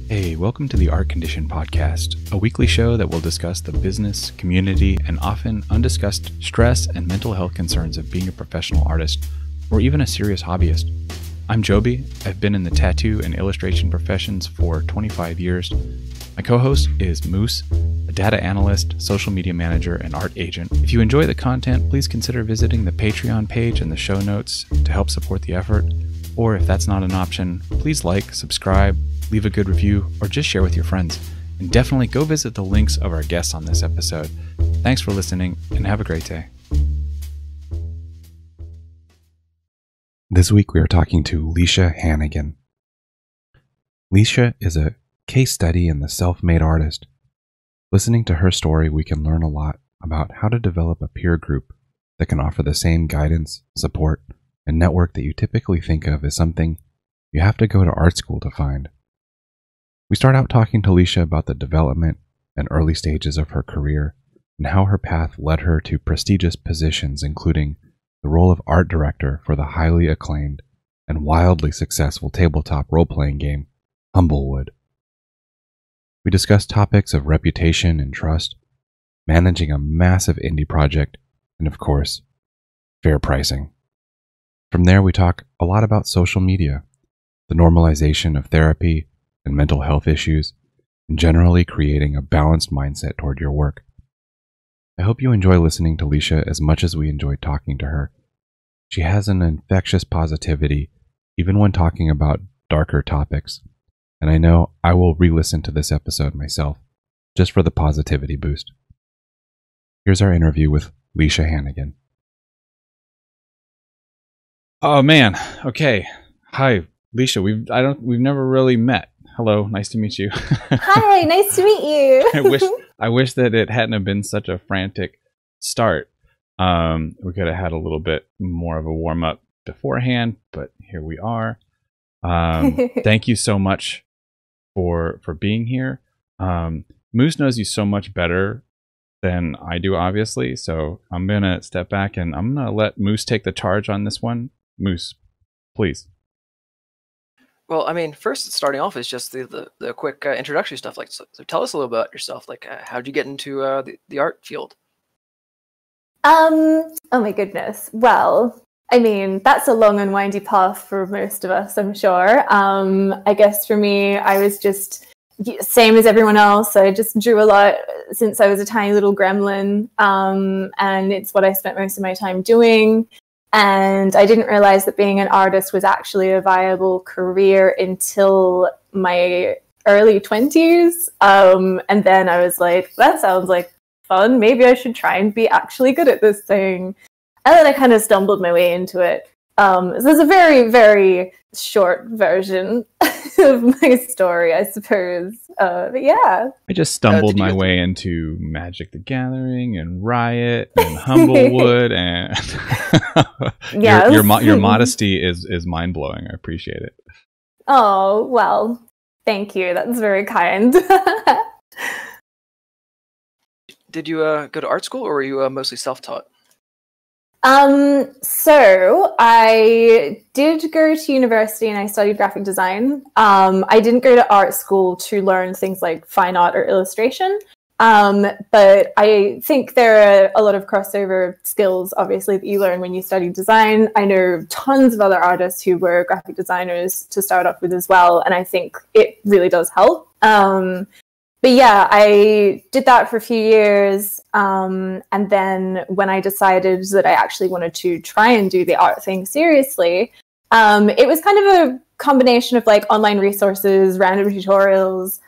Hey, welcome to the Art Condition Podcast, a weekly show that will discuss the business, community, and often undiscussed stress and mental health concerns of being a professional artist, or even a serious hobbyist. I'm Joby. I've been in the tattoo and illustration professions for 25 years. My co-host is Moose, a data analyst, social media manager, and art agent. If you enjoy the content, please consider visiting the Patreon page in the show notes to help support the effort. Or if that's not an option, please like, subscribe, leave a good review, or just share with your friends. And definitely go visit the links of our guests on this episode. Thanks for listening, and have a great day. This week we are talking to Leesha Hannigan. Leesha is a case study in the self-made artist. Listening to her story, we can learn a lot about how to develop a peer group that can offer the same guidance, support, and network that you typically think of as something you have to go to art school to find. We start out talking to Leesha about the development and early stages of her career and how her path led her to prestigious positions, including the role of art director for the highly acclaimed and wildly successful tabletop role-playing game, Humblewood. We discuss topics of reputation and trust, managing a massive indie project, and of course, fair pricing. From there, we talk a lot about social media, the normalization of therapy and mental health issues, and generally creating a balanced mindset toward your work. I hope you enjoy listening to Leesha as much as we enjoyed talking to her. She has an infectious positivity, even when talking about darker topics, and I know I will re-listen to this episode myself, just for the positivity boost. Here's our interview with Leesha Hannigan. Oh man, okay. Hi, Leesha. We've never really met. Hello, nice to meet you. Hi, nice to meet you. I wish that it hadn't have been such a frantic start. We could have had a little bit more of a warm up beforehand, but here we are. Thank you so much for being here. Moose knows you so much better than I do, obviously. So I'm gonna step back and I'm gonna let Moose take the charge on this one. Moose, please. Well, I mean, first starting off is just the quick introductory stuff. Like, so tell us a little about yourself. Like, how'd you get into the art field? Oh my goodness. Well, I mean, that's a long and windy path for most of us, I'm sure. I guess for me, I was just same as everyone else. I just drew a lot since I was a tiny little gremlin, and it's what I spent most of my time doing. And I didn't realize that being an artist was actually a viable career until my early 20s. And then I was like, that sounds like fun. Maybe I should try and be actually good at this thing. And then I kind of stumbled my way into it. So there's a very, very short version of my story, I suppose. But yeah. I just stumbled my way into Magic the Gathering and Riot and Humblewood, and yes. your modesty is mind blowing. I appreciate it. Oh well, thank you. That's very kind. Did you go to art school, or were you mostly self-taught? So I did go to university and I studied graphic design. I didn't go to art school to learn things like fine art or illustration. But I think there are a lot of crossover skills, obviously, that you learn when you study design. I know tons of other artists who were graphic designers to start off with as well. And I think it really does help. But yeah, I did that for a few years. And then when I decided that I actually wanted to try and do the art thing seriously, it was kind of a combination of like online resources, random tutorials,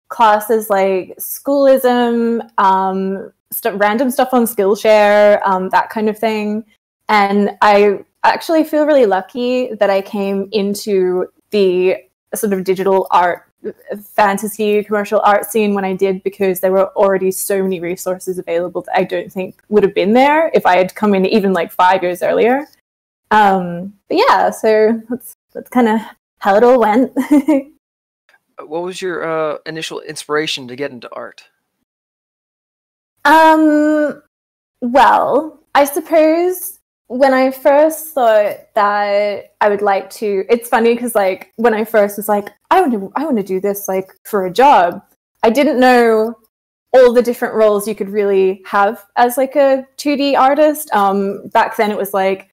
classes like Schoolism, random stuff on Skillshare, that kind of thing. And I actually feel really lucky that I came into the sort of digital art fantasy commercial art scene when I did, because there were already so many resources available that I don't think would have been there if I had come in even like 5 years earlier. But yeah, so that's kind of how it all went. What was your initial inspiration to get into art? Well, I suppose when I first thought that I would like to, it's funny because like when I first was like, I want to do this like for a job, I didn't know all the different roles you could really have as like a 2D artist. Back then it was like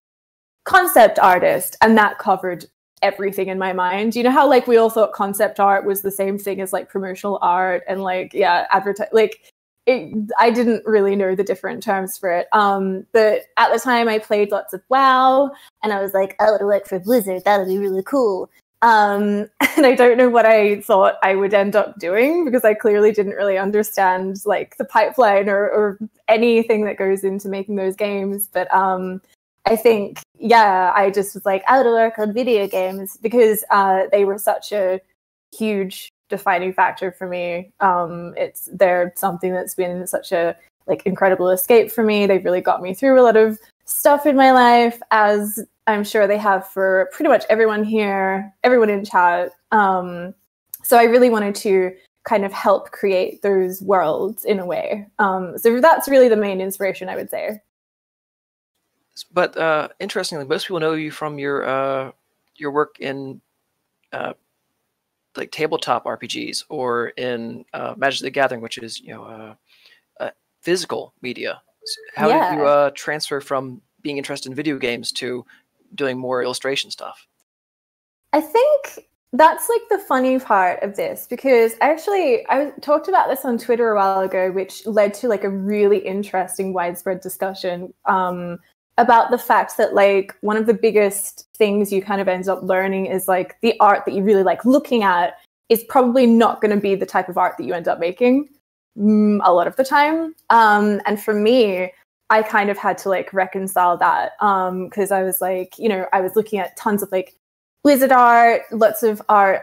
concept artist, and that covered everything in my mind. You know how like we all thought concept art was the same thing as like promotional art and like, yeah, advertise, like I didn't really know the different terms for it. But at the time I played lots of WoW, and I was like, I want to work for Blizzard, that'll be really cool. And I don't know what I thought I would end up doing, because I clearly didn't really understand like the pipeline or anything that goes into making those games. But I think, yeah, I just was like, I want to work on video games because they were such a huge defining factor for me. They're something that's been such a like incredible escape for me. They've really got me through a lot of stuff in my life, as I'm sure they have for pretty much everyone here, everyone in chat. So I really wanted to kind of help create those worlds in a way. So that's really the main inspiration, I would say. But interestingly, most people know you from your work in like tabletop RPGs or in Magic the Gathering, which is physical media. So how did you transfer from being interested in video games to doing more illustration stuff? I think that's like the funny part of this, because actually I talked about this on Twitter a while ago, which led to like a really interesting widespread discussion about the fact that like one of the biggest things you kind of end up learning is like the art that you really like looking at is probably not going to be the type of art that you end up making a lot of the time. And for me, I kind of had to like reconcile that because I was like, I was looking at tons of like Blizzard art, lots of art.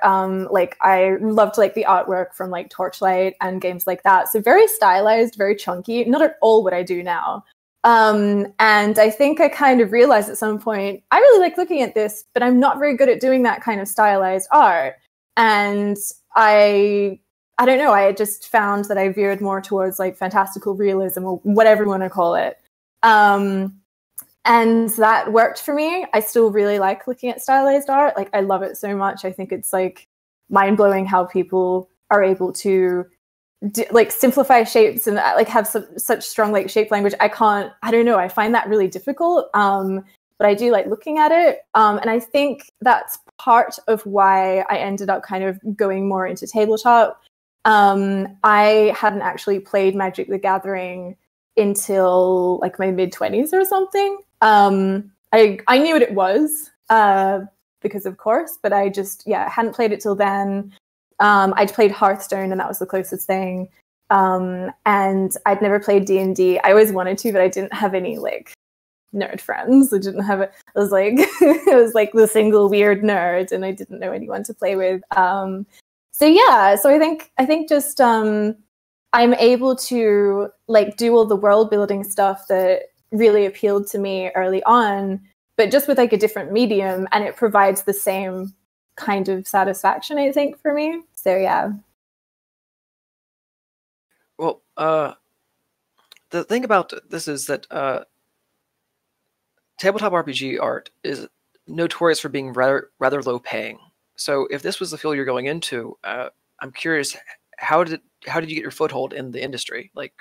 Like I loved like the artwork from like Torchlight and games like that. So very stylized, very chunky, not at all what I do now. And I think I kind of realized at some point, I really like looking at this, but I'm not very good at doing that kind of stylized art. And I don't know, I just found that I veered more towards like fantastical realism or whatever you want to call it. And that worked for me. I still really like looking at stylized art. Like I love it so much. I think it's like mind-blowing how people are able to like simplify shapes and like have such strong like shape language. I don't know, I find that really difficult. But I do like looking at it. And I think that's part of why I ended up kind of going more into tabletop. I hadn't actually played Magic the Gathering until like my mid-20s or something. I knew what it was because of course, but I just, hadn't played it till then. I'd played Hearthstone and that was the closest thing. And I'd never played D&D. I always wanted to, but I didn't have any like nerd friends. I didn't have it. I was like, I was like the single weird nerd and I didn't know anyone to play with. So I think just I'm able to like do all the world building stuff that really appealed to me early on, but just with like a different medium, and it provides the same kind of satisfaction, I think, for me. So yeah. Well, the thing about this is that tabletop RPG art is notorious for being rather low paying. So if this was the field you're going into, I'm curious, how did you get your foothold in the industry? Like,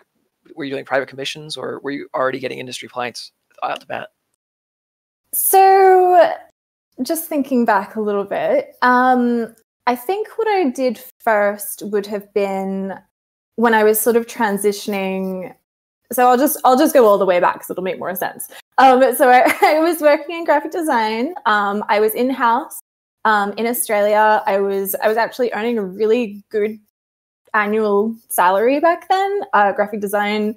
were you doing private commissions, or were you already getting industry clients out the bat? So just thinking back a little bit, I think what I did first would have been when I was sort of transitioning. So I'll just go all the way back because it'll make more sense. So I was working in graphic design. I was in-house in Australia. I was actually earning a really good annual salary back then. Graphic design,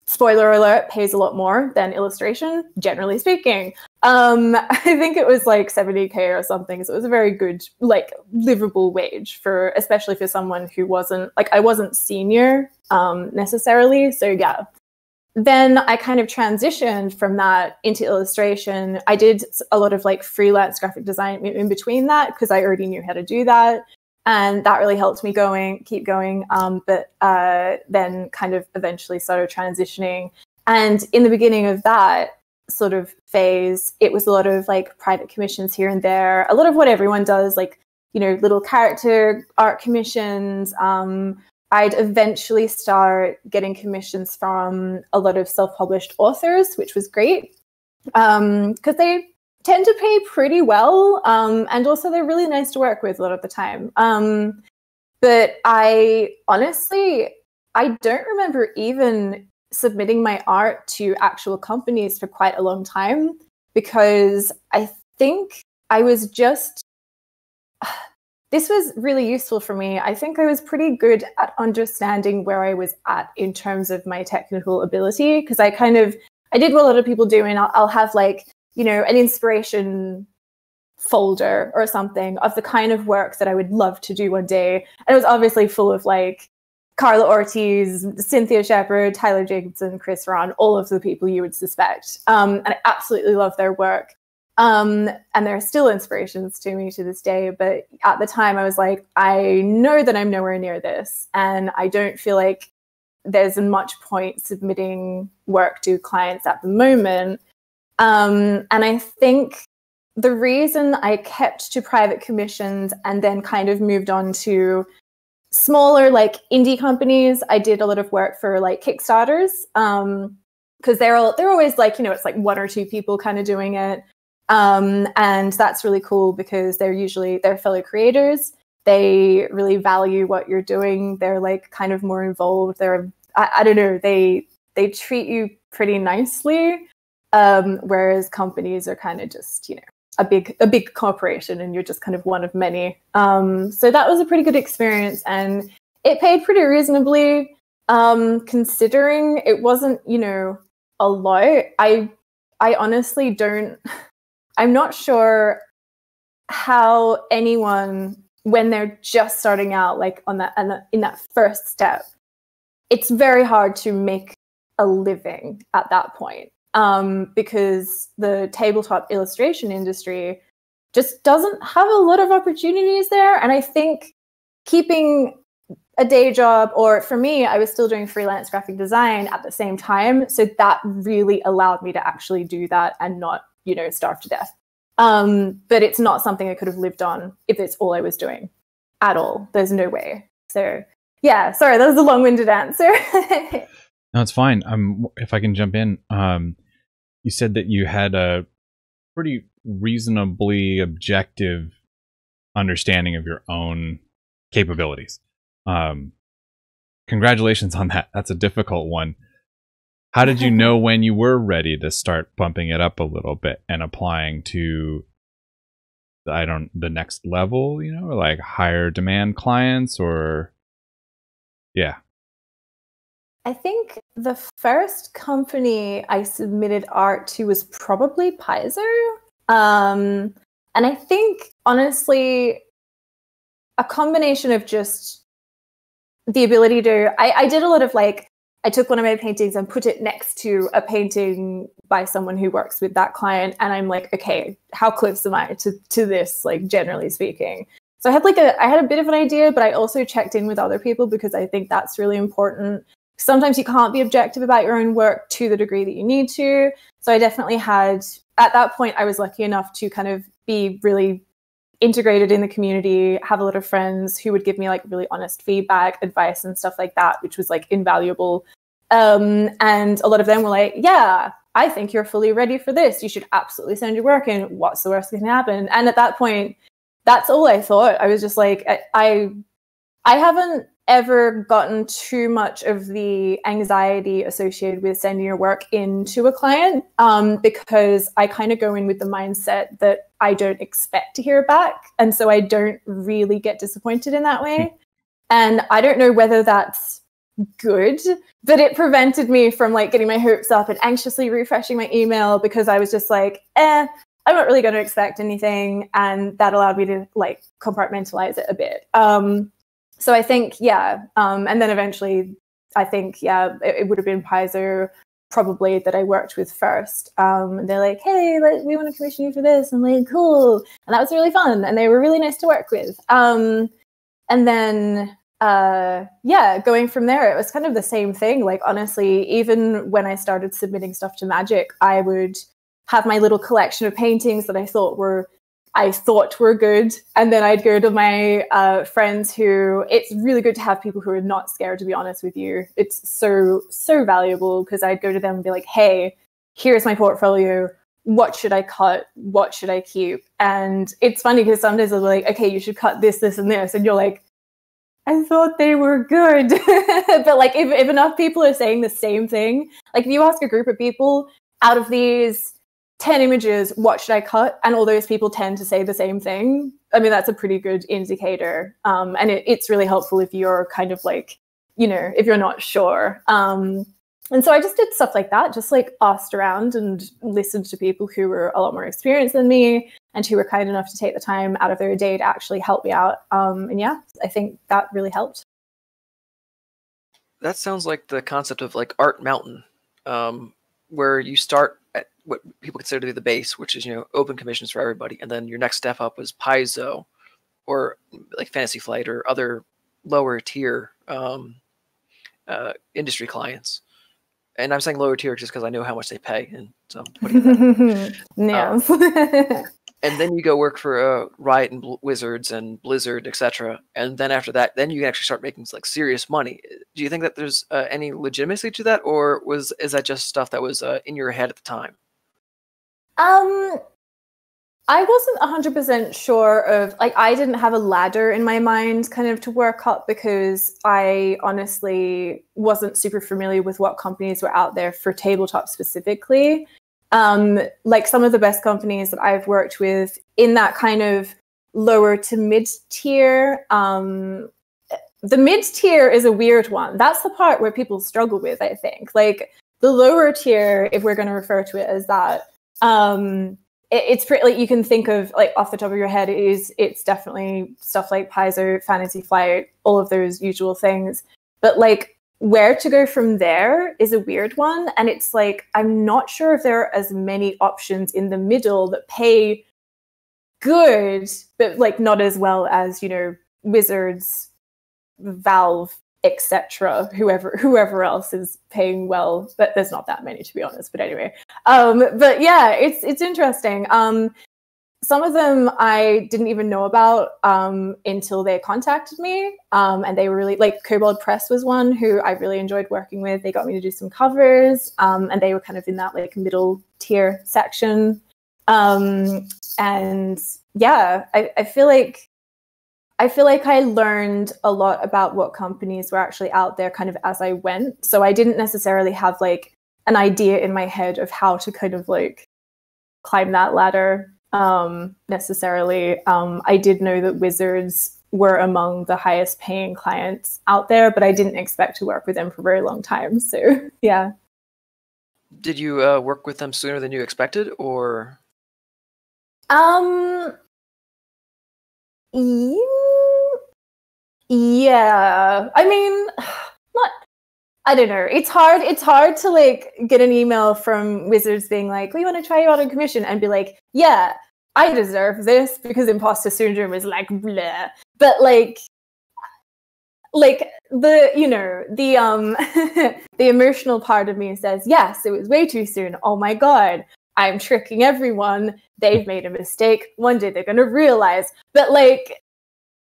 spoiler alert, pays a lot more than illustration, generally speaking. I think it was like 70K or something. So it was a very good, like, livable wage for, especially for someone who wasn't, like, I wasn't senior necessarily. So yeah. Then I kind of transitioned from that into illustration. I did a lot of like freelance graphic design in between that because I already knew how to do that. And that really helped me keep going. But then kind of eventually started transitioning. And in the beginning of that, sort of phase, it was a lot of like private commissions here and there, a lot of what everyone does, like, you know, little character art commissions. I'd eventually start getting commissions from a lot of self-published authors, which was great, because they tend to pay pretty well, and also they're really nice to work with a lot of the time. But I honestly, I don't remember even submitting my art to actual companies for quite a long time, because I think I was just, this was really useful for me. I think I was pretty good at understanding where I was at in terms of my technical ability, because I did what a lot of people do, and I'll have like, you know, an inspiration folder or something of the kind of work that I would love to do one day. And it was obviously full of like Carla Ortiz, Cynthia Shepherd, Tyler Jacobson, Chris Ron, all of the people you would suspect. And I absolutely love their work. And they're still inspirations to me to this day. But at the time I was like, I know that I'm nowhere near this. And I don't feel like there's much point submitting work to clients at the moment. And I think the reason I kept to private commissions and then kind of moved on to smaller like indie companies, I did a lot of work for like Kickstarters, because they're always like, you know, it's like one or two people kind of doing it, and that's really cool because they're fellow creators. They really value what you're doing. They're like kind of more involved. I don't know, they treat you pretty nicely, whereas companies are kind of just, you know, a big corporation and you're just kind of one of many. So that was a pretty good experience, and it paid pretty reasonably, considering it wasn't, you know, a lot. I honestly don't, I'm not sure how anyone, when they're just starting out, like in that first step, it's very hard to make a living at that point. Because the tabletop illustration industry just doesn't have a lot of opportunities there. And I think keeping a day job, or for me, I was still doing freelance graphic design at the same time. So that really allowed me to actually do that and not, you know, starve to death. But it's not something I could have lived on if it's all I was doing at all. There's no way. So yeah, sorry, that was a long-winded answer. No, it's fine. If I can jump in, you said that you had a pretty reasonably objective understanding of your own capabilities. Congratulations on that. That's a difficult one. How did you know when you were ready to start bumping it up a little bit and applying to, the next level, you know, like higher demand clients, or yeah? I think the first company I submitted art to was probably Paizo. And I think, honestly, a combination of just the ability to, I did a lot of like, I took one of my paintings and put it next to a painting by someone who works with that client. And I'm like, okay, how close am I to this, like, generally speaking? So I had a bit of an idea, but I also checked in with other people because I think that's really important. Sometimes you can't be objective about your own work to the degree that you need to. So I definitely had, at that point, I was lucky enough to kind of be really integrated in the community, have a lot of friends who would give me like really honest feedback, advice and stuff like that, which was like invaluable. And a lot of them were like, yeah, I think you're fully ready for this. You should absolutely send your work in. What's the worst that can happen? And at that point, that's all I thought. I was just like, I haven't ever gotten too much of the anxiety associated with sending your work into a client, because I kind of go in with the mindset that I don't expect to hear back. And so I don't really get disappointed in that way. And I don't know whether that's good, but it prevented me from like getting my hopes up and anxiously refreshing my email, because I was just like, I'm not really going to expect anything. And that allowed me to like compartmentalize it a bit. So I think, yeah. And then eventually, I think, yeah, it would have been Paizo probably that I worked with first. And they're like, hey, we want to commission you for this. I'm like, cool. And that was really fun. And they were really nice to work with. And then, yeah, going from there, it was kind of the same thing. Like, honestly, even when I started submitting stuff to Magic, I would have my little collection of paintings that I thought were good, and then I'd go to my friends who, it's really good to have people who are not scared, to be honest with you. It's so valuable, because I'd go to them and be like, hey, here's my portfolio, what should I cut, what should I keep? And it's funny because sometimes they'll be like, okay, you should cut this, this, and this, and you're like, I thought they were good. But like if enough people are saying the same thing, like if you ask a group of people, out of these 10 images, what should I cut? And all those people tend to say the same thing. I mean, that's a pretty good indicator. And it's really helpful if you're kind of like, you know, if you're not sure. And so I just did stuff like that, just like asked around and listened to people who were a lot more experienced than me and who were kind enough to take the time out of their day to actually help me out. And yeah, I think that really helped. That sounds like the concept of like Art Mountain, where you start at what people consider to be the base, which is, you know, open commissions for everybody. And then your next step up was Paizo or like Fantasy Flight or other lower tier industry clients. And I'm saying lower tier just because I know how much they pay. And so I'm putting that. Yes. And then you go work for Riot and Wizards and Blizzard, etc. And then after that, then you can actually start making like serious money. Do you think that there's any legitimacy to that, or is that just stuff that was in your head at the time? I wasn't 100% sure of, like, I didn't have a ladder in my mind kind of to work up, because I honestly wasn't super familiar with what companies were out there for tabletop specifically. Like some of the best companies that I've worked with in that kind of lower to mid tier, the mid tier is a weird one. That's the part where people struggle with, I think. Like the lower tier, if we're going to refer to it as that, it's pretty, like, you can think of, like, off the top of your head, it's definitely stuff like Paizo, Fantasy Flight, all of those usual things. But like where to go from there is a weird one. And it's like, I'm not sure if there are as many options in the middle that pay good, but like not as well as, you know, Wizards, Valve, etc. Whoever else is paying well. But there's not that many, to be honest. But anyway, but yeah, it's interesting. Some of them I didn't even know about until they contacted me, and they were really, like, Kobold Press was one who I really enjoyed working with. They got me to do some covers, and they were kind of in that like middle tier section. And yeah, I feel like I learned a lot about what companies were actually out there kind of as I went. So I didn't necessarily have like an idea in my head of how to kind of like climb that ladder necessarily. I did know that Wizards were among the highest paying clients out there, but I didn't expect to work with them for a very long time. So yeah. Did you work with them sooner than you expected, or? Yeah. I mean, not. I don't know. It's hard to like get an email from Wizards being like, "We want to try you out on commission," and be like, "Yeah, I deserve this," because imposter syndrome is like blah. But like the, you know, the the emotional part of me says, yes, it was way too soon. Oh my god, I'm tricking everyone. They've made a mistake. One day they're going to realize. But like,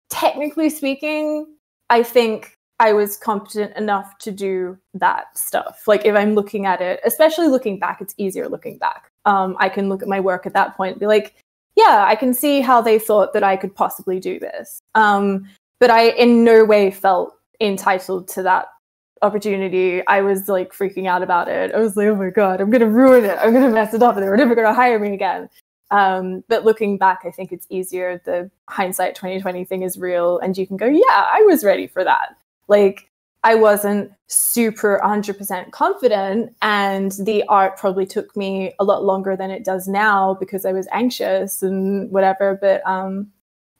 technically speaking, I think I was competent enough to do that stuff. Like, if I'm looking at it, especially looking back, it's easier looking back. I can look at my work at that point and be like, yeah, I can see how they thought that I could possibly do this. But I in no way felt entitled to that opportunity. I was like freaking out about it. I was like, oh my god, I'm going to ruin it. I'm going to mess it up and they're never going to hire me again. But looking back, I think it's easier. The hindsight 2020 thing is real, and you can go, yeah, I was ready for that. Like, I wasn't super 100% confident, and the art probably took me a lot longer than it does now because I was anxious and whatever. But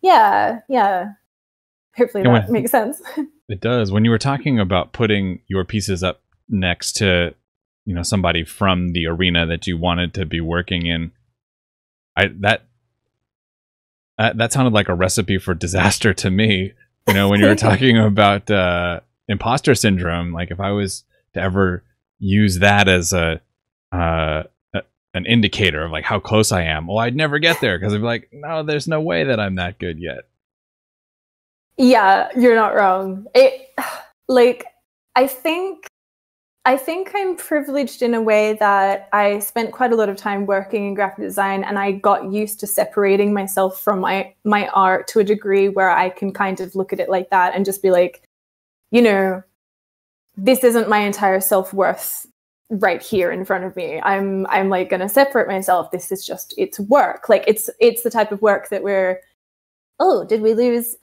yeah. Hopefully that makes sense. It does. When you were talking about putting your pieces up next to, you know, somebody from the arena that you wanted to be working in, that sounded like a recipe for disaster to me. You know, when you were talking about imposter syndrome, like if I was to ever use that as an indicator of like how close I am. Well, I'd never get there because I'd be like, no, there's no way that I'm that good yet. Yeah, you're not wrong. Like, I think I'm privileged in a way that I spent quite a lot of time working in graphic design, and I got used to separating myself from my art to a degree where I can kind of look at it like that and just be like, you know, this isn't my entire self-worth right here in front of me. I'm like going to separate myself. This is just, it's work. Like it's the type of work that did we lose?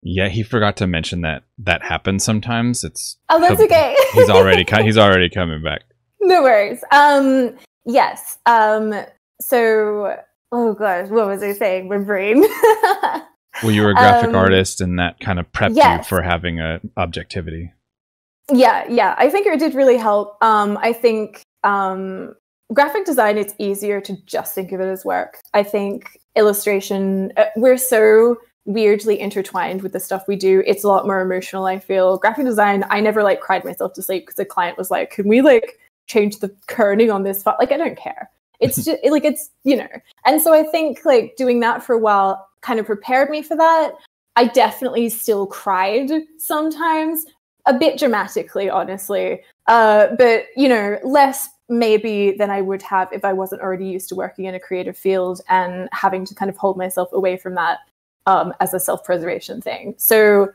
Yeah, he forgot to mention that happens sometimes. That's okay. he's already coming back. No worries. Yes. So, oh gosh, what was I saying? My brain. Well, you were a graphic artist, and that kind of prepped you for having a objectivity. Yeah. I think it did really help. I think graphic design, it's easier to just think of it as work. I think illustration, we're so weirdly intertwined with the stuff we do. It's a lot more emotional, I feel. Graphic design, I never like cried myself to sleep because the client was like, can we like change the kerning on this file? Like, I don't care. It's just like, it's, you know. And so I think like doing that for a while kind of prepared me for that. I definitely still cried sometimes, a bit dramatically, honestly. But, you know, less maybe than I would have if I wasn't already used to working in a creative field and having to kind of hold myself away from that as a self-preservation thing. So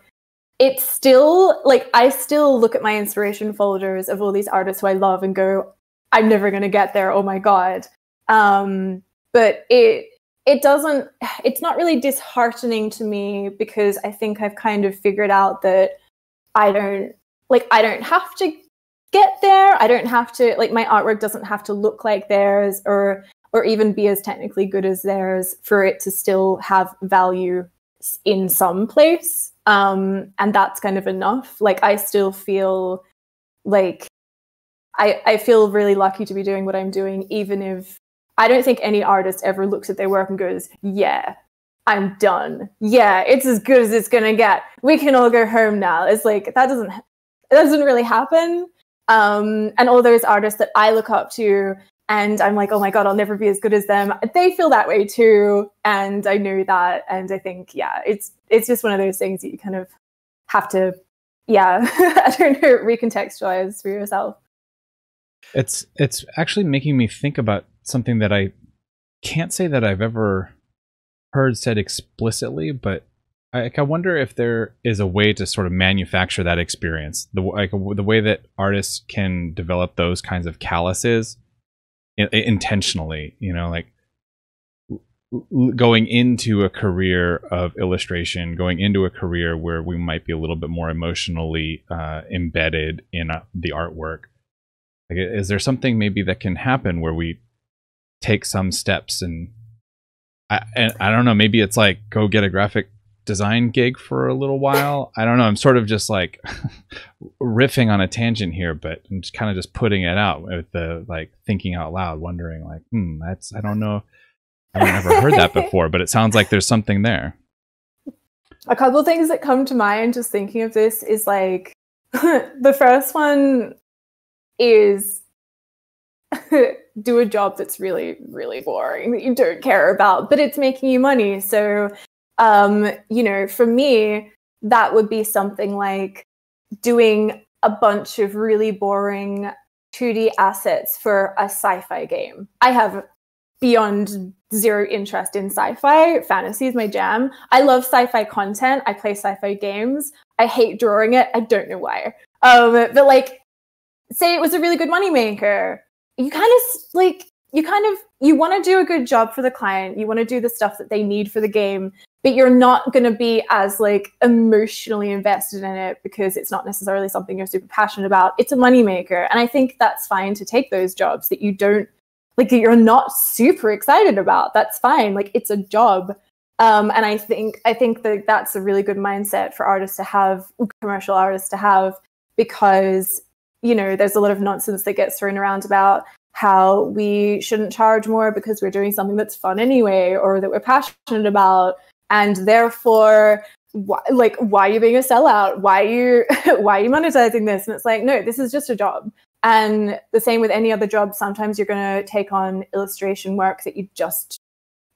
it's still like, I still look at my inspiration folders of all these artists who I love and go, I'm never going to get there. Oh my God. But it's not really disheartening to me because I think I've kind of figured out that I don't have to get there. I don't have to, like, my artwork doesn't have to look like theirs or even be as technically good as theirs for it to still have value in some place. And that's kind of enough. Like, I still feel like I feel really lucky to be doing what I'm doing, even if I don't think any artist ever looks at their work and goes, yeah, I'm done. Yeah, it's as good as it's going to get. We can all go home now. It's like, it doesn't really happen. And all those artists that I look up to and I'm like, oh my God, I'll never be as good as them. They feel that way too. And I knew that. And I think, yeah, it's just one of those things that you kind of have to, I don't know, recontextualize for yourself. It's actually making me think about something that I can't say that I've ever heard said explicitly, but I wonder if there is a way to sort of manufacture that experience, the way that artists can develop those kinds of calluses intentionally, you know, like going into a career of illustration, going into a career where we might be a little bit more emotionally embedded in the artwork. Like, is there something maybe that can happen where we take some steps and I don't know, maybe it's like go get a graphic design gig for a little while. I don't know. I'm sort of just like riffing on a tangent here, but I'm just kind of just putting it out with the like thinking out loud, wondering like, I don't know. I've never heard that before, but it sounds like there's something there. A couple of things that come to mind just thinking of this is like, the first one is do a job that's really, really boring, that you don't care about, but it's making you money. So, you know, for me, that would be something like doing a bunch of really boring 2D assets for a sci-fi game. I have beyond zero interest in sci-fi. Fantasy is my jam. I love sci-fi content. I play sci-fi games. I hate drawing it. I don't know why. But like, say it was a really good moneymaker. You want to do a good job for the client. You want to do the stuff that they need for the game, but you're not going to be as like emotionally invested in it because it's not necessarily something you're super passionate about. It's a moneymaker. And I think that's fine to take those jobs that you don't like, that you're not super excited about. That's fine. Like, it's a job. And I think that that's a really good mindset for artists to have, commercial artists to have, because, you know, there's a lot of nonsense that gets thrown around about how we shouldn't charge more because we're doing something that's fun anyway, or that we're passionate about. And therefore, why are you being a sellout? Why are you monetizing this? And it's like, no, this is just a job. And the same with any other job. Sometimes you're going to take on illustration work that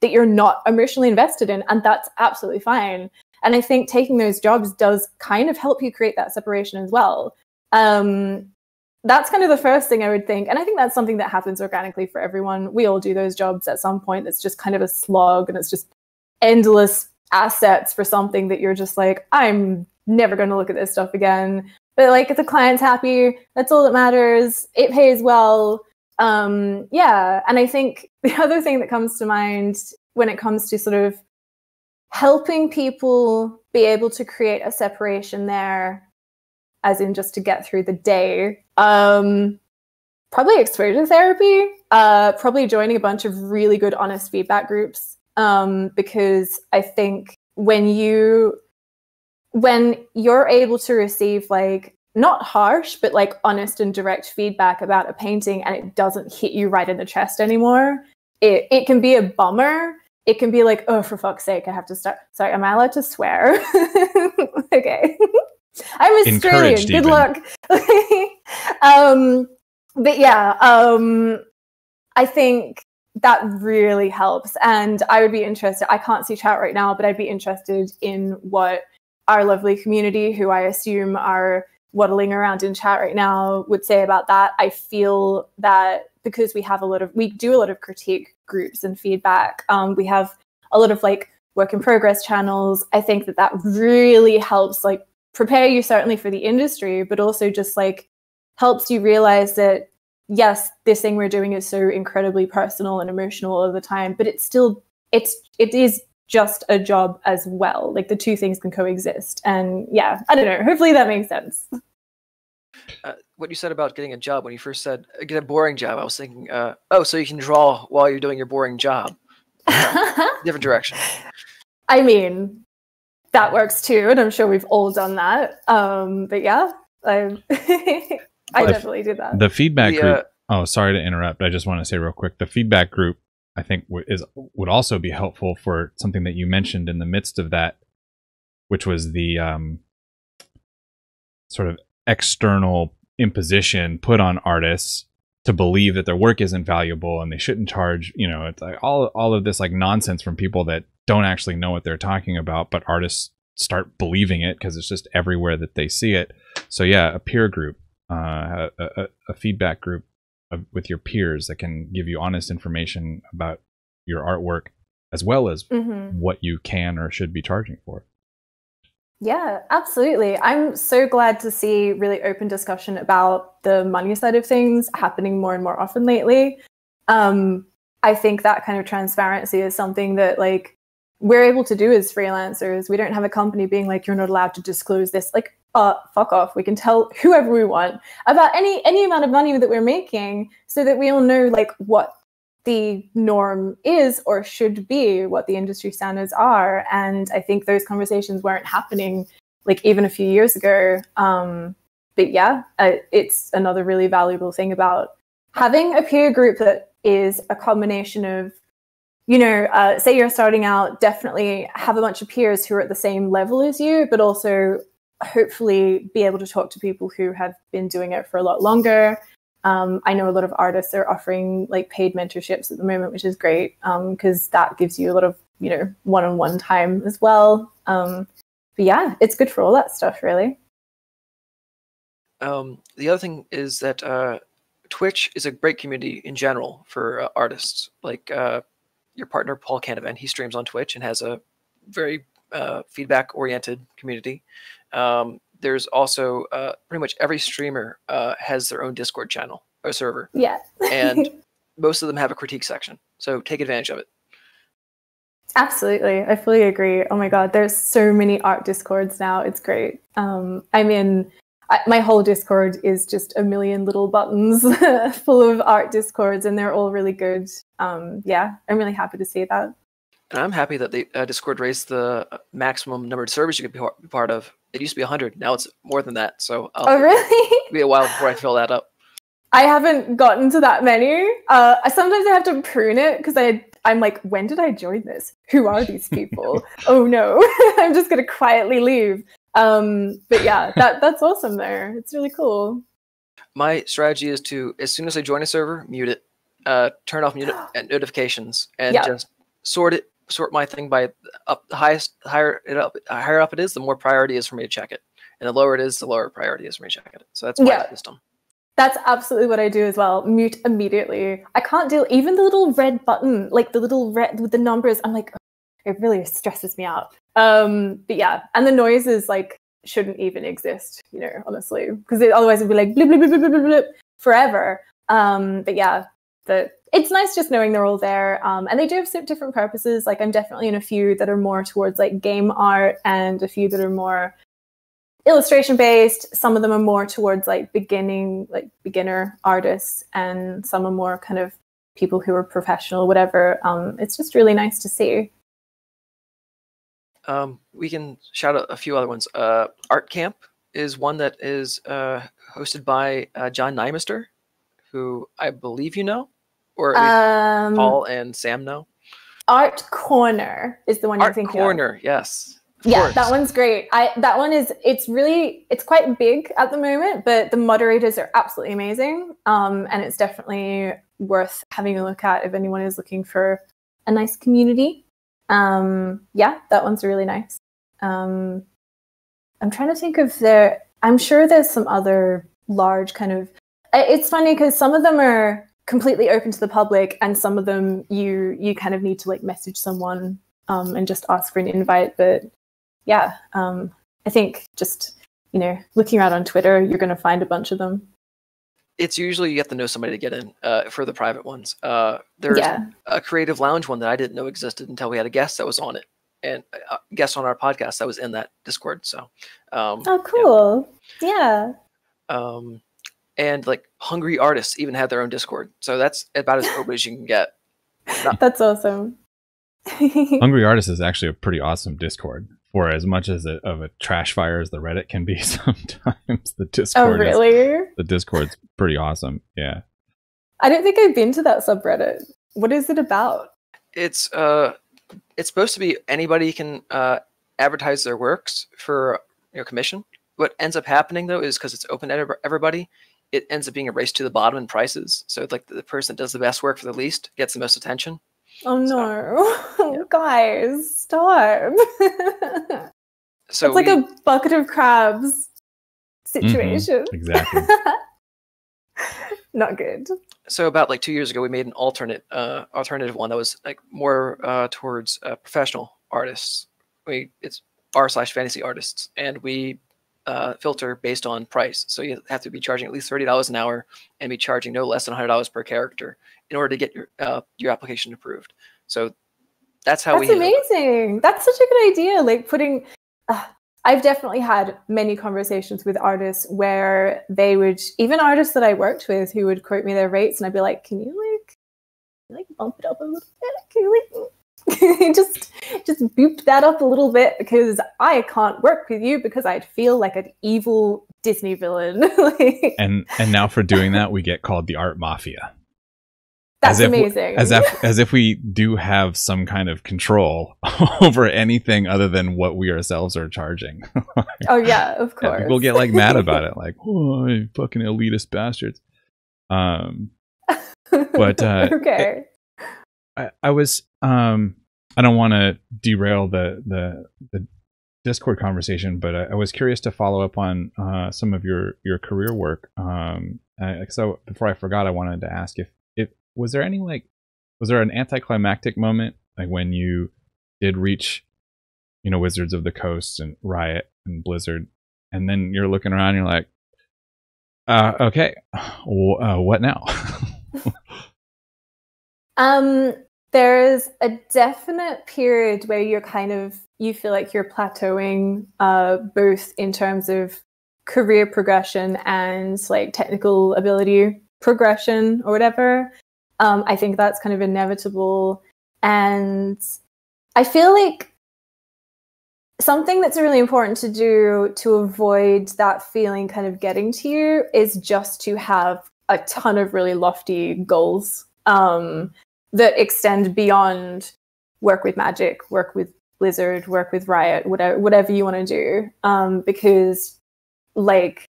you're not emotionally invested in, and that's absolutely fine. And I think taking those jobs does kind of help you create that separation as well. That's kind of the first thing I would think. And I think that's something that happens organically for everyone. We all do those jobs at some point. It's just kind of a slog, and it's just endless assets for something that you're just like, I'm never going to look at this stuff again. But like, if the client's happy, that's all that matters. It pays well. Yeah. And I think the other thing that comes to mind when it comes to sort of helping people be able to create a separation there, as in just to get through the day, probably exposure therapy, probably joining a bunch of really good, honest feedback groups. Because I think when you're able to receive like not harsh, but like honest and direct feedback about a painting, and it doesn't hit you right in the chest anymore, it can be a bummer. It can be like, oh, for fuck's sake, I have to start. Sorry, am I allowed to swear? Okay. I'm Australian. Good luck. But yeah, I think that really helps. And I would be interested, I can't see chat right now, but I'd be interested in what our lovely community, who I assume are waddling around in chat right now, would say about that. I feel that because we do a lot of critique groups and feedback. We have a lot of like work in progress channels. I think that really helps like prepare you certainly for the industry, but also just like helps you realize that yes, this thing we're doing is so incredibly personal and emotional all the time, but it is just a job as well. Like the two things can coexist. And yeah, I don't know. Hopefully that makes sense. What you said about getting a job, when you first said get a boring job, I was thinking, oh, so you can draw while you're doing your boring job. Different direction. I mean, that works too, and I'm sure we've all done that. But yeah, I definitely did that. The feedback group. Oh, sorry to interrupt. I just want to say real quick, the feedback group, I think, would also be helpful for something that you mentioned in the midst of that, which was the sort of external imposition put on artists to believe that their work isn't valuable and they shouldn't charge. You know, it's like all of this like nonsense from people that don't actually know what they're talking about, but artists start believing it because it's just everywhere that they see it. So yeah, a peer group, a feedback group with your peers that can give you honest information about your artwork, as well as what you can or should be charging for. Yeah, absolutely. I'm so glad to see really open discussion about the money side of things happening more and more often lately. I think that kind of transparency is something that like we're able to do as freelancers. We don't have a company being like, you're not allowed to disclose this. Like, fuck off. We can tell whoever we want about any amount of money that we're making, so that we all know like what the norm is or should be, what the industry standards are. And I think those conversations weren't happening like even a few years ago. But yeah, it's another really valuable thing about having a peer group that is a combination of, you know, say you're starting out, definitely have a bunch of peers who are at the same level as you, but also hopefully be able to talk to people who have been doing it for a lot longer. I know a lot of artists are offering like paid mentorships at the moment, which is great because that gives you a lot of, you know, one-on-one time as well. But yeah, it's good for all that stuff, really. The other thing is that Twitch is a great community in general for artists. Like your partner, Paul Canavan, he streams on Twitch and has a very feedback-oriented community. There's also pretty much every streamer has their own Discord channel or server. Yeah. And most of them have a critique section. So take advantage of it. Absolutely. I fully agree. Oh my God, there's so many art Discords now. It's great. I mean, my whole Discord is just a million little buttons full of art Discords, and they're all really good. Yeah, I'm really happy to see that. And I'm happy that the Discord raised the maximum number of servers you could be part of. It used to be 100. Now it's more than that. So oh, really? It'll be a while before I fill that up. I haven't gotten to that many. Sometimes I have to prune it because I'm like, when did I join this? Who are these people? Oh no, I'm just going to quietly leave. But yeah, that's awesome there. It's really cool. my strategy is to, as soon as I join a server, mute it, turn off notifications, and just sort my thing by up. The higher up it is, the more priority is for me to check it, and the lower it is, the lower priority is for me to check it. So that's my system. That's absolutely what I do as well. Mute immediately. I can't deal even the little red button, like the little red with the numbers. I'm like, oh, it really stresses me out. But yeah, and the noises like shouldn't even exist, you know, honestly, because otherwise it'd be like blip, blip, blip, blip, blip, blip, forever. But yeah, it's nice just knowing they're all there. And they do have different purposes. Like I'm definitely in a few that are more towards like game art and a few that are more illustration based. Some of them are more towards like beginner artists, and some are more kind of people who are professional, whatever. It's just really nice to see. We can shout out a few other ones. Art Camp is one that is hosted by John Nymister, who I believe you know, or at least Paul and Sam know. Art Corner is the one you're thinking of. Art Corner, yes. Yeah, that one's great. That one is, it's quite big at the moment, but the moderators are absolutely amazing. And it's definitely worth having a look at if anyone is looking for a nice community. Yeah, that one's really nice. I'm trying to think of I'm sure there's some other large kind of, it's funny because some of them are completely open to the public, and some of them you kind of need to like message someone and just ask for an invite. But yeah, I think just, you know, looking around on Twitter, you're going to find a bunch of them. It's usually you have to know somebody to get in for the private ones. There's a Creative Lounge one that I didn't know existed until we had a guest that was on it, and a guest on our podcast that was in that Discord. So, oh, cool. Yeah. And like Hungry Artists even have their own Discord. So that's about as open as you can get. That's awesome. Hungry Artists is actually a pretty awesome Discord. For as much as of a trash fire as the Reddit can be, sometimes the Discord. Oh, really? The Discord's pretty awesome. Yeah. I don't think I've been to that subreddit. What is it about? It's supposed to be anybody can advertise their works for commission. What ends up happening though is because it's open to everybody, it ends up being a race to the bottom in prices. So it's like the person that does the best work for the least gets the most attention. Oh no, guys, stop. So it's like a bucket of crabs situation. Exactly. Not good. So about like 2 years ago, we made an alternative one that was like more towards professional artists. It's r/fantasy artists, and we filter based on price. So you have to be charging at least $30 an hour and be charging no less than $100 per character in order to get your application approved. So that's how That's amazing. That's such a good idea. Like putting, I've definitely had many conversations with artists where they would, even artists that I worked with who would quote me their rates, and I'd be like, can you bump it up a little bit? Can you just boop that up a little bit, because I can't work with you because I'd feel like an evil Disney villain. And now for doing that, we get called the Art Mafia. That's amazing. As if we do have some kind of control over anything other than what we ourselves are charging. Oh yeah, of course. Yeah, people get like mad about it, like, oh, you fucking elitist bastards. But okay. I was I don't want to derail the Discord conversation, but I was curious to follow up on some of your career work. So before I forgot, I wanted to ask if was there an anticlimactic moment, like when you did reach, Wizards of the Coast and Riot and Blizzard, and then you're looking around and you're like, okay, what now? There's a definite period where you feel like you're plateauing, both in terms of career progression and like technical ability progression or whatever. I think that's kind of inevitable. And I feel like something that's really important to do to avoid that feeling kind of getting to you is just to have a ton of really lofty goals that extend beyond work with Magic, work with Blizzard, work with Riot, whatever you want to do. Because like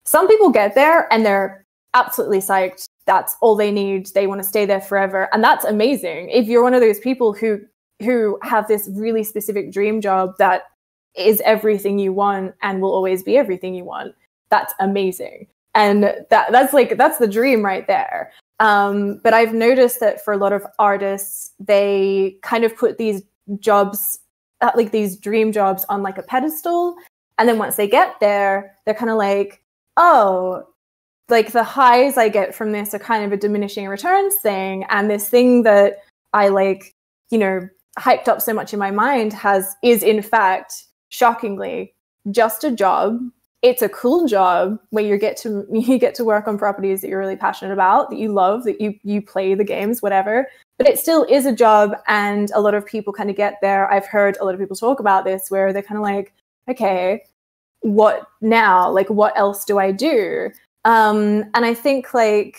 some people get there and they're absolutely psyched. That's all they need. They want to stay there forever. And that's amazing. If you're one of those people who have this really specific dream job that is everything you want and will always be everything you want, that's amazing. And that's the dream right there. But I've noticed that for a lot of artists, they kind of put these jobs, like these dream jobs, on like a pedestal. And then once they get there, they're kind of like, oh, like the highs I get from this are kind of a diminishing returns thing. And this thing that I like, you know, hyped up so much in my mind is in fact, shockingly, just a job. It's a cool job where you get to work on properties that you're really passionate about, that you love, that you play the games, whatever. But it still is a job, and a lot of people kind of get there. I've heard a lot of people talk about this where they're kind of like, okay, what now? Like, what else do I do? And I think I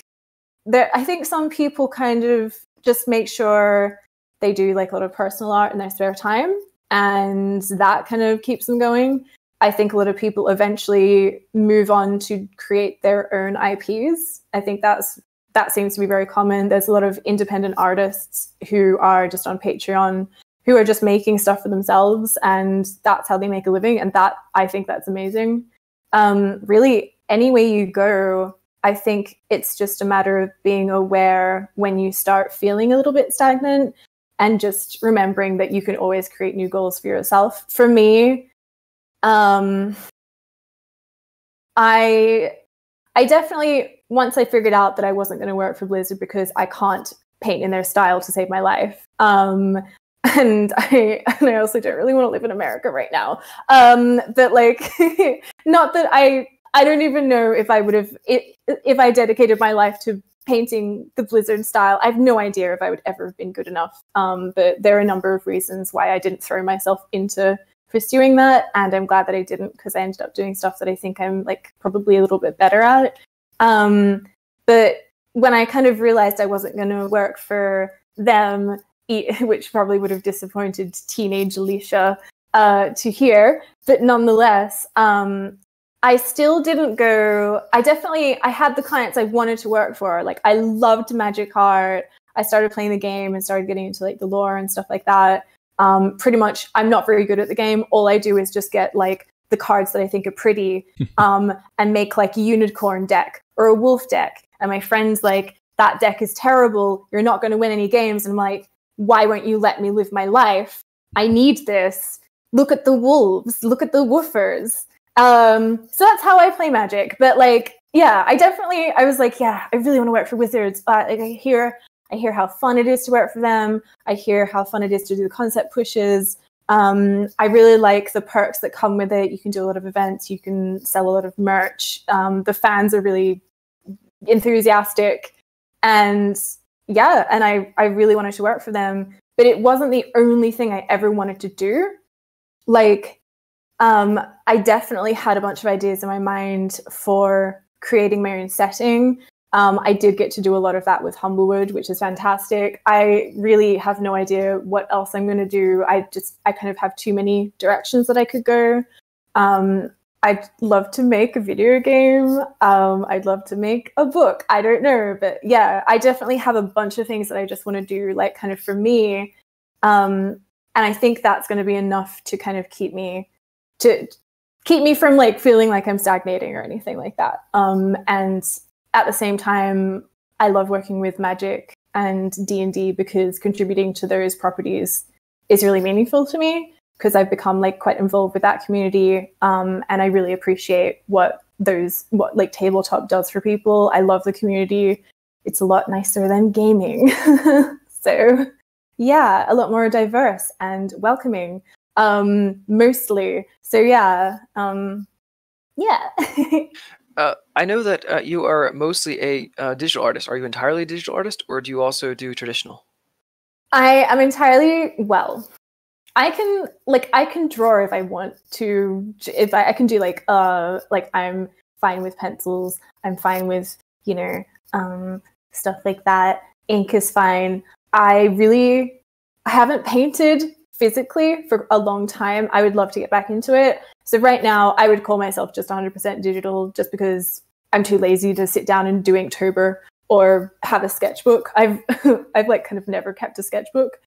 think some people kind of just make sure they do like a lot of personal art in their spare time, and that kind of keeps them going. I think a lot of people eventually move on to create their own IPs. I think that seems to be very common. There's a lot of independent artists who are just on Patreon, who are just making stuff for themselves, and that's how they make a living. And I think that's amazing. Really, any way you go, I think it's just a matter of being aware when you start feeling a little bit stagnant, and just remembering that you can always create new goals for yourself. For me, I definitely, once I figured out that I wasn't going to work for Blizzard because I can't paint in their style to save my life. And I also don't really want to live in America right now. But like, not that I don't even know if I would have, if I dedicated my life to painting the Blizzard style. I have no idea if I would ever have been good enough. But there are a number of reasons why I didn't throw myself into pursuing that, and I'm glad that I didn't, because I ended up doing stuff that I think I'm like probably a little bit better at. But when I kind of realized I wasn't going to work for them, which probably would have disappointed teenage Leesha to hear, but nonetheless, I still didn't go. I had the clients I wanted to work for. Like, I loved magic art. I started playing the game and started getting into like the lore and stuff like that. Pretty much, I'm not very good at the game. All I do is just get like the cards that I think are pretty, and make like a unicorn deck or a wolf deck. And my friend's like, that deck is terrible. You're not going to win any games. And I'm like, why won't you let me live my life? I need this. Look at the wolves. Look at the woofers. So that's how I play Magic. But like, yeah, I was like, yeah, I really want to work for Wizards. But like, I hear how fun it is to work for them. I hear how fun it is to do the concept pushes. I really like the perks that come with it. You can do a lot of events. You can sell a lot of merch. The fans are really enthusiastic. And yeah, and I really wanted to work for them. But it wasn't the only thing I ever wanted to do. Like, I definitely had a bunch of ideas in my mind for creating my own setting. I did get to do a lot of that with Humblewood, which is fantastic. I really have no idea what else I'm going to do. I kind of have too many directions that I could go. I'd love to make a video game. I'd love to make a book. I don't know. But yeah, I definitely have a bunch of things that I just want to do, like kind of for me. And I think that's going to be enough to kind of keep me from like feeling like I'm stagnating or anything like that. And at the same time, I love working with Magic and D&D because contributing to those properties is really meaningful to me, because I've become like quite involved with that community. And I really appreciate what like tabletop does for people. I love the community. It's a lot nicer than gaming. So yeah, a lot more diverse and welcoming, mostly. So yeah. Yeah. I know that you are mostly a digital artist. Are you entirely a digital artist, or do you also do traditional? I am entirely, well, I can draw if I want to. If I can do like I'm fine with pencils. I'm fine with, stuff like that. Ink is fine. I haven't painted physically for a long time. I would love to get back into it. So right now I would call myself just 100% digital, just because I'm too lazy to sit down and do Inktober or have a sketchbook. I've like kind of never kept a sketchbook,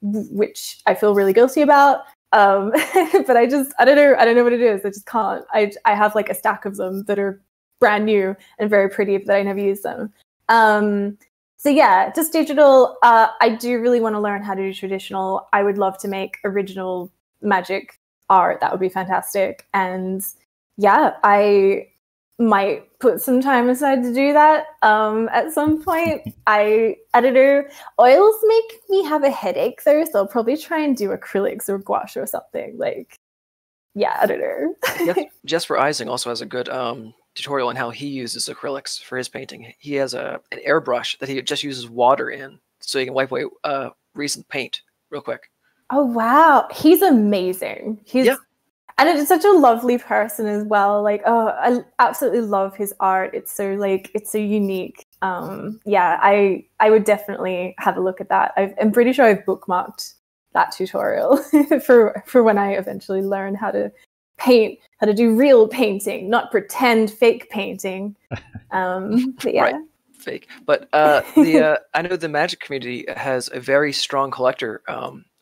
which I feel really guilty about. But I don't know what it is. I just can't. I have like a stack of them that are brand new and very pretty, but I never use them. So yeah, just digital. I do really want to learn how to do traditional. I would love to make original magic art. That would be fantastic. And yeah, I might put some time aside to do that at some point. I don't know. Oils make me have a headache though, so I'll probably try and do acrylics or gouache or something. Like, yeah, I don't know. Jesper Ising also has a good tutorial on how he uses acrylics for his painting. He has an airbrush that he just uses water in, so he can wipe away recent paint real quick. Oh wow, he's amazing. And it's such a lovely person as well. Like, oh, I absolutely love his art. It's so unique. Yeah, I would definitely have a look at that. I'm pretty sure I've bookmarked that tutorial for when I eventually learn how to paint, how to do real painting, not pretend fake painting. But yeah. Right. Fake. But I know the Magic community has a very strong collector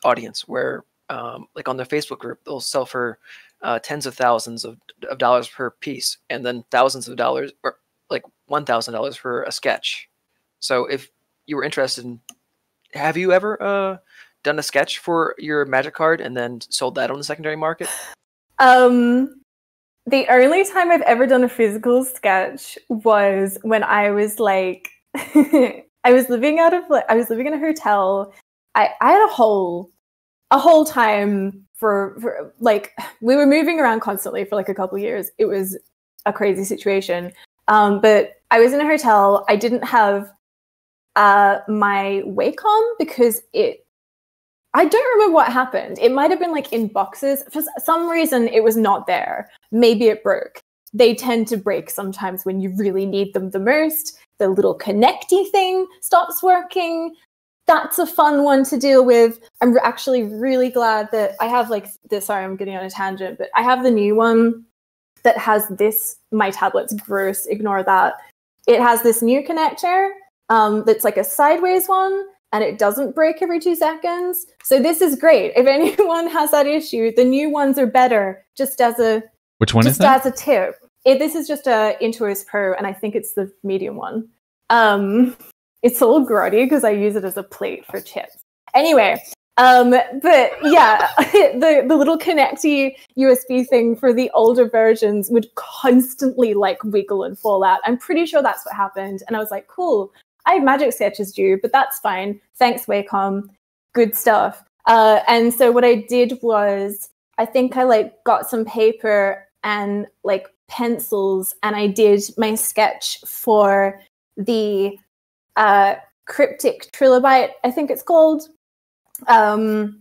audience where, like on their Facebook group, they'll sell for tens of thousands of dollars per piece, and then thousands of dollars, or like $1,000 for a sketch. So if you were interested in, have you ever done a sketch for your Magic card and then sold that on the secondary market? The only time I've ever done a physical sketch was when I was like, I was living in a hotel. I had a whole time for like, we were moving around constantly for like a couple of years. It was a crazy situation. But I was in a hotel. I didn't have my Wacom because I don't remember what happened. It might have been like in boxes. For some reason, it was not there. Maybe it broke. They tend to break sometimes when you really need them the most. The little connecty thing stops working. That's a fun one to deal with. I'm actually really glad that I have like this. Sorry, I'm getting on a tangent, but I have the new one that has this. My tablet's gross. Ignore that. It has this new connector that's like a sideways one, and it doesn't break every 2 seconds. So this is great. If anyone has that issue, the new ones are better. Just as a Which one is that? Just as a tip. This is just a Intuos Pro, and I think it's the medium one. It's a little grotty because I use it as a plate for chips. Anyway, but yeah, the little connecty USB thing for the older versions would constantly like wiggle and fall out. I'm pretty sure that's what happened. And I was like, cool. I have magic sketches due, but that's fine. Thanks, Wacom. Good stuff. And so what I did was, I think I like got some paper and like pencils, and I did my sketch for the cryptic trilobite, I think it's called. The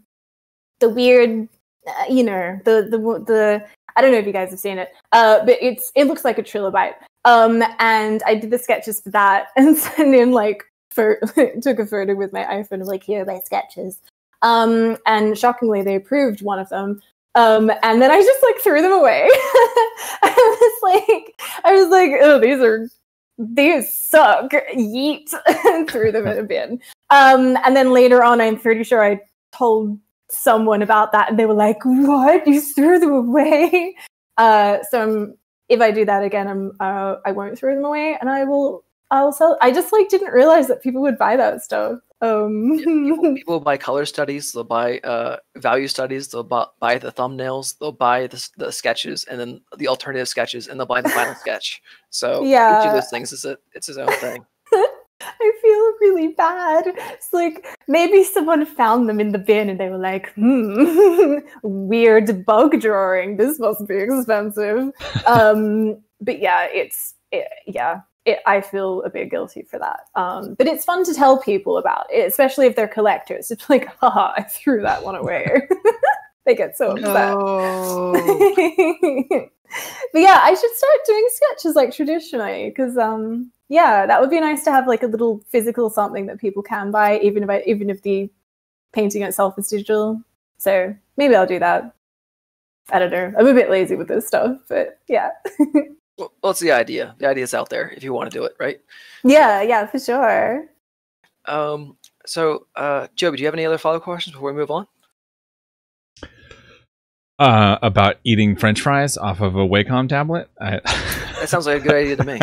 weird, the I don't know if you guys have seen it, but it looks like a trilobite. And I did the sketches for that, and then like took a photo with my iPhone of like, here are my sketches. And shockingly, they approved one of them. And then I just like threw them away. I was like, oh, these suck. Yeet, and threw them in a bin. And then later on, I'm pretty sure I told someone about that, and they were like, "What? You threw them away?" If I do that again, I won't throw them away, and I'll sell. I just like didn't realize that people would buy that stuff. People buy color studies, they'll buy value studies, they'll buy the thumbnails, they'll buy the sketches, and then the alternative sketches, and they'll buy the final sketch. So yeah, each of those things it's his own thing. I feel really bad. It's like maybe someone found them in the bin and they were like, weird bug drawing. This must be expensive. But yeah, I feel a bit guilty for that. But it's fun to tell people about it, especially if they're collectors. It's like, haha, I threw that one away. They get so upset. No. But yeah, I should start doing sketches like traditionally, because yeah, that would be nice to have like a little physical something that people can buy, even if the painting itself is digital. So maybe I'll do that. I don't know. I'm a bit lazy with this stuff, but yeah. Well, what's the idea? The idea's out there if you want to do it, right? Yeah, for sure. So, Joby, do you have any other follow-up questions before we move on? About eating French fries off of a Wacom tablet? That sounds like a good idea to me.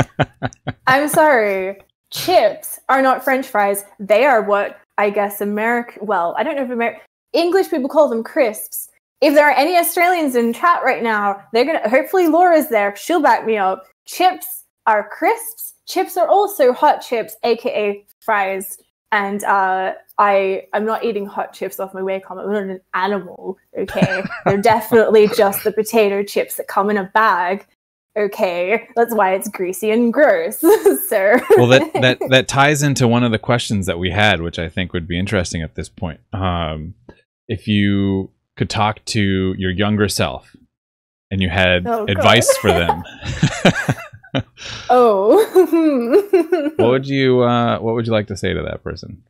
I'm sorry. Chips are not French fries. They are what I guess well, I don't know if English people call them crisps. If there are any Australians in chat right now, they're gonna, hopefully Laura's there, she'll back me up. Chips are crisps. Chips are also hot chips, aka fries. And I'm not eating hot chips off my Wacom. I'm not an animal, okay? They're definitely just the potato chips that come in a bag, okay? That's why it's greasy and gross, sir. Well, that ties into one of the questions that we had, which I think would be interesting at this point. If you could talk to your younger self and you had advice for them, what would you like to say to that person?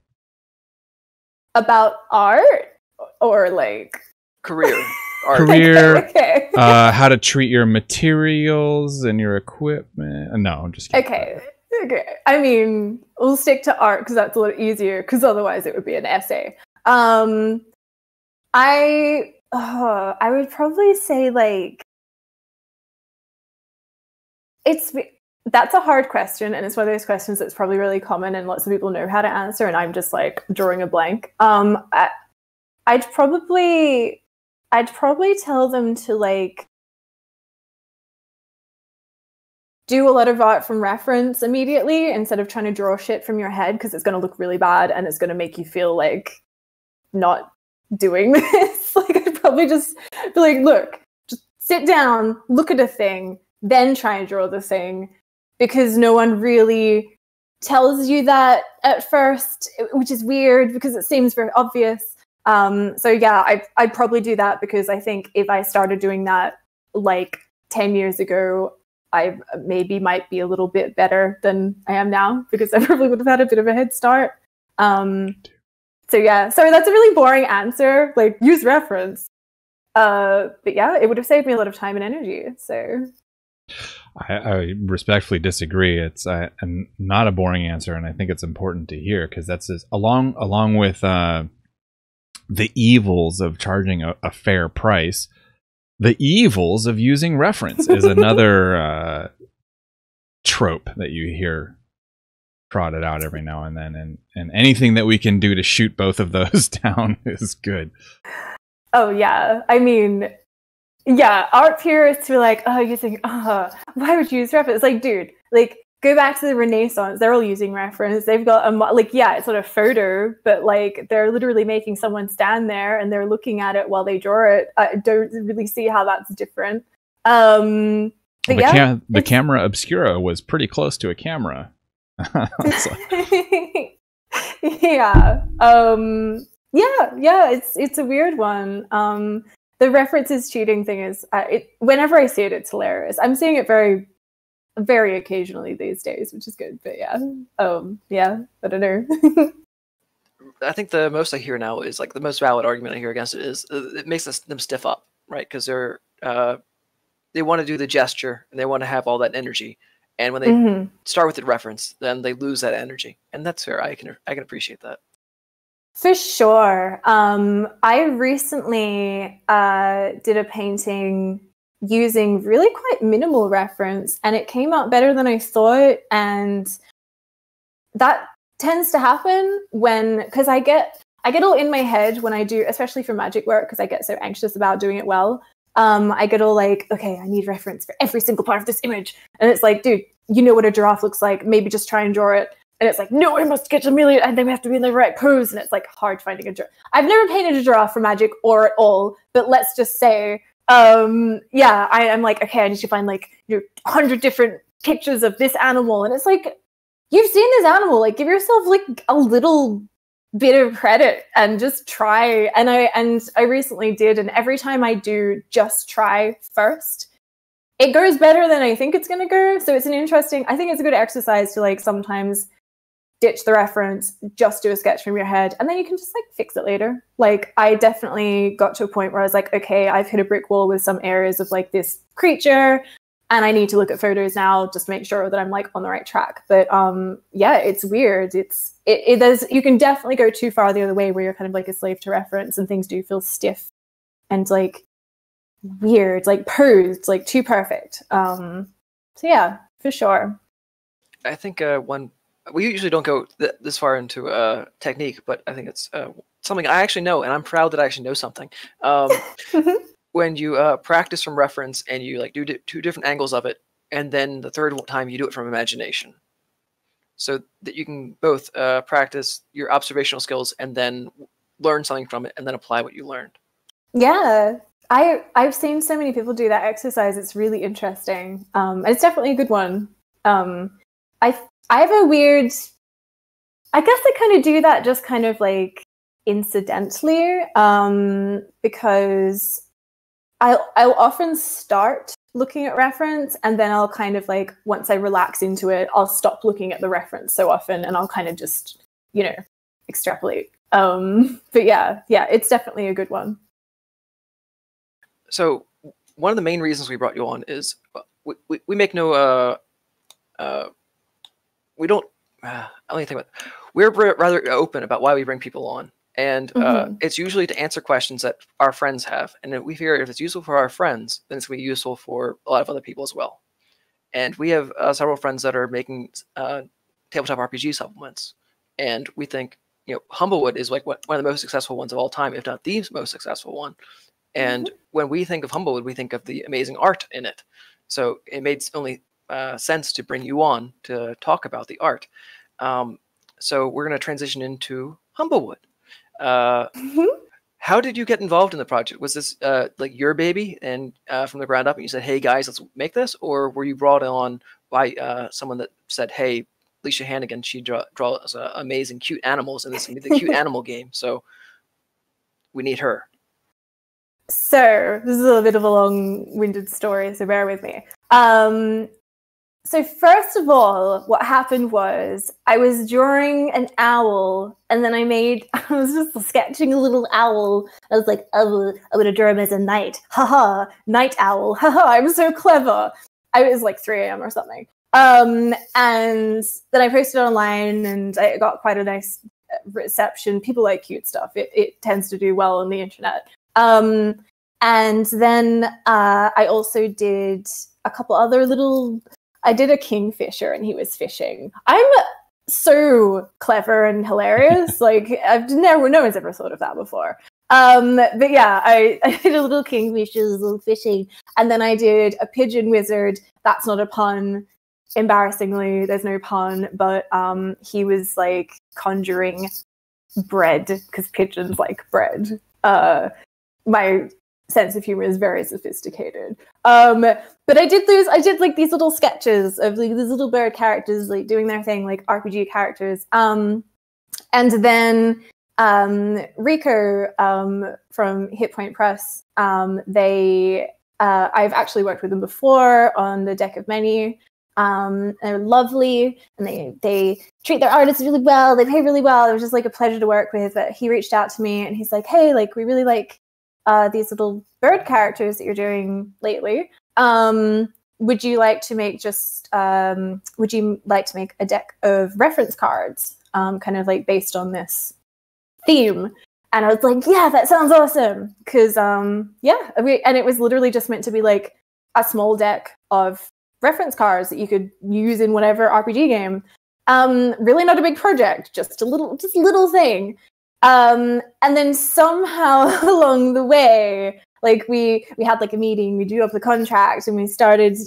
About art or like career? Art. Career. Okay. How to treat your materials and your equipment. No, I'm just kidding. Okay. I mean, we'll stick to art because that's a little easier. Because otherwise, it would be an essay. I would probably say like that's a hard question, and it's one of those questions that's probably really common and lots of people know how to answer, and I'm just like drawing a blank. I'd probably tell them to like do a lot of art from reference immediately instead of trying to draw shit from your head, because it's going to look really bad and it's going to make you feel like not doing this. Like I'd probably just be like, look, just sit down, look at a thing, then try and draw the thing, because no one really tells you that at first, which is weird because it seems very obvious. So yeah, I'd probably do that, because I think if I started doing that like 10 years ago, I maybe might be a little bit better than I am now, because I probably would have had a bit of a head start. So yeah, sorry, that's a really boring answer. Like, use reference. But yeah, it would have saved me a lot of time and energy. So I respectfully disagree. It's not a boring answer, and I think it's important to hear, because that's along with the evils of charging a fair price. The evils of using reference is another trope that you hear trotted out every now and then, and anything that we can do to shoot both of those down is good. Oh yeah, I mean, yeah, art purists were like, oh, you think, why would you use reference? Like, dude, like, go back to the Renaissance. They're all using reference. They've got it's not a photo, but like they're literally making someone stand there and they're looking at it while they draw it. I don't really see how that's different. The camera obscura was pretty close to a camera. Yeah. It's a weird one. The references cheating thing is, whenever I see it, it's hilarious. I'm seeing it very, very occasionally these days, which is good. But yeah, I don't know. I think the most I hear now is like the most valid argument I hear against it is it makes them stiff up, right? Because they want to do the gesture and they want to have all that energy, and when they start with the reference, then they lose that energy, and that's fair. I can appreciate that. For sure. I recently did a painting using really quite minimal reference, and it came out better than I thought. And that tends to happen because I get all in my head when I do, especially for magic work, because I get so anxious about doing it well. I get all like, okay, I need reference for every single part of this image. And it's like, dude, you know what a giraffe looks like. Maybe just try and draw it. And it's like, no, I must get a million, and they have to be in the right pose. And it's like hard finding a giraffe. I've never painted a giraffe for magic or at all, but let's just say, I'm like, okay, I need to find like 100 different pictures of this animal. And it's like, you've seen this animal, like give yourself like a little bit of credit and just try. And I recently did, and every time I do just try first, it goes better than I think it's going to go. So it's I think it's a good exercise to like sometimes ditch the reference, just do a sketch from your head, and then you can just like fix it later. Like I definitely got to a point where I was like, okay, I've hit a brick wall with some areas of like this creature, and I need to look at photos now just to make sure that I'm like on the right track. But yeah, it's weird. There's, you can definitely go too far the other way where you're kind of like a slave to reference and things do feel stiff and like weird, like posed, like too perfect. So yeah, for sure. I think we usually don't go this far into technique, but I think it's something I actually know, and I'm proud that I actually know something. When you practice from reference and you like do two different angles of it, and then the third time you do it from imagination, so that you can both practice your observational skills and then learn something from it, and then apply what you learned. Yeah, I've seen so many people do that exercise. It's really interesting. It's definitely a good one. I have a weird, I guess I kind of do that just kind of like incidentally, because I'll often start looking at reference and then I'll kind of like, once I relax into it, I'll stop looking at the reference so often and I'll kind of just, you know, extrapolate. But yeah, it's definitely a good one. So one of the main reasons we brought you on is we make no, we don't, I don't even think about it. We're rather open about why we bring people on. And it's usually to answer questions that our friends have. And we figure if it's useful for our friends, then it's going to be useful for a lot of other people as well. And we have several friends that are making tabletop RPG supplements. And we think, you know, Humblewood is like one of the most successful ones of all time, if not the most successful one. And when we think of Humblewood, we think of the amazing art in it. So it made only sense to bring you on to talk about the art. So we're going to transition into Humblewood. How did you get involved in the project? Was this like your baby and from the ground up and you said, hey guys, let's make this? Or were you brought on by someone that said, hey, Leesha Hannigan, she draws amazing cute animals and this is the cute animal game, so we need her. So this is a bit of a long-winded story, so bear with me. So first of all, what happened was I was drawing an owl and then I was just sketching a little owl. I was like, oh, I'm going to draw him as a knight. Haha, night owl. Haha, I'm so clever. It was like 3 a.m. or something. And then I posted it online and I got quite a nice reception. People like cute stuff. It tends to do well on the internet. And then I also did a couple other little... I did a kingfisher and he was fishing. I'm so clever and hilarious. Like no one's ever thought of that before. But yeah, I did a little kingfisher, a little fishing. And then I did a pigeon wizard. That's not a pun. Embarrassingly, there's no pun, but he was like conjuring bread because pigeons like bread. My sense of humor is very sophisticated. But I did like these little sketches of like these little bird characters like doing their thing, like RPG characters. And then Rico from Hit Point Press, I've actually worked with them before on the Deck of Many. They're lovely and they treat their artists really well. They pay really well. It was just like a pleasure to work with. But he reached out to me and he's like, hey, like we really like these little bird characters that you're doing lately. Would you like to make a deck of reference cards, kind of like based on this theme? And I was like, yeah, that sounds awesome. Because, and it was literally just meant to be like a small deck of reference cards that you could use in whatever RPG game. Really not a big project, just a little thing. And then somehow along the way, like we had like a meeting, we drew up the contract and we started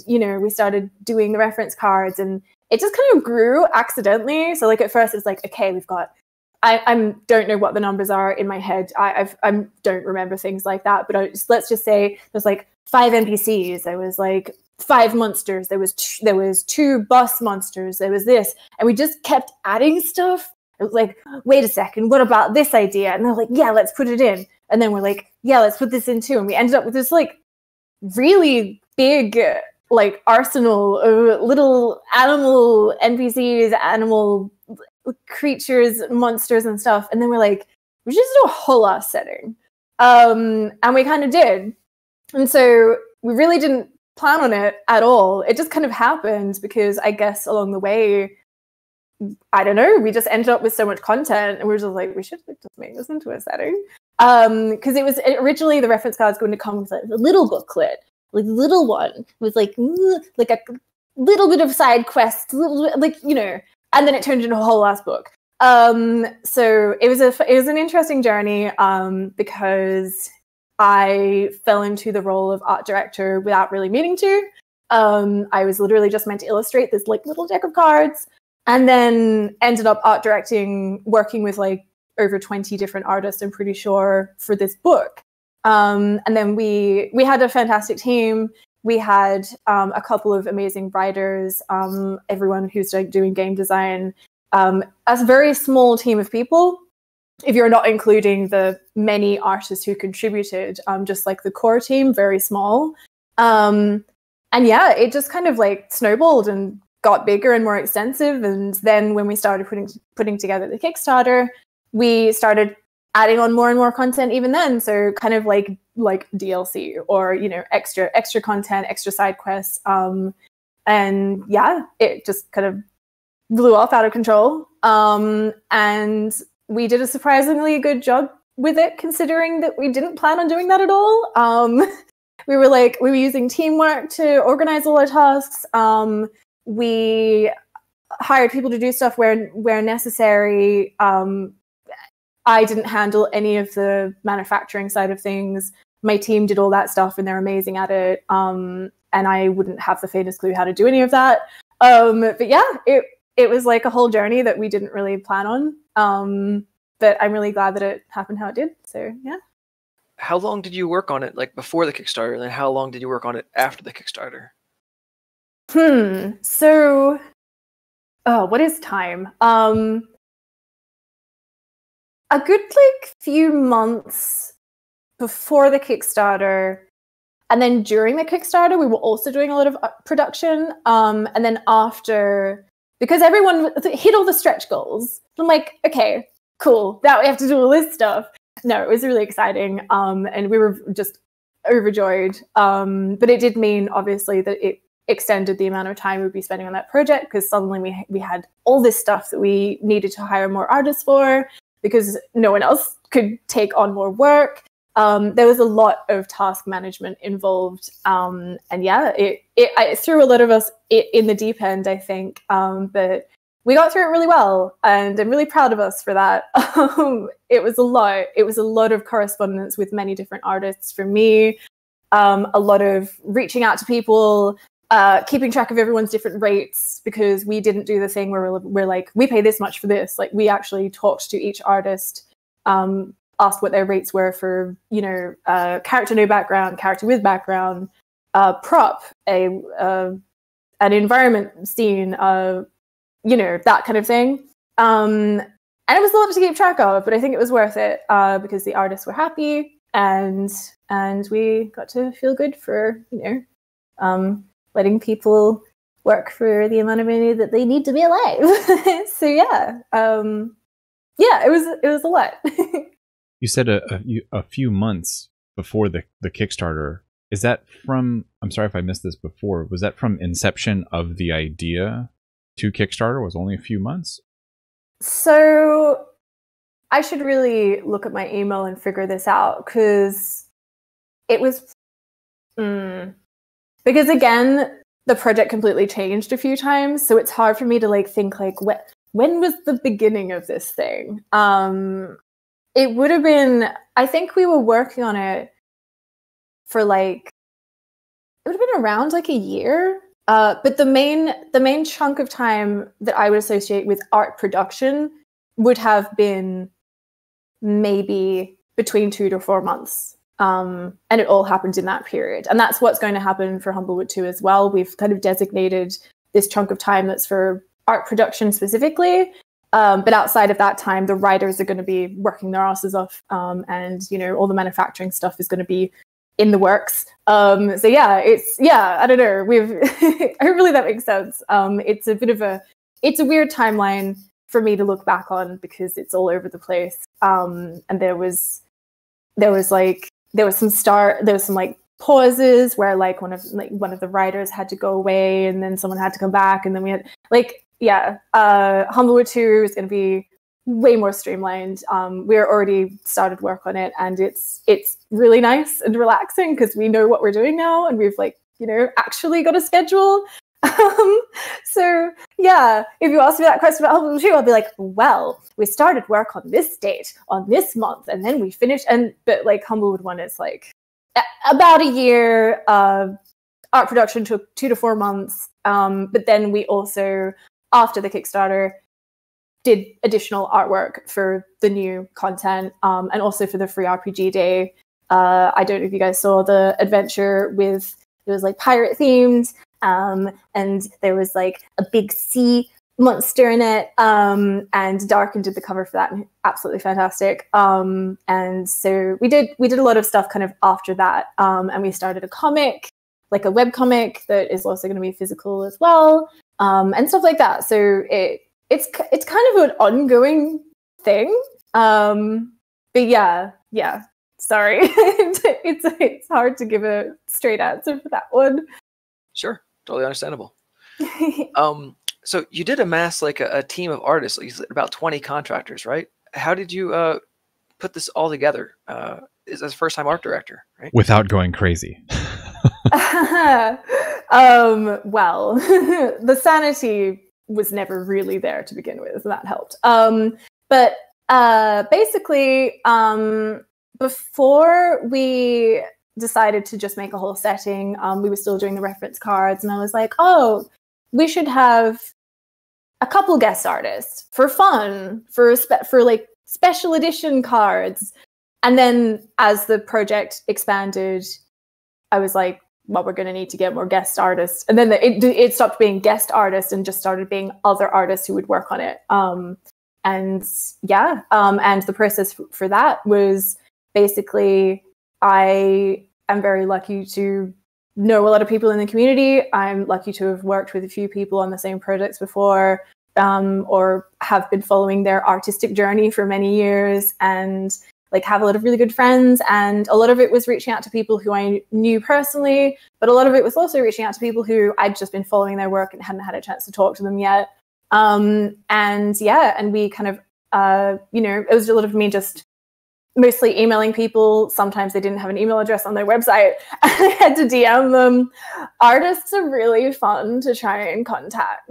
doing the reference cards and it just kind of grew accidentally. So like at first it's like, okay, we've got, I don't know what the numbers are in my head. I don't remember things like that, but let's just say there's like 5 NPCs. There was like 5 monsters. There was 2 boss monsters. There was this, and we just kept adding stuff. It was like, wait a second, what about this idea? And they're like, yeah, let's put it in. And then we're like, yeah, let's put this in too. And we ended up with this like really big like arsenal of little animal NPCs, animal creatures, monsters, and stuff. And then we're like, we should just do a whole ass setting. And we kind of did. And so we really didn't plan on it at all. It just kind of happened because I guess along the way, I don't know, we just ended up with so much content and we were just like, we should just make this into a setting. Because it was originally the reference card was going to come with a little booklet, like a little one with like a little bit of side quests, like, you know, and then it turned into a whole last book. So it was an interesting journey because I fell into the role of art director without really meaning to. I was literally just meant to illustrate this like little deck of cards, and then ended up art directing, working with like over 20 different artists, I'm pretty sure, for this book. And then we had a fantastic team. We had a couple of amazing writers, everyone who's like doing game design, a very small team of people, if you're not including the many artists who contributed, just like the core team, very small. And yeah, it just kind of like snowballed and got bigger and more extensive. And then when we started putting together the Kickstarter, we started adding on more and more content even then. So kind of like DLC or, you know, extra content, extra side quests. And yeah, it just kind of blew off out of control. And we did a surprisingly good job with it, considering that we didn't plan on doing that at all. We were using teamwork to organize all our tasks. We hired people to do stuff where necessary. I didn't handle any of the manufacturing side of things. My team did all that stuff and they're amazing at it. And I wouldn't have the faintest clue how to do any of that. But yeah, it was like a whole journey that we didn't really plan on. But I'm really glad that it happened how it did. So yeah. How long did you work on it, like before the Kickstarter, and then how long did you work on it after the Kickstarter? So, what is time? A good like few months before the Kickstarter, and then during the Kickstarter, we were also doing a lot of production. And then after, because everyone hit all the stretch goals, I'm like, okay, cool. Now we have to do all this stuff. No, it was really exciting. And we were just overjoyed. But it did mean, obviously, that it extended the amount of time we'd be spending on that project, because suddenly we had all this stuff that we needed to hire more artists for, because no one else could take on more work. There was a lot of task management involved. And yeah, it threw a lot of us in the deep end, I think. But we got through it really well, and I'm really proud of us for that. It was a lot. It was a lot of correspondence with many different artists for me, a lot of reaching out to people, keeping track of everyone's different rates, because we didn't do the thing where we're like, we pay this much for this. Like, we actually talked to each artist, asked what their rates were for, you know, character no background, character with background, prop, an environment scene, you know, that kind of thing. And it was a lot to keep track of, but I think it was worth it, because the artists were happy, and we got to feel good for, you know, letting people work for the amount of money that they need to be alive. So yeah, yeah, it was a lot. You said a few months before the Kickstarter. Is that from, I'm sorry if I missed this before, was that from inception of the idea to Kickstarter was only a few months? So I should really look at my email and figure this out, because it was... Because again, the project completely changed a few times, so it's hard for me to like think like, when was the beginning of this thing? It would have been, I think we were working on it for like, it would have been around like a year. But the main chunk of time that I would associate with art production would have been maybe between 2 to 4 months. And it all happened in that period. And that's what's going to happen for Humblewood 2 as well. We've kind of designated this chunk of time that's for art production specifically. But outside of that time, the writers are going to be working their asses off. And, you know, all the manufacturing stuff is going to be in the works. So yeah, I don't know. Hopefully that makes sense. It's a weird timeline. for me to look back on because it's all over the place. And there was some like pauses where like one of the writers had to go away and then someone had to come back, and then we had like, Humblewood 2 is going to be way more streamlined. We're already started work on it, and it's really nice and relaxing because we know what we're doing now, and we've like, actually got a schedule. So yeah, if you ask me that question about Humblewood 2, I'll be like, well, we started work on this date on this month, and then we finished. But like Humblewood 1 is like about a year. Art production took 2 to 4 months. But then we also, after the Kickstarter, did additional artwork for the new content, and also for the free RPG day. I don't know if you guys saw the adventure it was like pirate themed, and there was like a big sea monster in it, and Darken did the cover for that, and absolutely fantastic. And so we did a lot of stuff kind of after that, and we started a comic, like a web comic that is also going to be physical as well, and stuff like that. So it's kind of an ongoing thing. But yeah. Sorry, it's hard to give a straight answer for that one. Sure, totally understandable. So you did amass like a team of artists, like about 20 contractors, right? How did you put this all together? As a first-time art director, right? Without going crazy. Well, the sanity was never really there to begin with, and that helped. But basically, before we decided to just make a whole setting, we were still doing the reference cards, and I was like, oh, we should have a couple guest artists for fun, for like special edition cards. And then as the project expanded, I was like, well, we're going to need to get more guest artists. And then it stopped being guest artists and just started being other artists who would work on it. And the process for that was basically, I am very lucky to know a lot of people in the community. I'm lucky to have worked with a few people on the same projects before, or have been following their artistic journey for many years, and like have a lot of really good friends. And a lot of it was reaching out to people who I knew personally, but a lot of it was also reaching out to people who I'd just been following their work and hadn't had a chance to talk to them yet. And we kind of, it was a lot of me just mostly emailing people. Sometimes they didn't have an email address on their website, and I had to DM them. Artists are really fun to try and contact.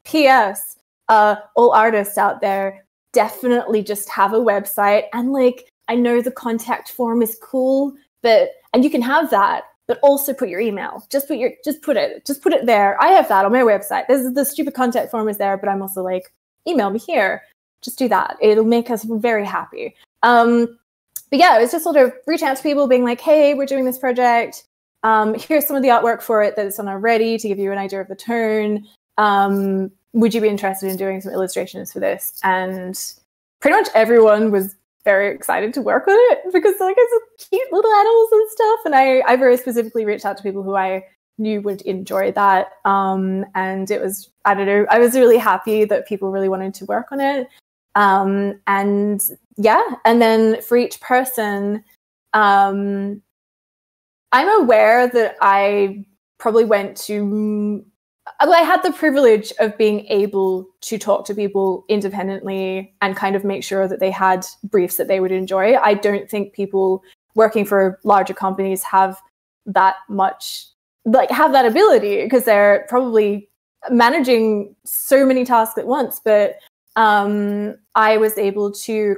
P.S. All artists out there, definitely just have a website, and like, I know the contact form is cool, and you can have that, but also put your email. Just put it there. I have that on my website. The stupid contact form is there, but I'm also like, email me here. Just do that. It'll make us very happy. But yeah, it was just sort of reaching out to people, being like, hey, we're doing this project. Here's some of the artwork for it that's on already to give you an idea of the tone. Would you be interested in doing some illustrations for this? And pretty much everyone was very excited to work on it because like it's cute little animals and stuff. And I very specifically reached out to people who I knew would enjoy that. And it was, I don't know, I was really happy that people really wanted to work on it. And then for each person, I'm aware that I probably I had the privilege of being able to talk to people independently and kind of make sure that they had briefs that they would enjoy. I don't think people working for larger companies have that ability because they're probably managing so many tasks at once. But I was able to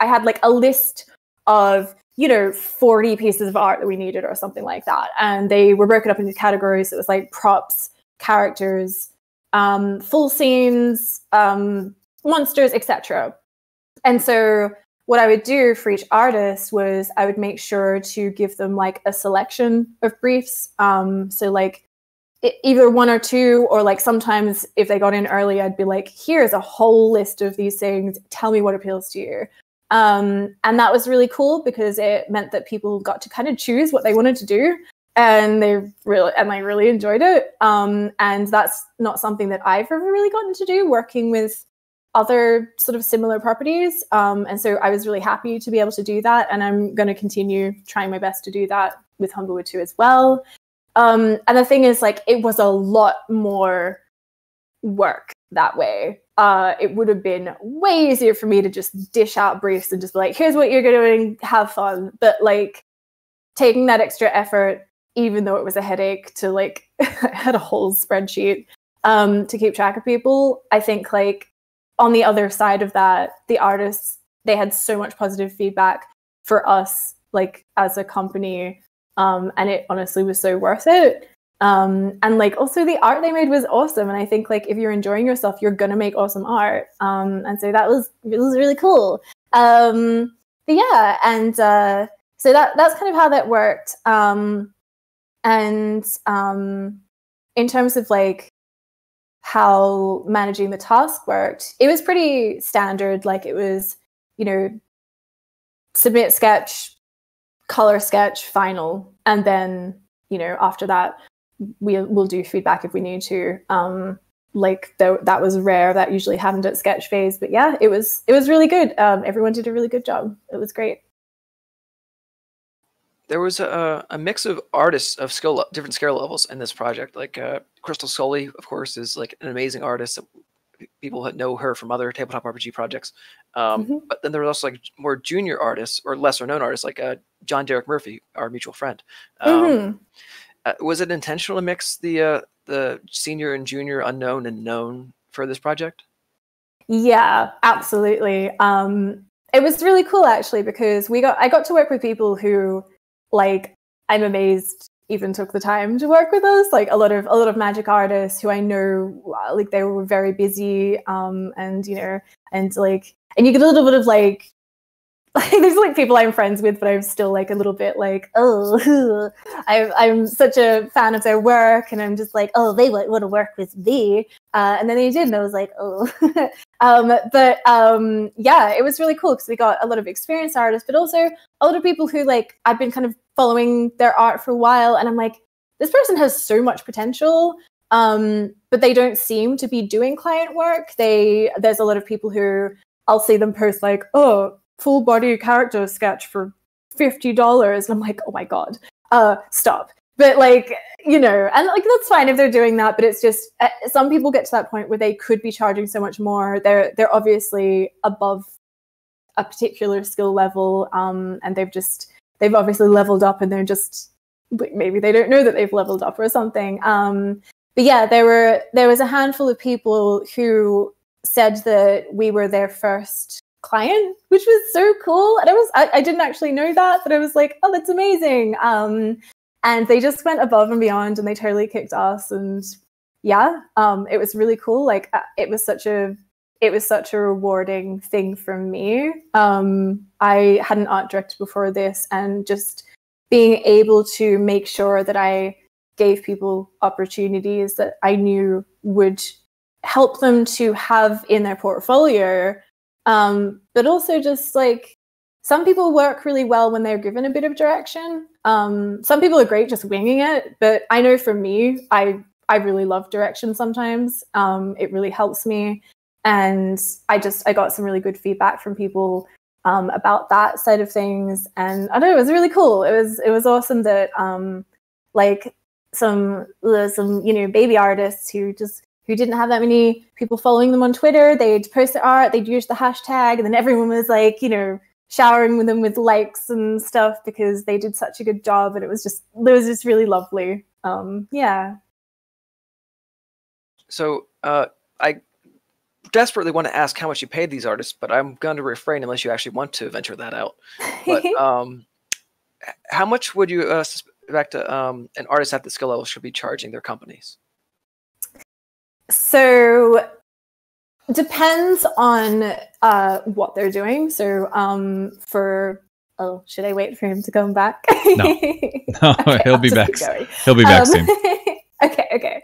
I had like a list of 40 pieces of art that we needed or something like that. And they were broken up into categories. It was like props, characters, full scenes, monsters, etc. And so what I would do for each artist was I would make sure to give them like a selection of briefs. So like either one or two, or like sometimes if they got in early, I'd be like, here's a whole list of these things. Tell me what appeals to you. And that was really cool because it meant that people got to kind of choose what they wanted to do. and I really enjoyed it. And that's not something that I've ever really gotten to do, working with other sort of similar properties. And so I was really happy to be able to do that. And I'm going to continue trying my best to do that with Humblewood 2 as well. And the thing is, like, it was a lot more work that way. It would have been way easier for me to just dish out briefs and just be like, here's what you're doing, have fun. But like taking that extra effort, even though it was a headache to like, I had a whole spreadsheet to keep track of people. I think like on the other side of that, the artists, they had so much positive feedback for us, like as a company. And it honestly was so worth it. And like also the art they made was awesome. And I think like if you're enjoying yourself, you're gonna make awesome art. And so it was really cool. But yeah, and so that's kind of how that worked. And in terms of like how managing the task worked, it was pretty standard. Like it was, you know, submit sketch, color sketch, final, and then, you know, after that we'll do feedback if we need to. Like that was rare. That usually happened at sketch phase, but yeah, it was really good. Everyone did a really good job. It was great. There was a mix of artists of different skill levels in this project. Like Crystal Scully, of course, is like an amazing artist. People know her from other tabletop RPG projects. But then there were also like more junior artists or lesser known artists, like John Derek Murphy, our mutual friend. Was it intentional to mix the senior and junior, unknown and known for this project? Yeah, absolutely. It was really cool actually, because I got to work with people who, like, I'm amazed even took the time to work with us. Like a lot of magic artists who I know, like they were very busy, and you know, and you get a little bit of like there's like people I'm friends with, but I'm still like a little bit like, oh, I'm such a fan of their work, and I'm just like, oh, they want to work with me, and then they did, and I was like, oh, yeah, it was really cool because we got a lot of experienced artists, but also a lot of people who like I've been kind of following their art for a while, and I'm like, this person has so much potential, but they don't seem to be doing client work. There's a lot of people who I'll see them post like, oh, full body character sketch for $50, and I'm like, oh my god, stop. But like, you know, and like that's fine if they're doing that, but it's just some people get to that point where they could be charging so much more. They're obviously above a particular skill level, and they've obviously leveled up, and they're just, maybe they don't know that they've leveled up or something. But yeah, there was a handful of people who said that we were their first client, which was so cool. And I didn't actually know that, but I was like, oh, that's amazing. And they just went above and beyond, and they totally kicked ass. And yeah, it was really cool. Like it was such a rewarding thing for me. I had an art director before this, and just being able to make sure that I gave people opportunities that I knew would help them to have in their portfolio. But also just like, some people work really well when they're given a bit of direction. Some people are great just winging it, but I know for me, I really love direction sometimes. It really helps me. And I got some really good feedback from people about that side of things. And I don't know, it was really cool. It was awesome that like some you know, baby artists who didn't have that many people following them on Twitter, they'd post their art, they'd use the hashtag, and then everyone was like, you know, showering them with likes and stuff because they did such a good job, and it was just really lovely. Yeah. So I desperately want to ask how much you paid these artists, but I'm going to refrain unless you actually want to venture that out. But how much would you suspect an artist at the skill level should be charging their companies? So depends on what they're doing. So should I wait for him to come back? No, okay, he'll be back. He'll be back soon. Okay.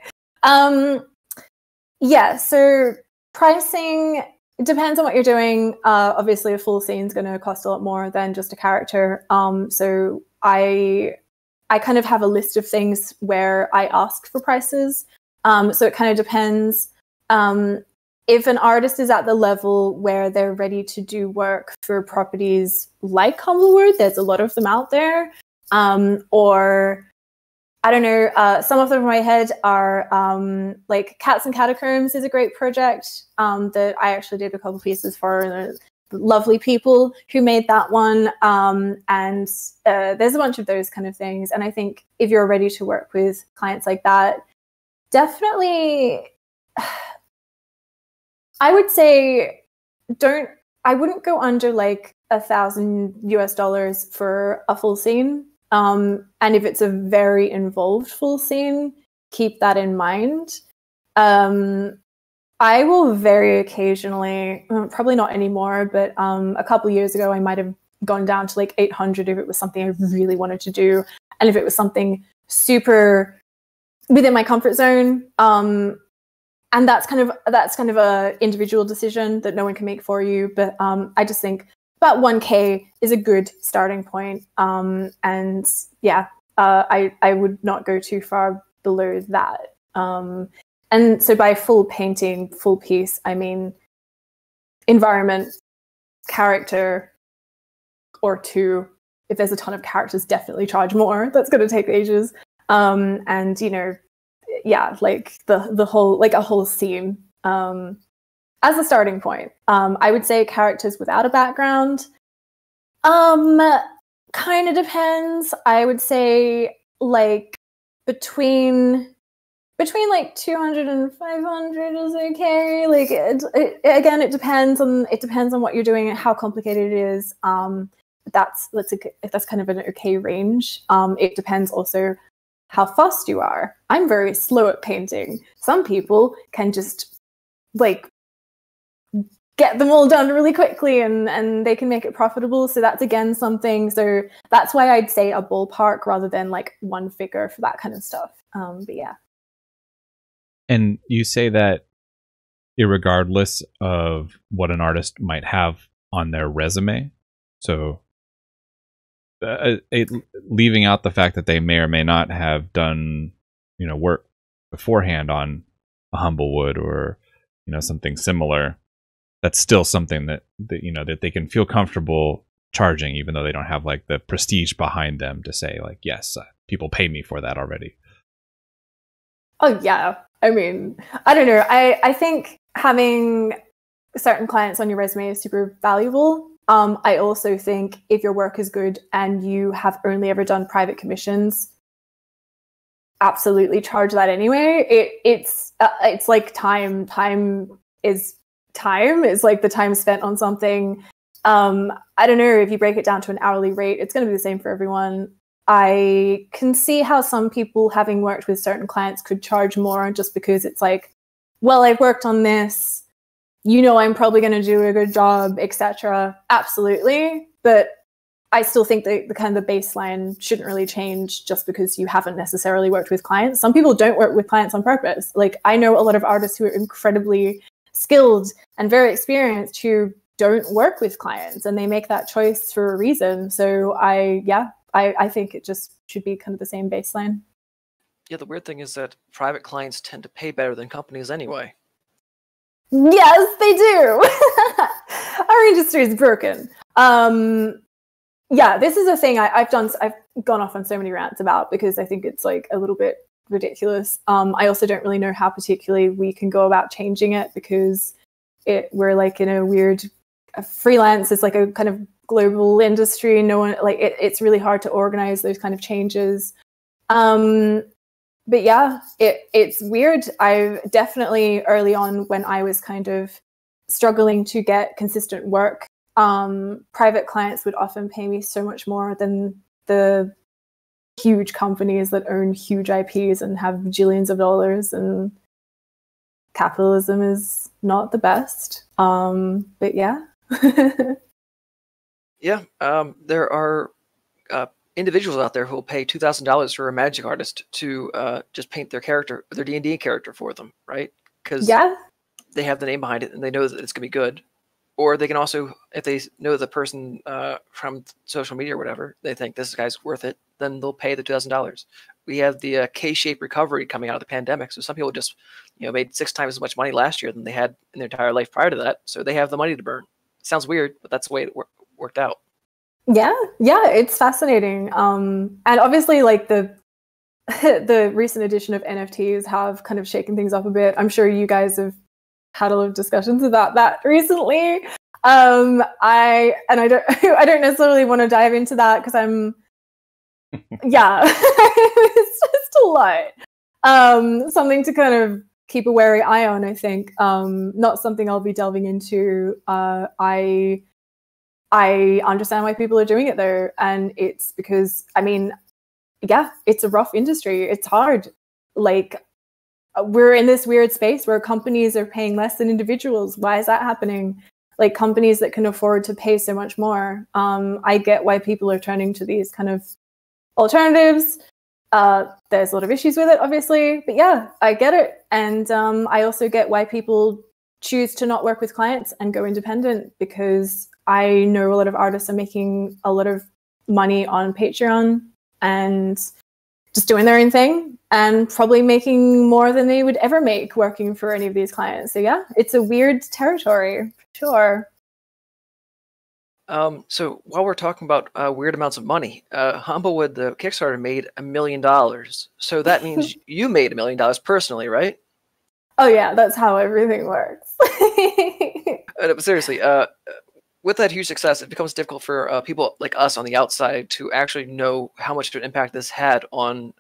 Yeah, so pricing, it depends on what you're doing. Obviously a full scene is going to cost a lot more than just a character. So I I kind of have a list of things where I ask for prices. So it kind of depends. If an artist is at the level where they're ready to do work for properties like Humblewood, there's a lot of them out there. Or I don't know, some of them in my head are like Cats and Catacombs is a great project that I actually did a couple pieces for, and lovely people who made that one. And there's a bunch of those kind of things. And I think if you're ready to work with clients like that, definitely, I would say I wouldn't go under like $1,000 for a full scene. And if it's a very involved full scene, keep that in mind. I will very occasionally, probably not anymore, but a couple years ago, I might have gone down to like 800 if it was something I really wanted to do. And if it was something super within my comfort zone, and that's kind of a individual decision that no one can make for you. But I just think about 1K is a good starting point. And yeah, I would not go too far below that. And so by full painting, full piece, I mean environment, character, or two. If there's a ton of characters, definitely charge more. That's going to take ages. And, you know, yeah, like the whole, like a whole scene as a starting point. I would say characters without a background. Kind of depends. I would say like between like 200 and 500 is okay. Like again, it depends on what you're doing and how complicated it is. That's kind of an okay range. It depends also how fast you are. I'm very slow at painting. Some people can just like get them all done really quickly and they can make it profitable. So that's again something. So that's why I'd say a ballpark rather than like one figure for that kind of stuff. But yeah. And you say that irregardless of what an artist might have on their resume, so leaving out the fact that they may or may not have done, you know, work beforehand on a Humblewood or, you know, something similar, that's still something that you know that they can feel comfortable charging, even though they don't have like the prestige behind them to say like, yes, people pay me for that already. Oh yeah. I mean, I don't know. I think having certain clients on your resume is super valuable. I also think if your work is good and you have only ever done private commissions, absolutely charge that anyway. It's like time. Time is time. It's like the time spent on something. I don't know, if you break it down to an hourly rate, it's going to be the same for everyone. I can see how some people, having worked with certain clients, could charge more just because it's like, well, I've worked on this, you know, I'm probably going to do a good job, etc. Absolutely. But I still think that the kind of the baseline shouldn't really change just because you haven't necessarily worked with clients. Some people don't work with clients on purpose. Like I know a lot of artists who are incredibly skilled and very experienced who don't work with clients, and they make that choice for a reason. So I think it just should be kind of the same baseline. Yeah, the weird thing is that private clients tend to pay better than companies anyway. Yes, they do. Our industry is broken. Yeah, this is a thing I've gone off on so many rants about because I think it's like a little bit ridiculous. I also don't really know how particularly we can go about changing it because we're like in a weird freelance is like a kind of global industry. No one like it's really hard to organize those kind of changes. But yeah, it's weird. I've definitely early on when I was kind of struggling to get consistent work, private clients would often pay me so much more than the huge companies that own huge IPs and have bajillions of dollars, and capitalism is not the best. But yeah. Yeah, there are individuals out there who will pay $2,000 for a magic artist to just paint their character, their D&D character for them, right? Because they have the name behind it and they know that it's going to be good. Or they can also, if they know the person from social media or whatever, they think this guy's worth it, then they'll pay the $2,000. We have the K-shaped recovery coming out of the pandemic. So some people just, made 6 times as much money last year than they had in their entire life prior to that. So they have the money to burn. Sounds weird, but that's the way it worked out. Yeah, it's fascinating. And obviously, like the recent edition of NFTs have kind of shaken things up a bit. I'm sure you guys have had a lot of discussions about that recently. I don't necessarily want to dive into that because I'm it's just a lot. Something to kind of keep a wary eye on, I think. Not something I'll be delving into. I understand why people are doing it though, and it's because it's a rough industry. It's hard. Like, we're in this weird space where companies are paying less than individuals. Why is that happening? Like, companies that can afford to pay so much more. I get why people are turning to these kind of alternatives. There's a lot of issues with it, obviously, but yeah, I get it. And I also get why people choose to not work with clients and go independent, because I know a lot of artists are making a lot of money on Patreon and just doing their own thing, and probably making more than they would ever make working for any of these clients. So yeah, it's a weird territory, sure. So while we're talking about weird amounts of money, Humblewood, the Kickstarter, made $1 million. So that means you made $1 million personally, right? Oh yeah, that's how everything works. But seriously, with that huge success, it becomes difficult for people like us on the outside to actually know how much of an impact this had on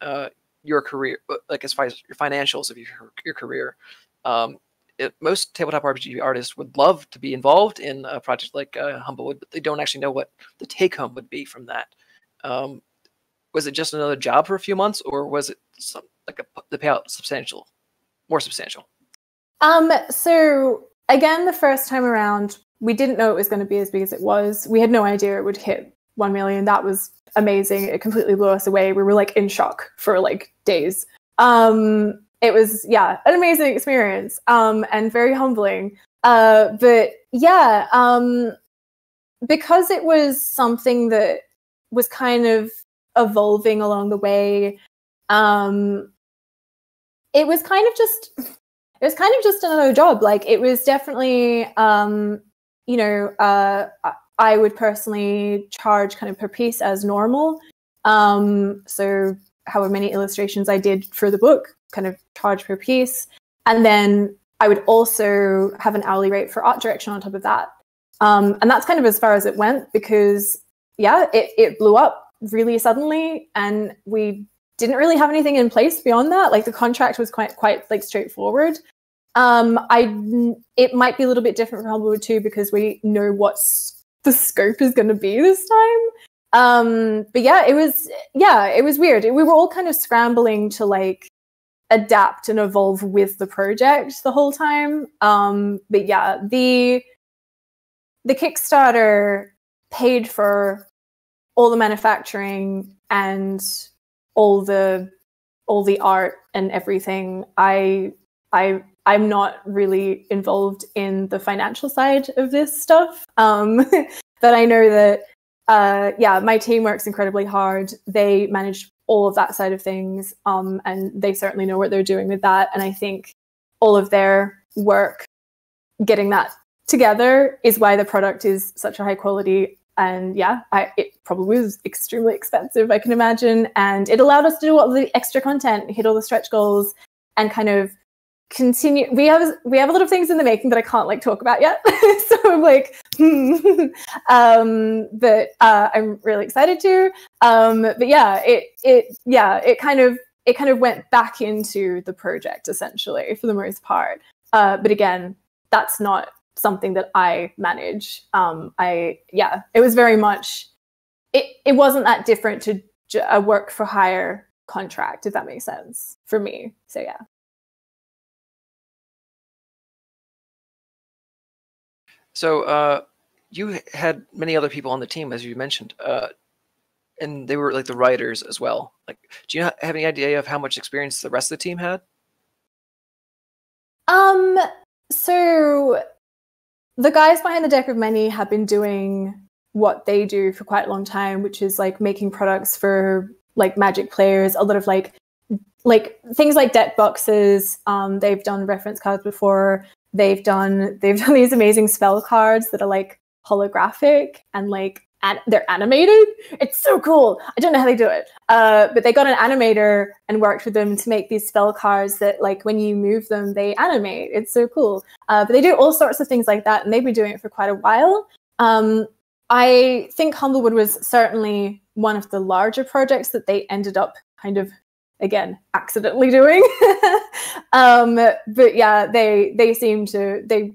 your career, like as far as your financials of your career. Most tabletop RPG artists would love to be involved in a project like Humblewood, but they don't actually know what the take-home would be from that. Was it just another job for a few months, or was it the payout more substantial? So again, the first time around, we didn't know it was going to be as big as it was. We had no idea it would hit 1 million. That was amazing. It completely blew us away. We were like in shock for like days. It was, an amazing experience, and very humbling. But yeah, because it was something that was kind of evolving along the way, it was kind of just another job. Like, it was definitely, I would personally charge kind of per piece as normal. So however many illustrations I did for the book, kind of charge per piece. And then I would also have an hourly rate for art direction on top of that. And that's kind of as far as it went, because it blew up really suddenly, and we didn't really have anything in place beyond that. Like, the contract was quite like straightforward. It might be a little bit different for Humblewood too, because we know what the scope is going to be this time. But yeah, it was weird. We were all kind of scrambling to like adapt and evolve with the project the whole time. But yeah, the Kickstarter paid for all the manufacturing and all the art and everything. I'm not really involved in the financial side of this stuff. But I know that my team works incredibly hard. They manage all of that side of things, and they certainly know what they're doing with that. And I think all of their work getting that together is why the product is such a high quality. And it probably was extremely expensive, I can imagine. And it allowed us to do all the extra content, hit all the stretch goals, and kind of continue. We have a lot of things in the making that I can't like talk about yet. So I'm like, but I'm really excited to. But yeah, it kind of went back into the project essentially for the most part. But again, that's not something that I manage. It was very much. It wasn't that different to a work for hire contract, if that makes sense for me. So yeah. So you had many other people on the team, as you mentioned, and they were like the writers as well. Like, do you have any idea of how much experience the rest of the team had? So the guys behind the Deck of Many have been doing what they do for quite a long time, which is like making products for like Magic players, a lot of like things like deck boxes. They've done reference cards before. They've done these amazing spell cards that are like holographic and like they're animated. It's so cool. I don't know how they do it, but they got an animator and worked with them to make these spell cards that like when you move them, they animate. It's so cool. But they do all sorts of things like that, and they've been doing it for quite a while. I think Humblewood was certainly one of the larger projects that they ended up kind of, again, accidentally doing. But yeah, they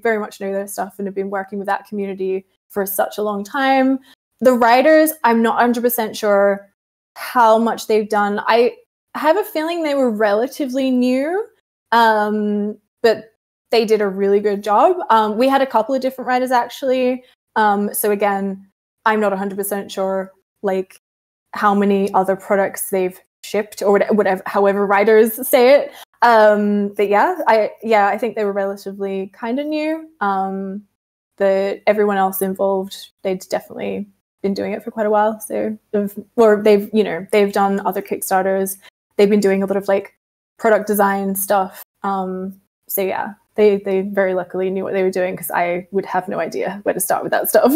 very much know their stuff and have been working with that community for such a long time. The writers, I'm not 100% sure how much they've done. I have a feeling they were relatively new, but they did a really good job. We had a couple of different writers actually. So again, I'm not 100% sure like how many other products they've shipped or whatever, however writers say it. But yeah, I think they were relatively kind of new. Everyone else involved, they'd definitely been doing it for quite a while. So, or they've done other Kickstarters. They've been doing a lot of like product design stuff. So yeah, they very luckily knew what they were doing, because I would have no idea where to start with that stuff.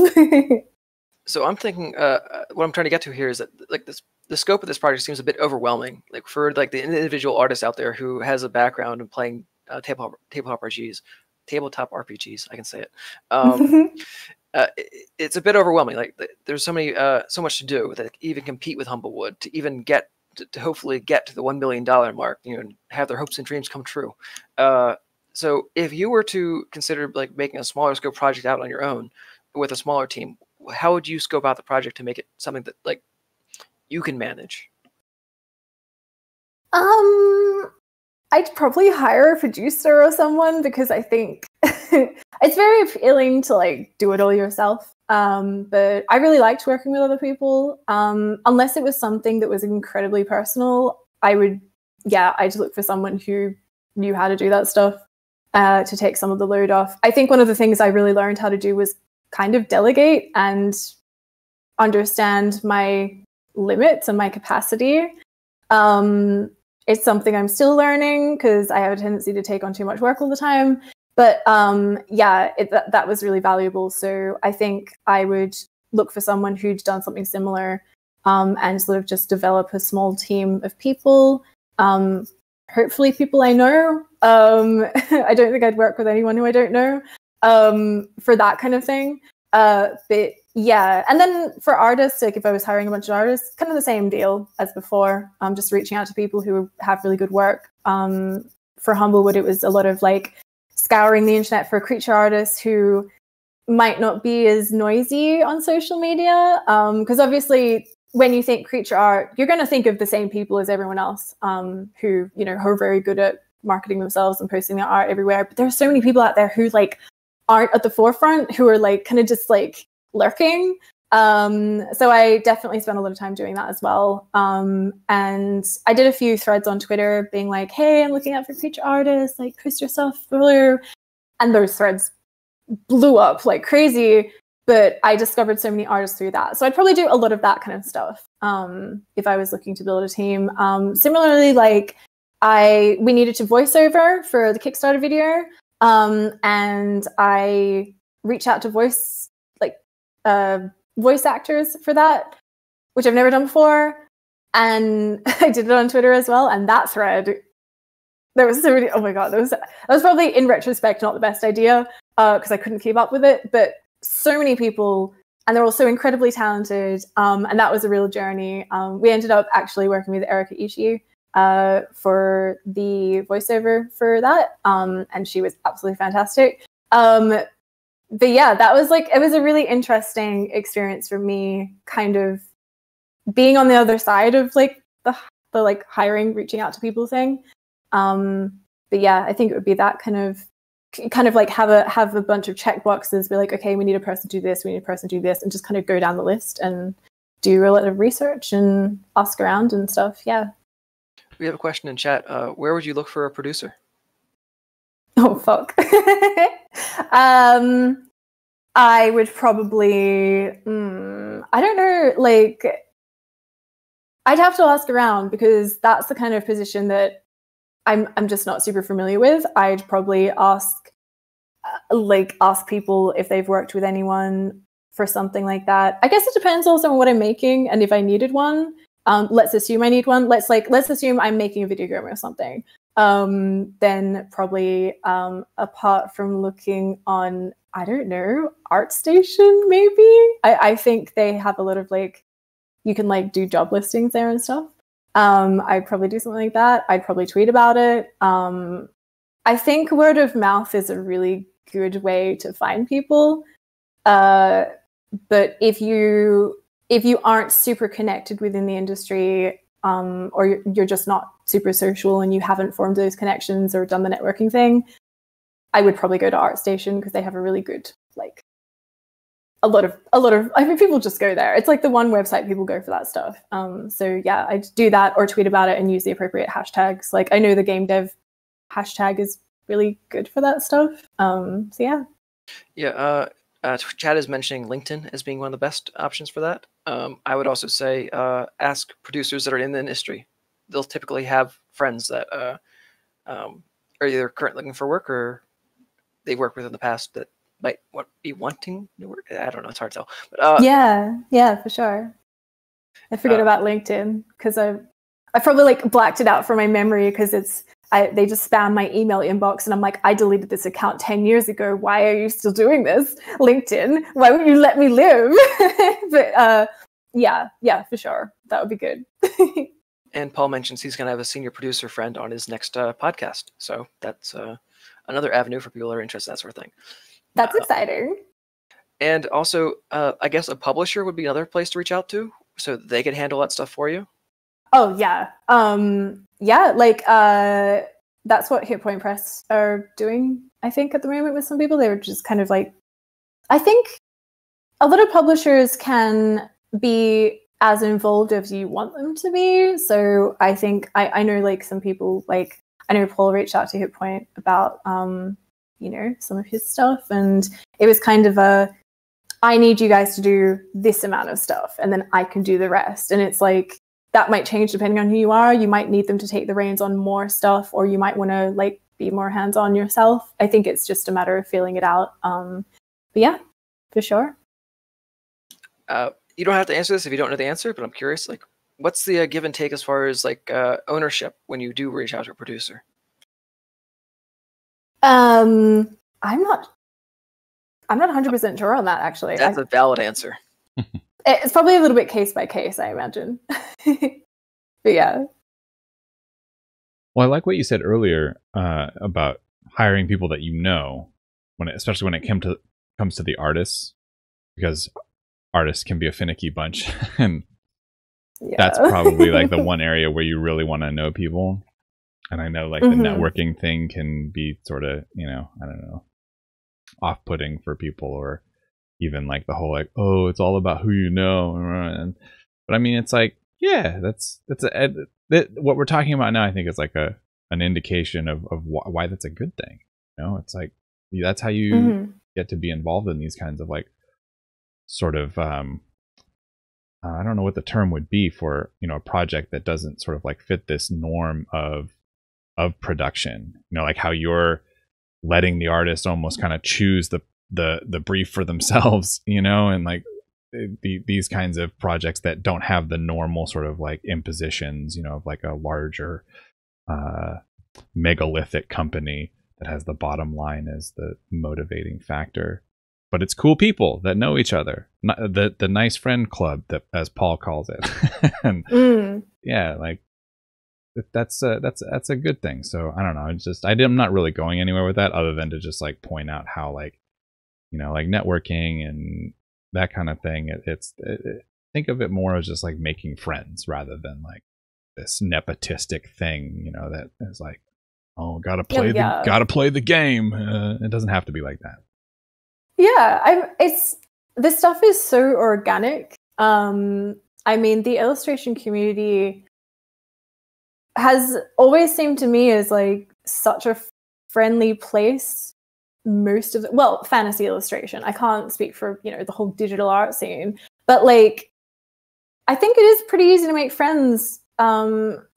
So I'm thinking, what I'm trying to get to here is that like the scope of this project seems a bit overwhelming. Like for like the individual artist out there who has a background in playing tabletop RPGs, I can say it. It's a bit overwhelming. Like there's so much to do that even compete with Humblewood, to even get to hopefully get to the $1 million mark, and have their hopes and dreams come true. So if you were to consider like making a smaller scope project out on your own with a smaller team, how would you scope out the project to make it something that like you can manage? I'd probably hire a producer or someone, because I think it's very appealing to like do it all yourself. But I really liked working with other people. Unless it was something that was incredibly personal, I'd look for someone who knew how to do that stuff to take some of the load off. I think one of the things I really learned how to do was kind of delegate and understand my limits and my capacity. It's something I'm still learning, because I have a tendency to take on too much work all the time. But that was really valuable. So I think I would look for someone who'd done something similar, and sort of just develop a small team of people. Hopefully people I know. I don't think I'd work with anyone who I don't know for that kind of thing. But yeah, and then for artists, like if I was hiring a bunch of artists, kind of the same deal as before. Just reaching out to people who have really good work. For Humblewood, it was a lot of like scouring the internet for creature artists who might not be as noisy on social media. Because obviously, when you think creature art, you're going to think of the same people as everyone else, who are very good at marketing themselves and posting their art everywhere. But there's so many people out there who like aren't at the forefront, who are like kind of just like lurking. So I definitely spent a lot of time doing that as well. And I did a few threads on Twitter being like, hey, I'm looking out for creature artists, like post yourself below. And those threads blew up like crazy. But I discovered so many artists through that. So I'd probably do a lot of that kind of stuff if I was looking to build a team. Similarly, like we needed to voice over for the Kickstarter video. And I reached out to voice actors for that, which I've never done before. And I did it on Twitter as well. And that thread, there was so many, oh my God, that was probably in retrospect not the best idea because I couldn't keep up with it. But so many people, and they're all so incredibly talented. And that was a real journey. We ended up actually working with Erika Ishii for the voiceover for that. And she was absolutely fantastic. But yeah, that was like, it was a really interesting experience for me, kind of being on the other side of like the like hiring, reaching out to people thing. But yeah, I think it would be that kind of like have a bunch of check boxes, be like, okay, we need a person to do this, we need a person to do this, and just kind of go down the list and do a lot of research and ask around and stuff. Yeah. We have a question in chat. Where would you look for a producer? Oh fuck. I would probably, I don't know, like, I'd have to ask around because that's the kind of position that I'm just not super familiar with. I'd probably ask people if they've worked with anyone for something like that. I guess it depends also on what I'm making and if I needed one. Let's assume I need one. Let's assume I'm making a video game or something. Then probably apart from looking on, I don't know, ArtStation maybe. I think they have a lot of like, you can like do job listings there and stuff. I'd probably do something like that. I'd probably tweet about it. I think word of mouth is a really good way to find people. But if you aren't super connected within the industry, or you're just not super social and you haven't formed those connections or done the networking thing, I would probably go to ArtStation because they have a really good, like, a lot of I mean, people just go there. It's like the one website people go for that stuff. So yeah, I'd do that or tweet about it and use the appropriate hashtags. Like, I know the game dev hashtag is really good for that stuff. So yeah. Yeah. Chad is mentioning LinkedIn as being one of the best options for that. I would also say ask producers that are in the industry. They'll typically have friends that are either currently looking for work or they've worked with in the past that might be wanting to work. I don't know. It's hard to tell. But, yeah, for sure. I forget about LinkedIn because I probably like blacked it out from my memory because they just spam my email inbox and I'm like, I deleted this account 10 years ago. Why are you still doing this? LinkedIn, why won't you let me live? But yeah, for sure. That would be good. And Paul mentions he's going to have a senior producer friend on his next podcast. So that's another avenue for people that are interested in that sort of thing. That's exciting. And also, I guess a publisher would be another place to reach out to so they could handle that stuff for you. Oh, yeah. Yeah, like that's what Hit Point Press are doing, I think, at the moment with some people. They were just kind of like, I think a lot of publishers can be as involved as you want them to be. So I think I know like some people, like I know Paul reached out to Hit Point about some of his stuff, and it was kind of I need you guys to do this amount of stuff and then I can do the rest. And it's like, that might change depending on who you are. You might need them to take the reins on more stuff, or you might want to like be more hands-on yourself. I think it's just a matter of feeling it out. But yeah, for sure. You don't have to answer this if you don't know the answer, but I'm curious, like, what's the give and take as far as like ownership when you do reach out to a producer? I'm not 100% sure on that, actually. That's a valid answer. It's probably a little bit case by case, I imagine. But yeah. Well, I like what you said earlier about hiring people that you know, especially when it comes to the artists, because artists can be a finicky bunch, and that's probably like the one area where you really want to know people. And I know like the networking thing can be sort of, I don't know, off-putting for people, or even like the whole like, oh, it's all about who you know. But I mean, it's like, yeah, that's what we're talking about now. I think is like an indication of why that's a good thing. It's like that's how you get to be involved in these kinds of like sort of I don't know what the term would be for a project that doesn't sort of like fit this norm of production. Like how you're letting the artist almost kind of choose the brief for themselves, and like these kinds of projects that don't have the normal sort of like impositions, of like a larger megalithic company that has the bottom line as the motivating factor. But it's cool people that know each other, the nice friend club, that, as Paul calls it. And yeah, like that's a good thing. So I don't know. I'm not really going anywhere with that other than to just like point out how like, like networking and that kind of thing. Think of it more as just like making friends rather than like this nepotistic thing, that is like, oh, gotta play the game. It doesn't have to be like that. Yeah, this stuff is so organic. I mean, the illustration community has always seemed to me as like such a friendly place most of well, fantasy illustration. I can't speak for, you know, the whole digital art scene, but like, I think it is pretty easy to make friends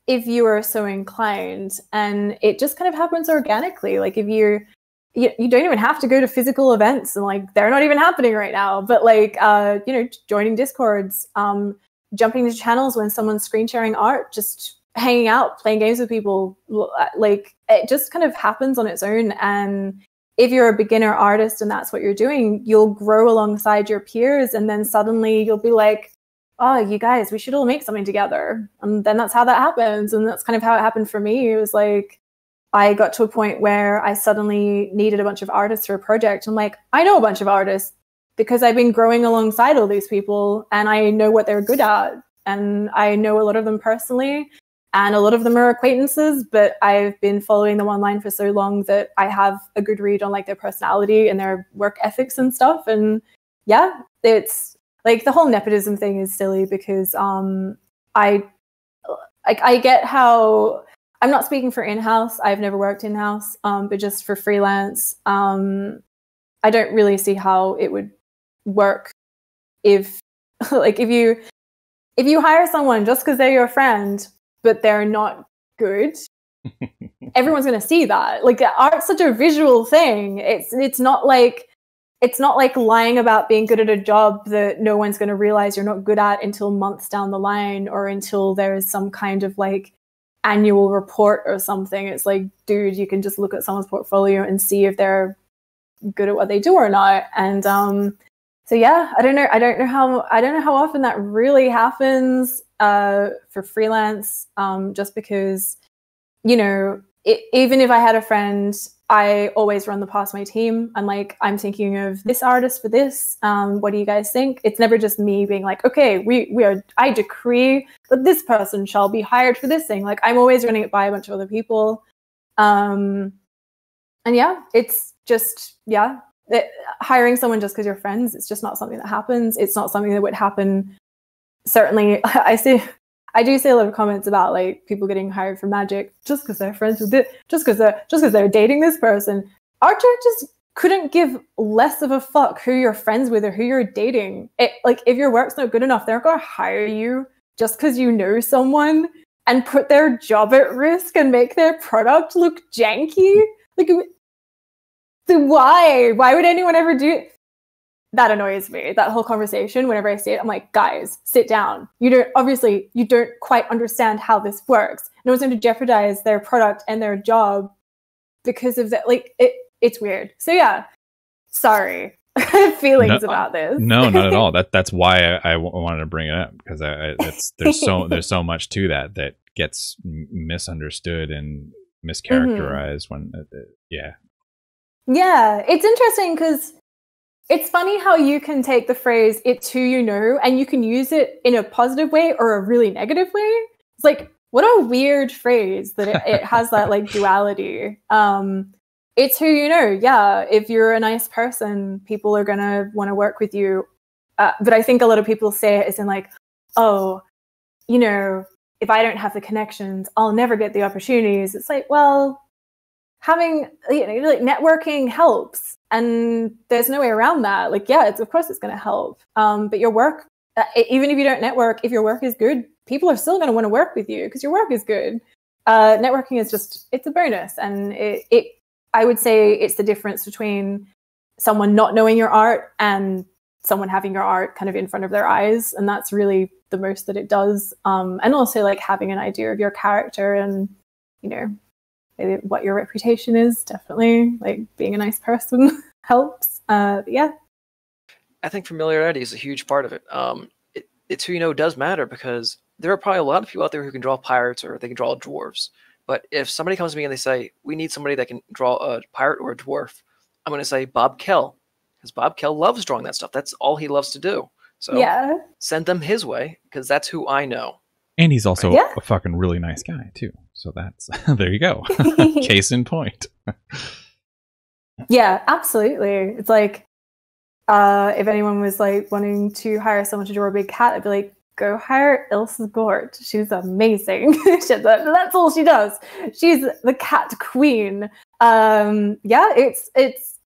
if you are so inclined, and it just kind of happens organically. Like if you don't even have to go to physical events, and like they're not even happening right now, but like you know, joining discords, jumping to channels when someone's screen sharing art, just hanging out, playing games with people, like it just kind of happens on its own. And if you're a beginner artist and that's what you're doing, you'll grow alongside your peers, and then suddenly you'll be like, oh, you guys, we should all make something together. And then that's how that happens. And that's kind of how it happened for me. It was like, I got to a point where I suddenly needed a bunch of artists for a project. I'm like, I know a bunch of artists because I've been growing alongside all these people, and I know what they're good at. And I know a lot of them personally, and a lot of them are acquaintances, but I've been following them online for so long that I have a good read on like their personality and their work ethics and stuff. And yeah, it's like the whole nepotism thing is silly because I get how, I'm not speaking for in-house, I've never worked in-house, but just for freelance, I don't really see how it would work if like if you hire someone just because they're your friend but they're not good, everyone's going to see that. Like art's such a visual thing. It's not like lying about being good at a job that no one's going to realize you're not good at until months down the line, or until there's some kind of like annual report or something. It's like, dude, you can just look at someone's portfolio and see if they're good at what they do or not. And so yeah, I don't know how often that really happens for freelance, just because, you know, even if I had a friend, I always run the past my team. I'm like, I'm thinking of this artist for this. What do you guys think? It's never just me being like, okay, I decree that this person shall be hired for this thing. Like I'm always running it by a bunch of other people. And yeah, it's just, yeah, hiring someone just because you're friends, it's just not something that happens. It's not something that would happen. Certainly, I do see a lot of comments about like people getting hired for magic just because they're friends with it, just because they're dating this person. Art directors couldn't give less of a fuck who you're friends with or who you're dating. Like if your work's not good enough, they're not gonna hire you just because you know someone and put their job at risk and make their product look janky. Like, so why would anyone ever do it? That annoys me. That whole conversation, whenever I see it, I'm like, guys, sit down. You don't quite understand how this works. No one's going to jeopardize their product and their job because of that. Like, it's weird. So yeah, sorry. Feelings about this. No, not at all. That's why I wanted to bring it up, because there's so much to that gets misunderstood and mischaracterized when yeah. Yeah, it's interesting because it's funny how you can take the phrase "it's who you know" and you can use it in a positive way or a really negative way. It's like, what a weird phrase that it has that like duality. It's who you know. Yeah, if you're a nice person, people are gonna want to work with you. But I think a lot of people say it as in like, oh, you know, if I don't have the connections, I'll never get the opportunities. It's like, well, having, you know, like networking helps, and there's no way around that. Like, yeah, of course it's going to help. But your work, even if you don't network, if your work is good, people are still going to want to work with you because your work is good. Networking is just, it's a bonus. And I would say it's the difference between someone not knowing your art and someone having your art kind of in front of their eyes. And that's really the most that it does. And also like having an idea of your character and, you know, maybe what your reputation is. Definitely like being a nice person helps. Yeah. I think familiarity is a huge part of it. It's who you know does matter, because there are probably a lot of people out there who can draw pirates or they can draw dwarves. But if somebody comes to me and they say, we need somebody that can draw a pirate or a dwarf, I'm going to say Bob Kell, because Bob Kell loves drawing that stuff. That's all he loves to do. So yeah, send them his way, because that's who I know. And he's also a fucking really nice guy too. So that's, there you go. Case in point. Yeah, absolutely. It's like, if anyone was like wanting to hire someone to draw a big cat, I'd be like, go hire Ilse Gort. She's amazing. That's all she does. She's the cat queen. Yeah, it's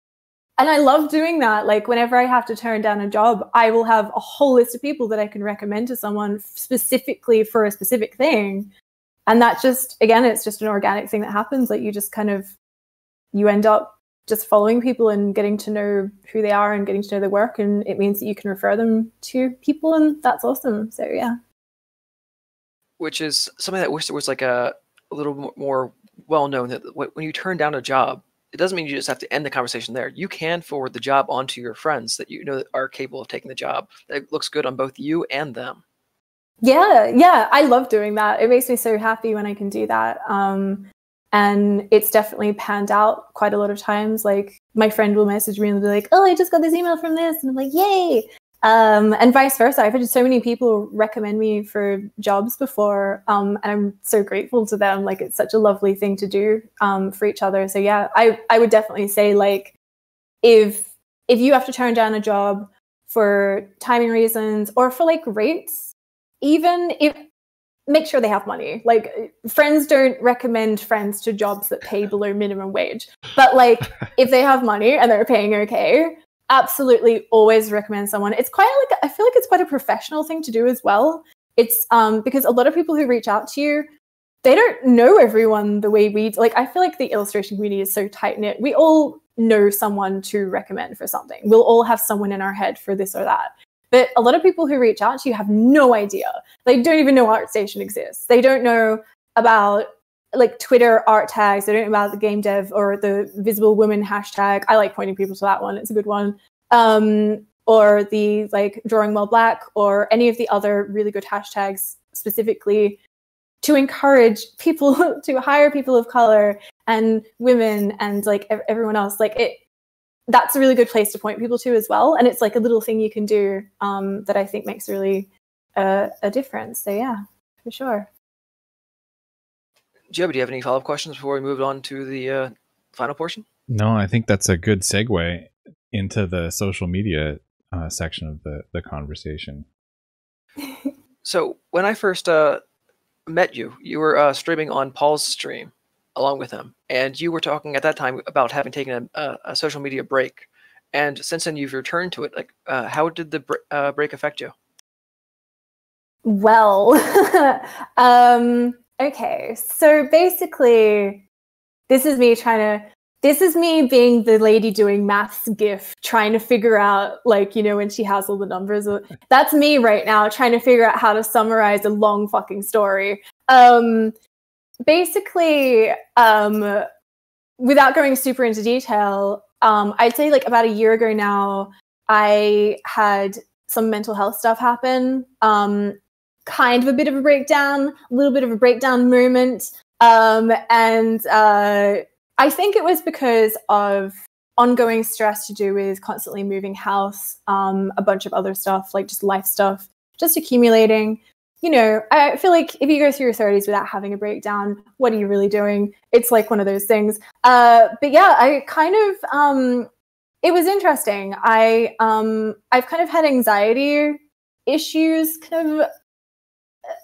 And I love doing that. Like whenever I have to turn down a job, I will have a whole list of people that I can recommend to someone specifically for a specific thing. And that just, again, it's just an organic thing that happens. Like you just kind of, you end up just following people and getting to know who they are and getting to know their work. And it means that you can refer them to people, and that's awesome. So yeah. Which is something that I wish there was like a little more well known, that when you turn down a job, it doesn't mean you just have to end the conversation there. You can forward the job onto your friends that you know that are capable of taking the job. That looks good on both you and them. Yeah, I love doing that. It makes me so happy when I can do that. And it's definitely panned out quite a lot of times. Like my friend will message me and be like, "Oh, I just got this email from this," and I'm like, "Yay!" And vice versa. I've had so many people recommend me for jobs before, and I'm so grateful to them. Like it's such a lovely thing to do for each other. So yeah, I would definitely say, like, if you have to turn down a job for timing reasons or for like rates, even if, make sure they have money. Like friends don't recommend friends to jobs that pay below minimum wage, but like if they have money and they're paying okay, absolutely always recommend someone. It's quite like, I feel like it's quite a professional thing to do as well. It's because a lot of people who reach out to you, they don't know everyone the way we, like, I feel like the illustration community is so tight knit. We all know someone to recommend for something. We'll all have someone in our head for this or that. But a lot of people who reach out to you have no idea. They don't even know ArtStation exists. They don't know about like Twitter art tags. They don't know about the game dev or the visible woman hashtag. I like pointing people to that one. It's a good one. Or the like drawing while black, or any of the other really good hashtags specifically to encourage people to hire people of color and women and like everyone else. Like it, that's a really good place to point people to as well. And it's like a little thing you can do that I think makes really a difference. So yeah, for sure. Jeb, do you have any follow-up questions before we move on to the final portion? No, I think that's a good segue into the social media section of the conversation. So when I first met you, you were streaming on Paul's stream along with him, and you were talking at that time about having taken a social media break, and since then you've returned to it. Like, how did the break affect you? Well, okay, so basically this is me being the lady doing maths gif, trying to figure out, like, you know, when she has all the numbers. That's me right now, trying to figure out how to summarize a long fucking story. Basically, without going super into detail, I'd say like about a year ago now, I had some mental health stuff happen. Kind of a bit of a breakdown, a little bit of a breakdown moment. And I think it was because of ongoing stress to do with constantly moving house, a bunch of other stuff, like just life stuff, just accumulating. You know, I feel like if you go through your 30s without having a breakdown, what are you really doing? It's like one of those things. But yeah, I kind of, it was interesting. I've kind of had anxiety issues kind of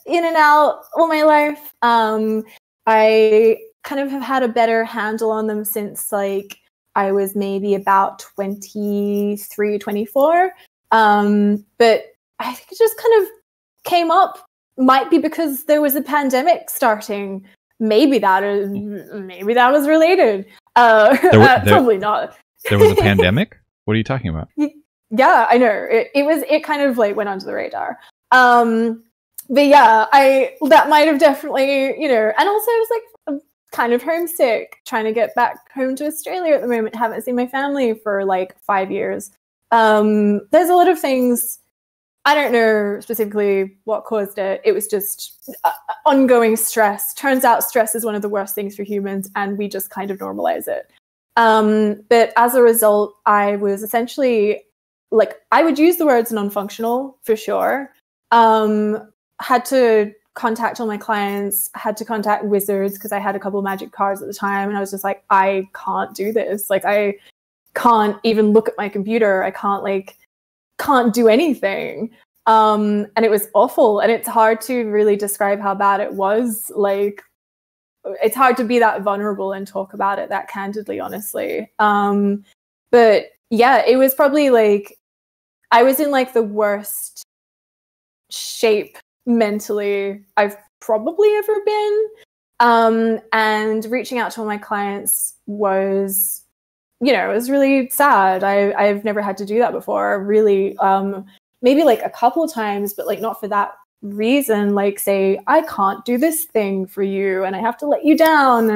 in and out all my life. I kind of have had a better handle on them since like I was maybe about 23, 24. But I think it just kind of came up. Might be because there was a pandemic starting. Maybe that was related. Probably not. There was a pandemic? What are you talking about? Yeah, I know. It kind of like went under the radar. But yeah, that might have definitely, you know, and also I was like I'm kind of homesick, trying to get back home to Australia at the moment. Haven't seen my family for like 5 years. There's a lot of things. I don't know specifically what caused it. It was just ongoing stress. Turns out stress is one of the worst things for humans, and we just kind of normalize it. But as a result, I was essentially, like, I would use the words non-functional for sure. Had to contact all my clients, had to contact wizards because I had a couple of magic cards at the time, and I was just like, I can't do this. Like, I can't even look at my computer. I can't do anything. And it was awful, and it's hard to really describe how bad it was. Like, it's hard to be that vulnerable and talk about it that candidly, honestly. But yeah, it was probably like, I was in like the worst shape mentally I've probably ever been. And reaching out to all my clients was, you know, it was really sad. I've never had to do that before, really. Maybe like a couple times, but like not for that reason. Like, say, I can't do this thing for you and I have to let you down.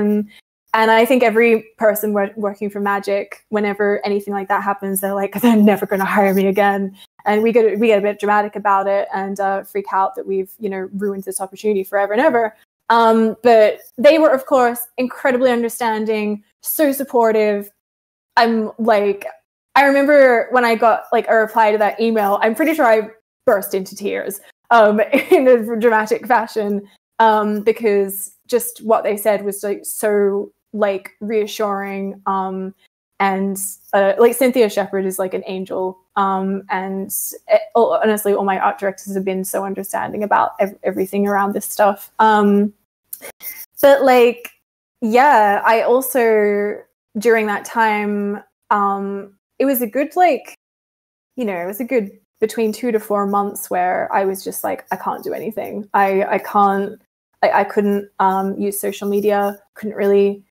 And I think every person working for Magic, whenever anything like that happens, they're like, they're never going to hire me again. And we get a bit dramatic about it and freak out that we've, you know, ruined this opportunity forever and ever. But they were, of course, incredibly understanding, so supportive. I'm like, I remember when I got like a reply to that email, I'm pretty sure I burst into tears in a dramatic fashion, because just what they said was like so like reassuring. And like Cynthia Shepherd is like an angel. And honestly, all my art directors have been so understanding about everything around this stuff. But like, yeah, I also, during that time, it was a good, like, you know, it was a good between 2 to 4 months where I was just like, I can't do anything. I couldn't use social media, couldn't really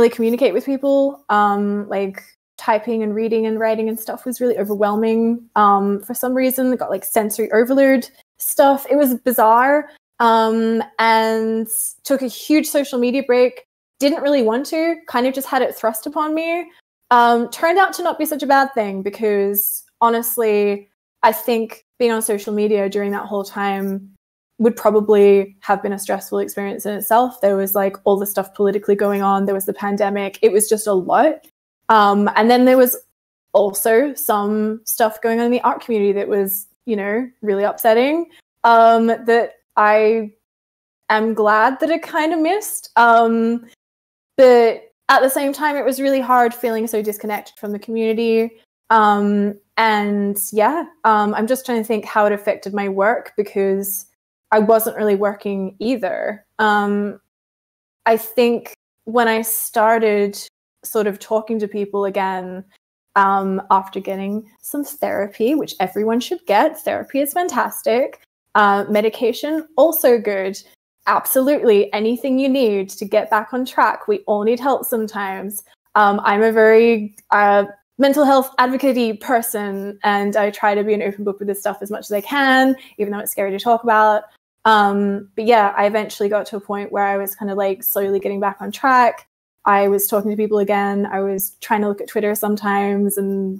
communicate with people. Like typing and reading and writing and stuff was really overwhelming. For some reason, I got like sensory overload stuff. It was bizarre. And took a huge social media break. Didn't really want to, kind of just had it thrust upon me. Turned out to not be such a bad thing because honestly, I think being on social media during that whole time would probably have been a stressful experience in itself. There was like all the stuff politically going on. There was the pandemic. It was just a lot. And then there was also some stuff going on in the art community that was, you know, really upsetting, that I am glad that I kind of missed. But at the same time, it was really hard feeling so disconnected from the community. And yeah, I'm just trying to think how it affected my work because I wasn't really working either. I think when I started sort of talking to people again, after getting some therapy, which everyone should get, therapy is fantastic. Medication, also good. Absolutely, anything you need to get back on track. We all need help sometimes. I'm a very mental health advocate-y person, and I try to be an open book with this stuff as much as I can, even though it's scary to talk about. But yeah, I eventually got to a point where I was kind of like slowly getting back on track. I was talking to people again. I was trying to look at Twitter sometimes and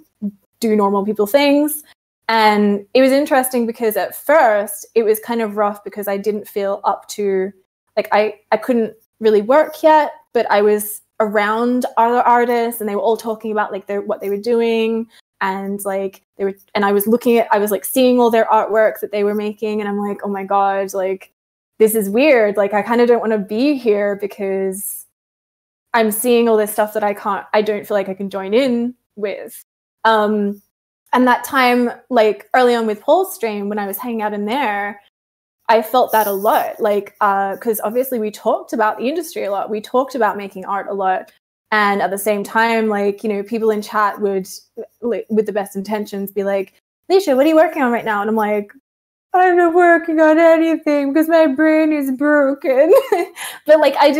do normal people things. And it was interesting because at first it was kind of rough because I didn't feel up to, like, I couldn't really work yet, but I was around other artists and they were all talking about like what they were doing. And like I was like seeing all their artwork that they were making. And I'm like, oh my God, like, this is weird. Like, I kind of don't want to be here because I'm seeing all this stuff that I don't feel like I can join in with. And that time, like early on with Paul's stream, when I was hanging out in there, I felt that a lot. Like, because obviously we talked about the industry a lot. We talked about making art a lot. And at the same time, like, you know, people in chat would, like, with the best intentions, be like, Leesha, what are you working on right now? And I'm like, I'm not working on anything because my brain is broken. But like, I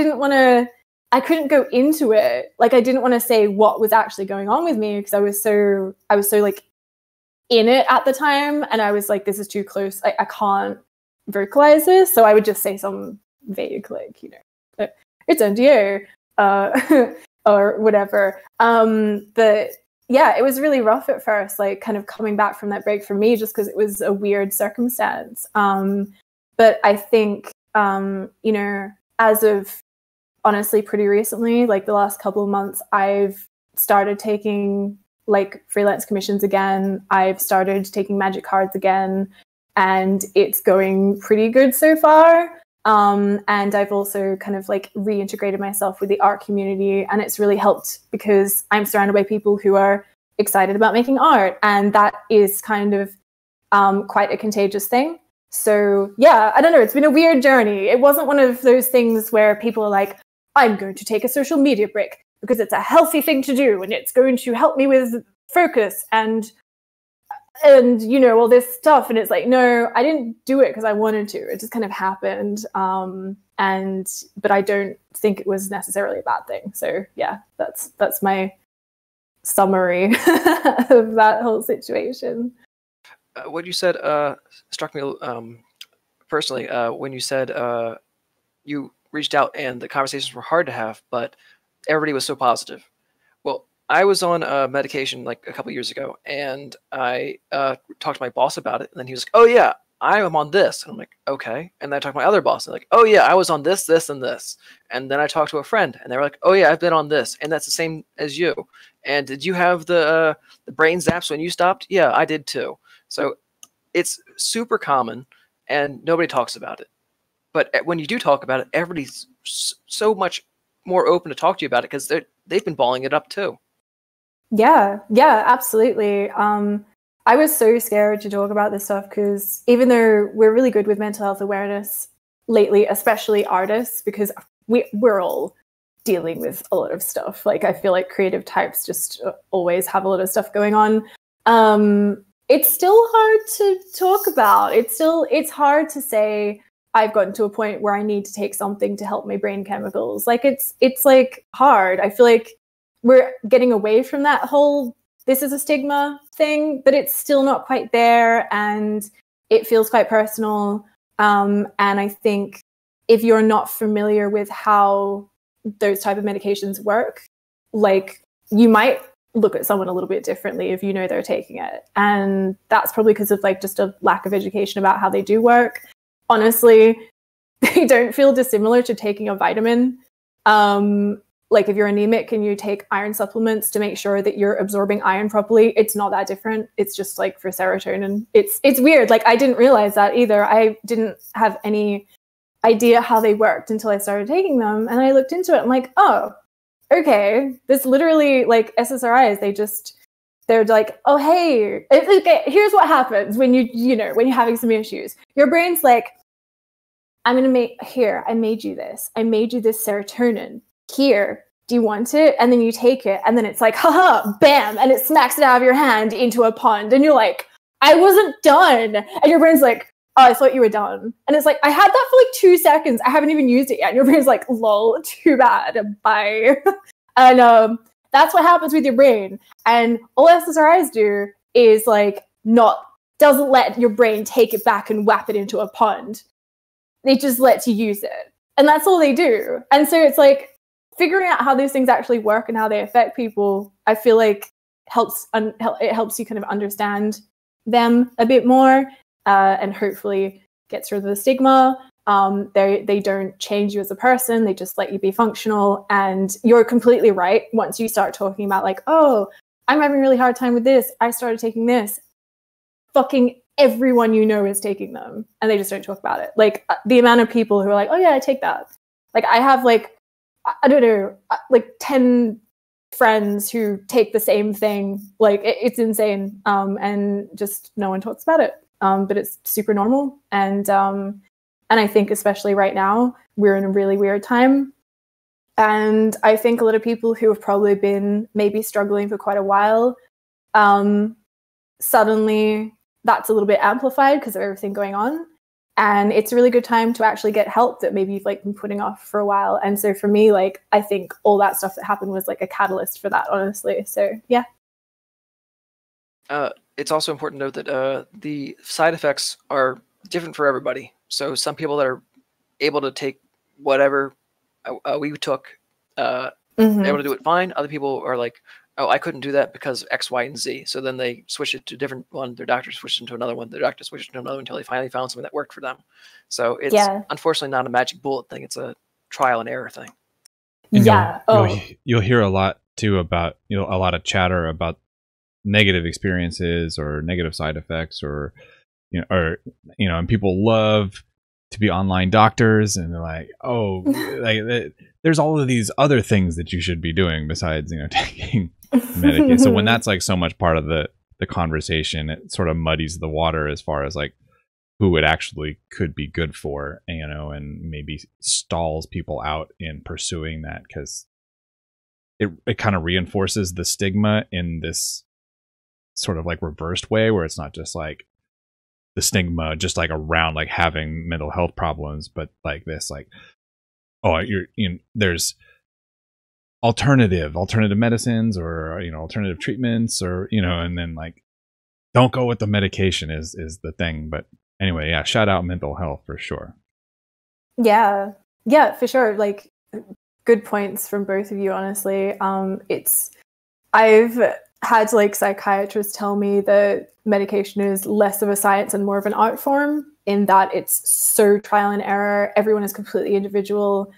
couldn't go into it. Like, I didn't want to say what was actually going on with me because I was so like in it at the time. And I was like, this is too close. I can't vocalize this. So I would just say some vague, like, you know, it's NDA or whatever. But yeah, it was really rough at first, like kind of coming back from that break for me, just because it was a weird circumstance. But I think, you know, as of honestly pretty recently, like the last couple of months, I've started taking like freelance commissions again. I've started taking magic cards again, and it's going pretty good so far. And I've also kind of like reintegrated myself with the art community, and it's really helped because I'm surrounded by people who are excited about making art, and that is kind of quite a contagious thing. So yeah, I don't know, it's been a weird journey. It wasn't one of those things where people are like, I'm going to take a social media break. because it's a healthy thing to do and it's going to help me with focus and you know, all this stuff. And it's like, no, I didn't do it because I wanted to. It just kind of happened. But I don't think it was necessarily a bad thing. So yeah, that's my summary of that whole situation. What you said struck me personally when you said you reached out and the conversations were hard to have, but everybody was so positive. Well, I was on medication like a couple years ago, and I talked to my boss about it, and then he was like, "Oh yeah, I am on this," and I'm like, "Okay." And then I talked to my other boss, and like, "Oh yeah, I was on this, this, and this." And then I talked to a friend, and they were like, "Oh yeah, I've been on this, and that's the same as you." And did you have the brain zaps when you stopped? Yeah, I did too. So it's super common, and nobody talks about it. But when you do talk about it, everybody's so much more open to talk to you about it because they've been balling it up too. Yeah, absolutely. I was so scared to talk about this stuff because even though we're really good with mental health awareness lately, especially artists, because we're all dealing with a lot of stuff. Like I feel like creative types just always have a lot of stuff going on. It's still hard to talk about. It's hard to say I've gotten to a point where I need to take something to help my brain chemicals. Like it's like hard. I feel like we're getting away from that whole this is a stigma thing, but it's still not quite there, and it feels quite personal. And I think if you're not familiar with how those type of medications work, like you might look at someone a little bit differently if you know they're taking it. And that's probably because of like just a lack of education about how they do work. Honestly, they don't feel dissimilar to taking a vitamin. Like if you're anemic and you take iron supplements to make sure that you're absorbing iron properly, it's not that different. It's just like for serotonin. It's weird. Like I didn't realize that either. I didn't have any idea how they worked until I started taking them. And I looked into it. I'm like, oh, okay. This literally like SSRIs, they're like, oh, hey, okay, here's what happens when when you're having some issues. Your brain's like, I made you this. I made you this serotonin. Here, do you want it? And then you take it, and then it's like, haha, bam, and it smacks it out of your hand into a pond, and you're like, I wasn't done. And your brain's like, oh, I thought you were done. And it's like, I had that for like 2 seconds. I haven't even used it yet. And your brain's like, lol, too bad, bye. And that's what happens with your brain. And all SSRIs do is like doesn't let your brain take it back and whap it into a pond. They just let you use it. And that's all they do. And so it's like, figuring out how these things actually work and how they affect people, I feel like it helps you kind of understand them a bit more, and hopefully gets rid of the stigma. They don't change you as a person; they just let you be functional. And you're completely right. Once you start talking about like, oh, I'm having a really hard time with this. I started taking this. Fucking everyone you know is taking them, and they just don't talk about it. Like the amount of people who are like, oh yeah, I take that. Like I have like, I don't know, like 10 friends who take the same thing. Like it's insane. And just no one talks about it. But it's super normal. And I think especially right now, we're in a really weird time. And I think a lot of people who have probably been maybe struggling for quite a while, suddenly that's a little bit amplified because of everything going on. And it's a really good time to actually get help that maybe you've like been putting off for a while. And so for me, like, I think all that stuff that happened was like a catalyst for that, honestly. So yeah. It's also important to note that the side effects are different for everybody. So some people that are able to take whatever we took, they're able to do it fine. Other people are like, oh, I couldn't do that because X, Y, and Z. So then they switch it to a different one. Their doctor switched into another one. Their doctor switched into another one until they finally found something that worked for them. So it's unfortunately not a magic bullet thing. It's a trial and error thing. And you'll hear a lot too about, a lot of chatter about negative experiences or negative side effects or and people love to be online doctors, and they're like, oh, like there's all of these other things that you should be doing besides, taking Medicaid. So when that's like so much part of the conversation, it sort of muddies the water as far as like who it actually could be good for, and maybe stalls people out in pursuing that because it kind of reinforces the stigma in this sort of like reversed way, where it's not just like the stigma just like around like having mental health problems, but like this, like, oh, there's alternative medicines, or alternative treatments, or and then like don't go with the medication is the thing. But anyway, yeah, shout out mental health for sure. Yeah, for sure. Like, good points from both of you, honestly. I've had like psychiatrists tell me that medication is less of a science and more of an art form, in that it's so trial and error. Everyone is completely individual.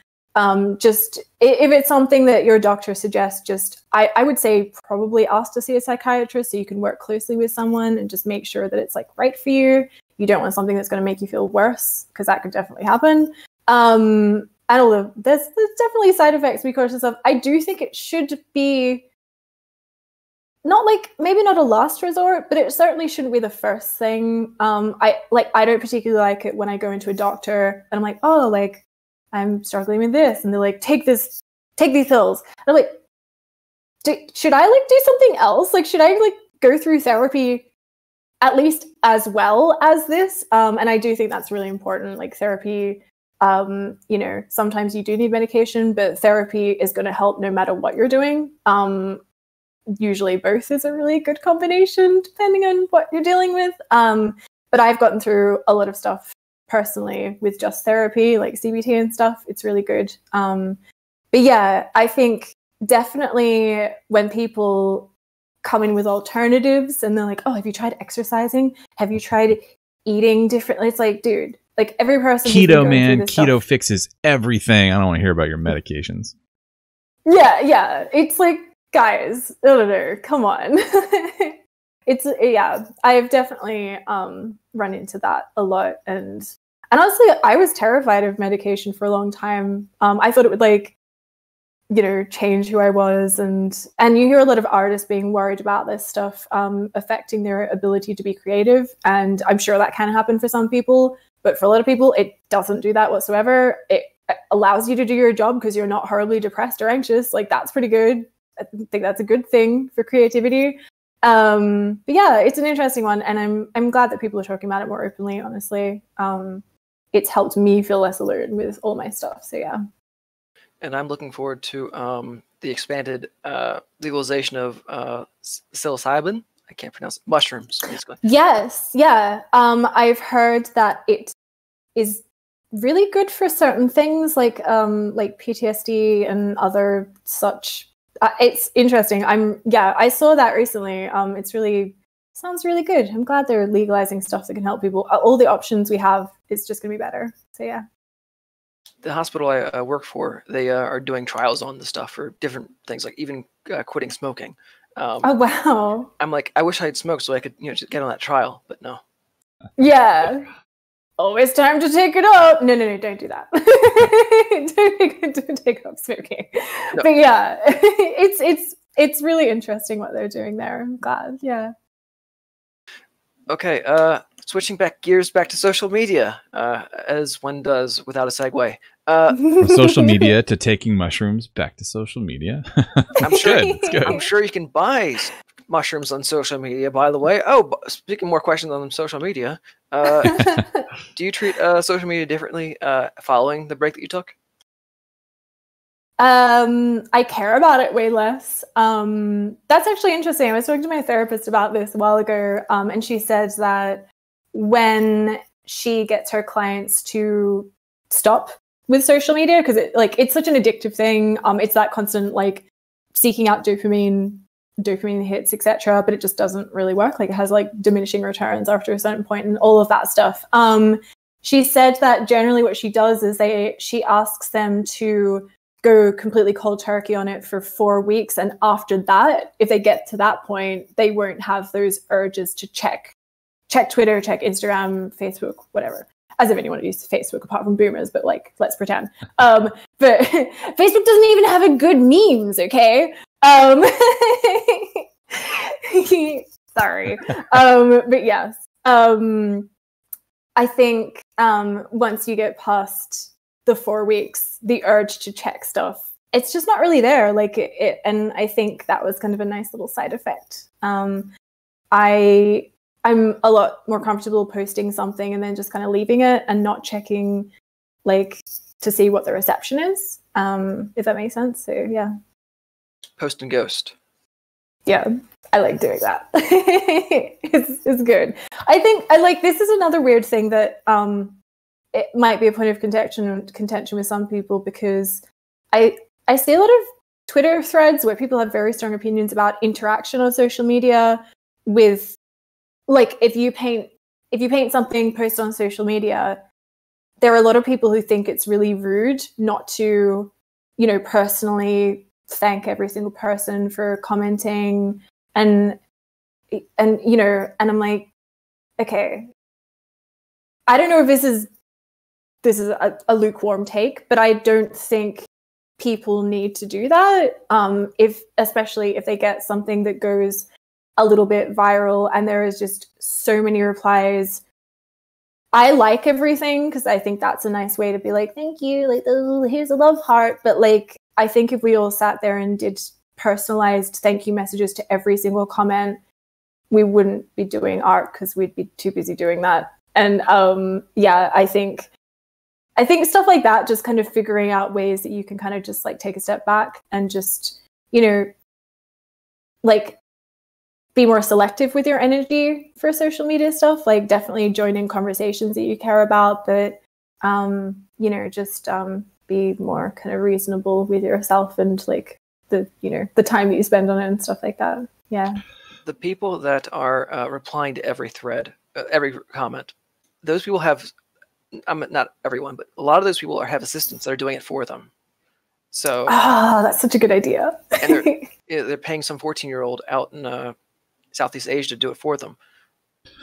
Just if it's something that your doctor suggests, I would say probably ask to see a psychiatrist so you can work closely with someone and just make sure that it's like right for you. You don't want something that's going to make you feel worse, because that could definitely happen. And although there's definitely side effects to be cautious of, I do think it should be not like, maybe not a last resort, but it certainly shouldn't be the first thing. I don't particularly like it when I go into a doctor and I'm like, oh, like, I'm struggling with this, and they're like, take these pills. And I'm like, should I like do something else? Like, should I like go through therapy at least as well as this? And I do think that's really important. Like, therapy, sometimes you do need medication, but therapy is going to help no matter what you're doing. Usually both is a really good combination depending on what you're dealing with. But I've gotten through a lot of stuff personally with just therapy, like CBT and stuff. It's really good. But yeah, I think definitely when people come in with alternatives and they're like, oh, have you tried exercising? Have you tried eating differently? It's like, dude, like, every person. Keto, man, keto fixes everything. I don't want to hear about your medications. Yeah. It's like, guys, no, come on. I've definitely run into that a lot. And honestly, I was terrified of medication for a long time. I thought it would like, change who I was. And you hear a lot of artists being worried about this stuff affecting their ability to be creative. And I'm sure that can happen for some people. But for a lot of people, it doesn't do that whatsoever. It allows you to do your job because you're not horribly depressed or anxious. Like, that's pretty good. I think that's a good thing for creativity. But yeah, it's an interesting one. And I'm glad that people are talking about it more openly, honestly. It's helped me feel less alone with all my stuff. So yeah. And I'm looking forward to the expanded legalization of psilocybin. I can't pronounce it. Mushrooms, basically. Yes, yeah. I've heard that it is really good for certain things, like PTSD and other such. It's interesting. I saw that recently. Sounds really good. I'm glad they're legalizing stuff that can help people. All the options we have is just gonna be better. So yeah. The hospital I work for, they are doing trials on the stuff for different things, like even quitting smoking. Oh wow! I'm like, I wish I had smoked so I could, just get on that trial, but no. Yeah. Always time to take it up. No, don't do that. don't take up smoking. No. But yeah, it's really interesting what they're doing there. I'm glad. Yeah. Okay. Switching gears back to social media, as one does without a segue. From social media to taking mushrooms, back to social media. I'm sure. It's good. I'm sure you can buy mushrooms on social media, by the way. Oh, speaking more questions on social media, do you treat social media differently following the break that you took? I care about it way less. That's actually interesting. I was talking to my therapist about this a while ago, and she said that when she gets her clients to stop with social media, because it's such an addictive thing. It's that constant like seeking out dopamine hits, etc. But it just doesn't really work. Like, it has like diminishing returns after a certain point and all of that stuff. She said that generally what she does is she asks them to go completely cold turkey on it for 4 weeks. And after that, if they get to that point, they won't have those urges to check Twitter, check Instagram, Facebook, whatever. As if anyone uses Facebook apart from boomers, but like, let's pretend. But Facebook doesn't even have a good memes, okay? Sorry. But yes. I think once you get past the 4 weeks, the urge to check stuff it's just not really there. Like and I think that was kind of a nice little side effect. I'm a lot more comfortable posting something and then just kind of leaving it and not checking like to see what the reception is, if that makes sense. So yeah. Post and ghost. Yeah, I like doing that. It's good. I think I like this is another weird thing that it might be a point of contention with some people, because I see a lot of Twitter threads where people have very strong opinions about interaction on social media with, like, if you paint something, post on social media, there are a lot of people who think it's really rude not to, you know, personally thank every single person for commenting and you know, and I'm like, okay, I don't know if this is a lukewarm take, but I don't think people need to do that, especially if they get something that goes a little bit viral and there is just so many replies. I like everything because I think that's a nice way to be like, thank you, like, oh, here's a love heart. But like, I think if we all sat there and did personalized thank you messages to every single comment, we wouldn't be doing art because we'd be too busy doing that. And yeah, I think stuff like that, just kind of figuring out ways that you can kind of just like take a step back and just, you know, like, be more selective with your energy for social media stuff. Like, definitely join in conversations that you care about, but you know, just be more kind of reasonable with yourself and like the, you know, the time that you spend on it and stuff like that. Yeah. The people that are replying to every thread, every comment, those people have, not everyone, but a lot of those people have assistants that are doing it for them. So that's such a good idea. And they're paying some 14-year-old out in Southeast Asia to do it for them,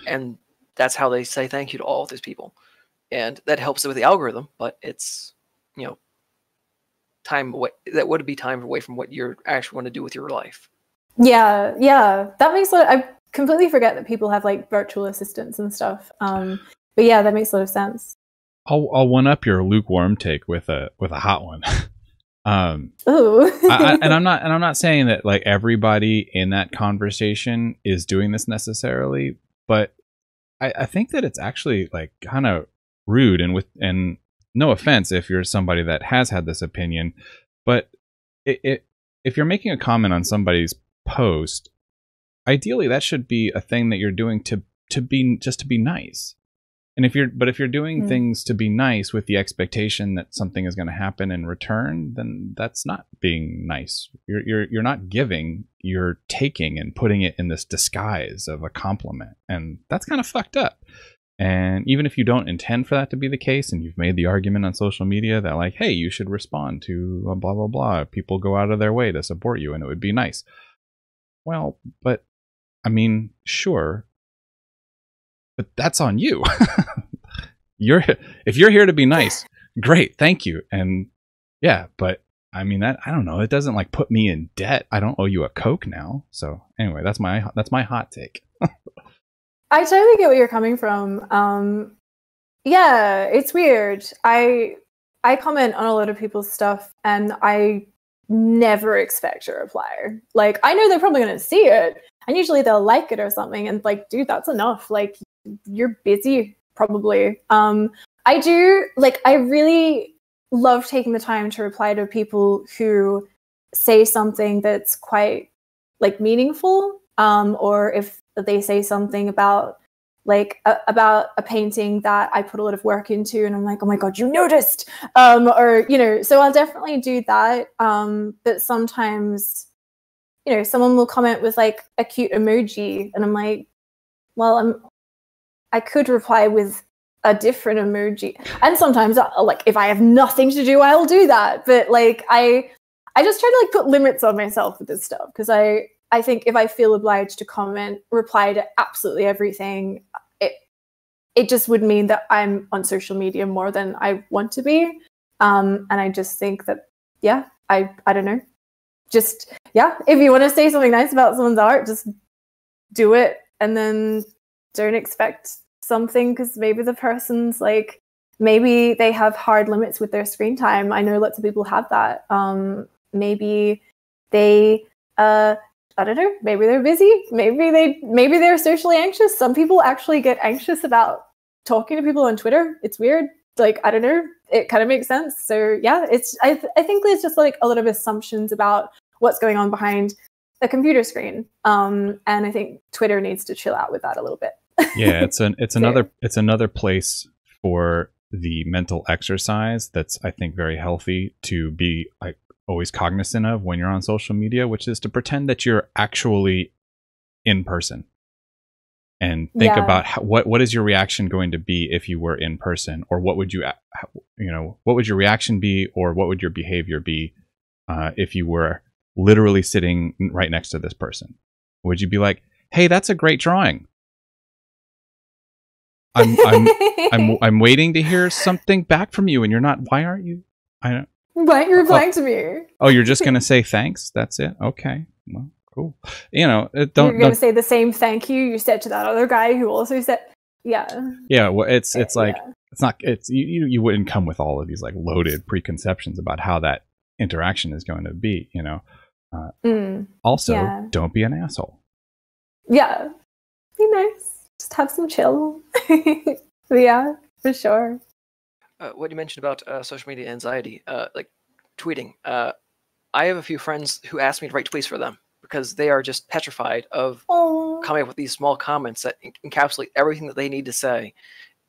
and that's how they say thank you to all of these people, and that helps with the algorithm. But it's, you know, time away. That would be time away from what you actually want to do with your life. Yeah, that makes I completely forget that people have like virtual assistants and stuff. But yeah, that makes a lot of sense. I'll one up your lukewarm take with a hot one. Ooh. and I'm not saying that like everybody in that conversation is doing this necessarily, but I think that it's actually like kind of rude, and no offense if you're somebody that has had this opinion, but if you're making a comment on somebody's post, ideally that should be a thing that you're doing to be nice. And if you're doing things to be nice with the expectation that something is going to happen in return, then that's not being nice. You're not giving, you're taking and putting it in this disguise of a compliment. And that's kind of fucked up. And even if you don't intend for that to be the case, and you've made the argument on social media that like, hey, you should respond to blah, blah, blah. People go out of their way to support you and it would be nice. Well, but I mean, sure. But that's on you. If you're here to be nice, great, thank you. And yeah, but I mean, that, I don't know, it doesn't like put me in debt. I don't owe you a Coke now. So anyway, that's my hot take. I totally get where you're coming from. Yeah, it's weird. I comment on a lot of people's stuff and I never expect a reply. Like, I know they're probably going to see it and usually they'll like it or something. And like, dude, that's enough. Like, you're busy probably. I do, like, I really love taking the time to reply to people who say something that's quite like meaningful, or if they say something about like about a painting that I put a lot of work into and I'm like, oh my god, you noticed, or you know, so I'll definitely do that. But sometimes, you know, someone will comment with like a cute emoji and I'm like, well, I could reply with a different emoji. And sometimes like if I have nothing to do, I'll do that. But like I just try to like put limits on myself with this stuff because I think if I feel obliged to reply to absolutely everything, it just would mean that I'm on social media more than I want to be. And I just think that, yeah, I don't know. Just, yeah, if you want to say something nice about someone's art, just do it. And then don't expect something because maybe the person's like, maybe they have hard limits with their screen time. I know lots of people have that. maybe they I don't know, maybe they're busy, maybe they're socially anxious. Some people actually get anxious about talking to people on Twitter. It's weird. Like, I don't know, it kind of makes sense. So yeah, I think there's just like a lot of assumptions about what's going on behind a computer screen. And I think Twitter needs to chill out with that a little bit. Yeah, it's another place for the mental exercise that's, I think, very healthy to be like always cognizant of when you're on social media, which is to pretend that you're actually in person and think about what is your reaction going to be if you were in person, or what would what would your reaction be, or what would your behavior be if you were literally sitting right next to this person? Would you be like, "Hey, that's a great drawing. I'm waiting to hear something back from you, and you're not. Why aren't you? Why aren't you replying to me? Oh, you're just gonna say thanks? That's it? Okay, well, cool. You're gonna say the same thank you said to that other guy who also said, yeah. Yeah, well, it's like it's not. It's you wouldn't come with all of these like loaded preconceptions about how that interaction is going to be. Also, don't be an asshole. Yeah, be nice. Just have some chill. Yeah, for sure. What you mentioned about social media anxiety, like tweeting. I have a few friends who ask me to write tweets for them because they are just petrified of coming up with these small comments that encapsulate everything that they need to say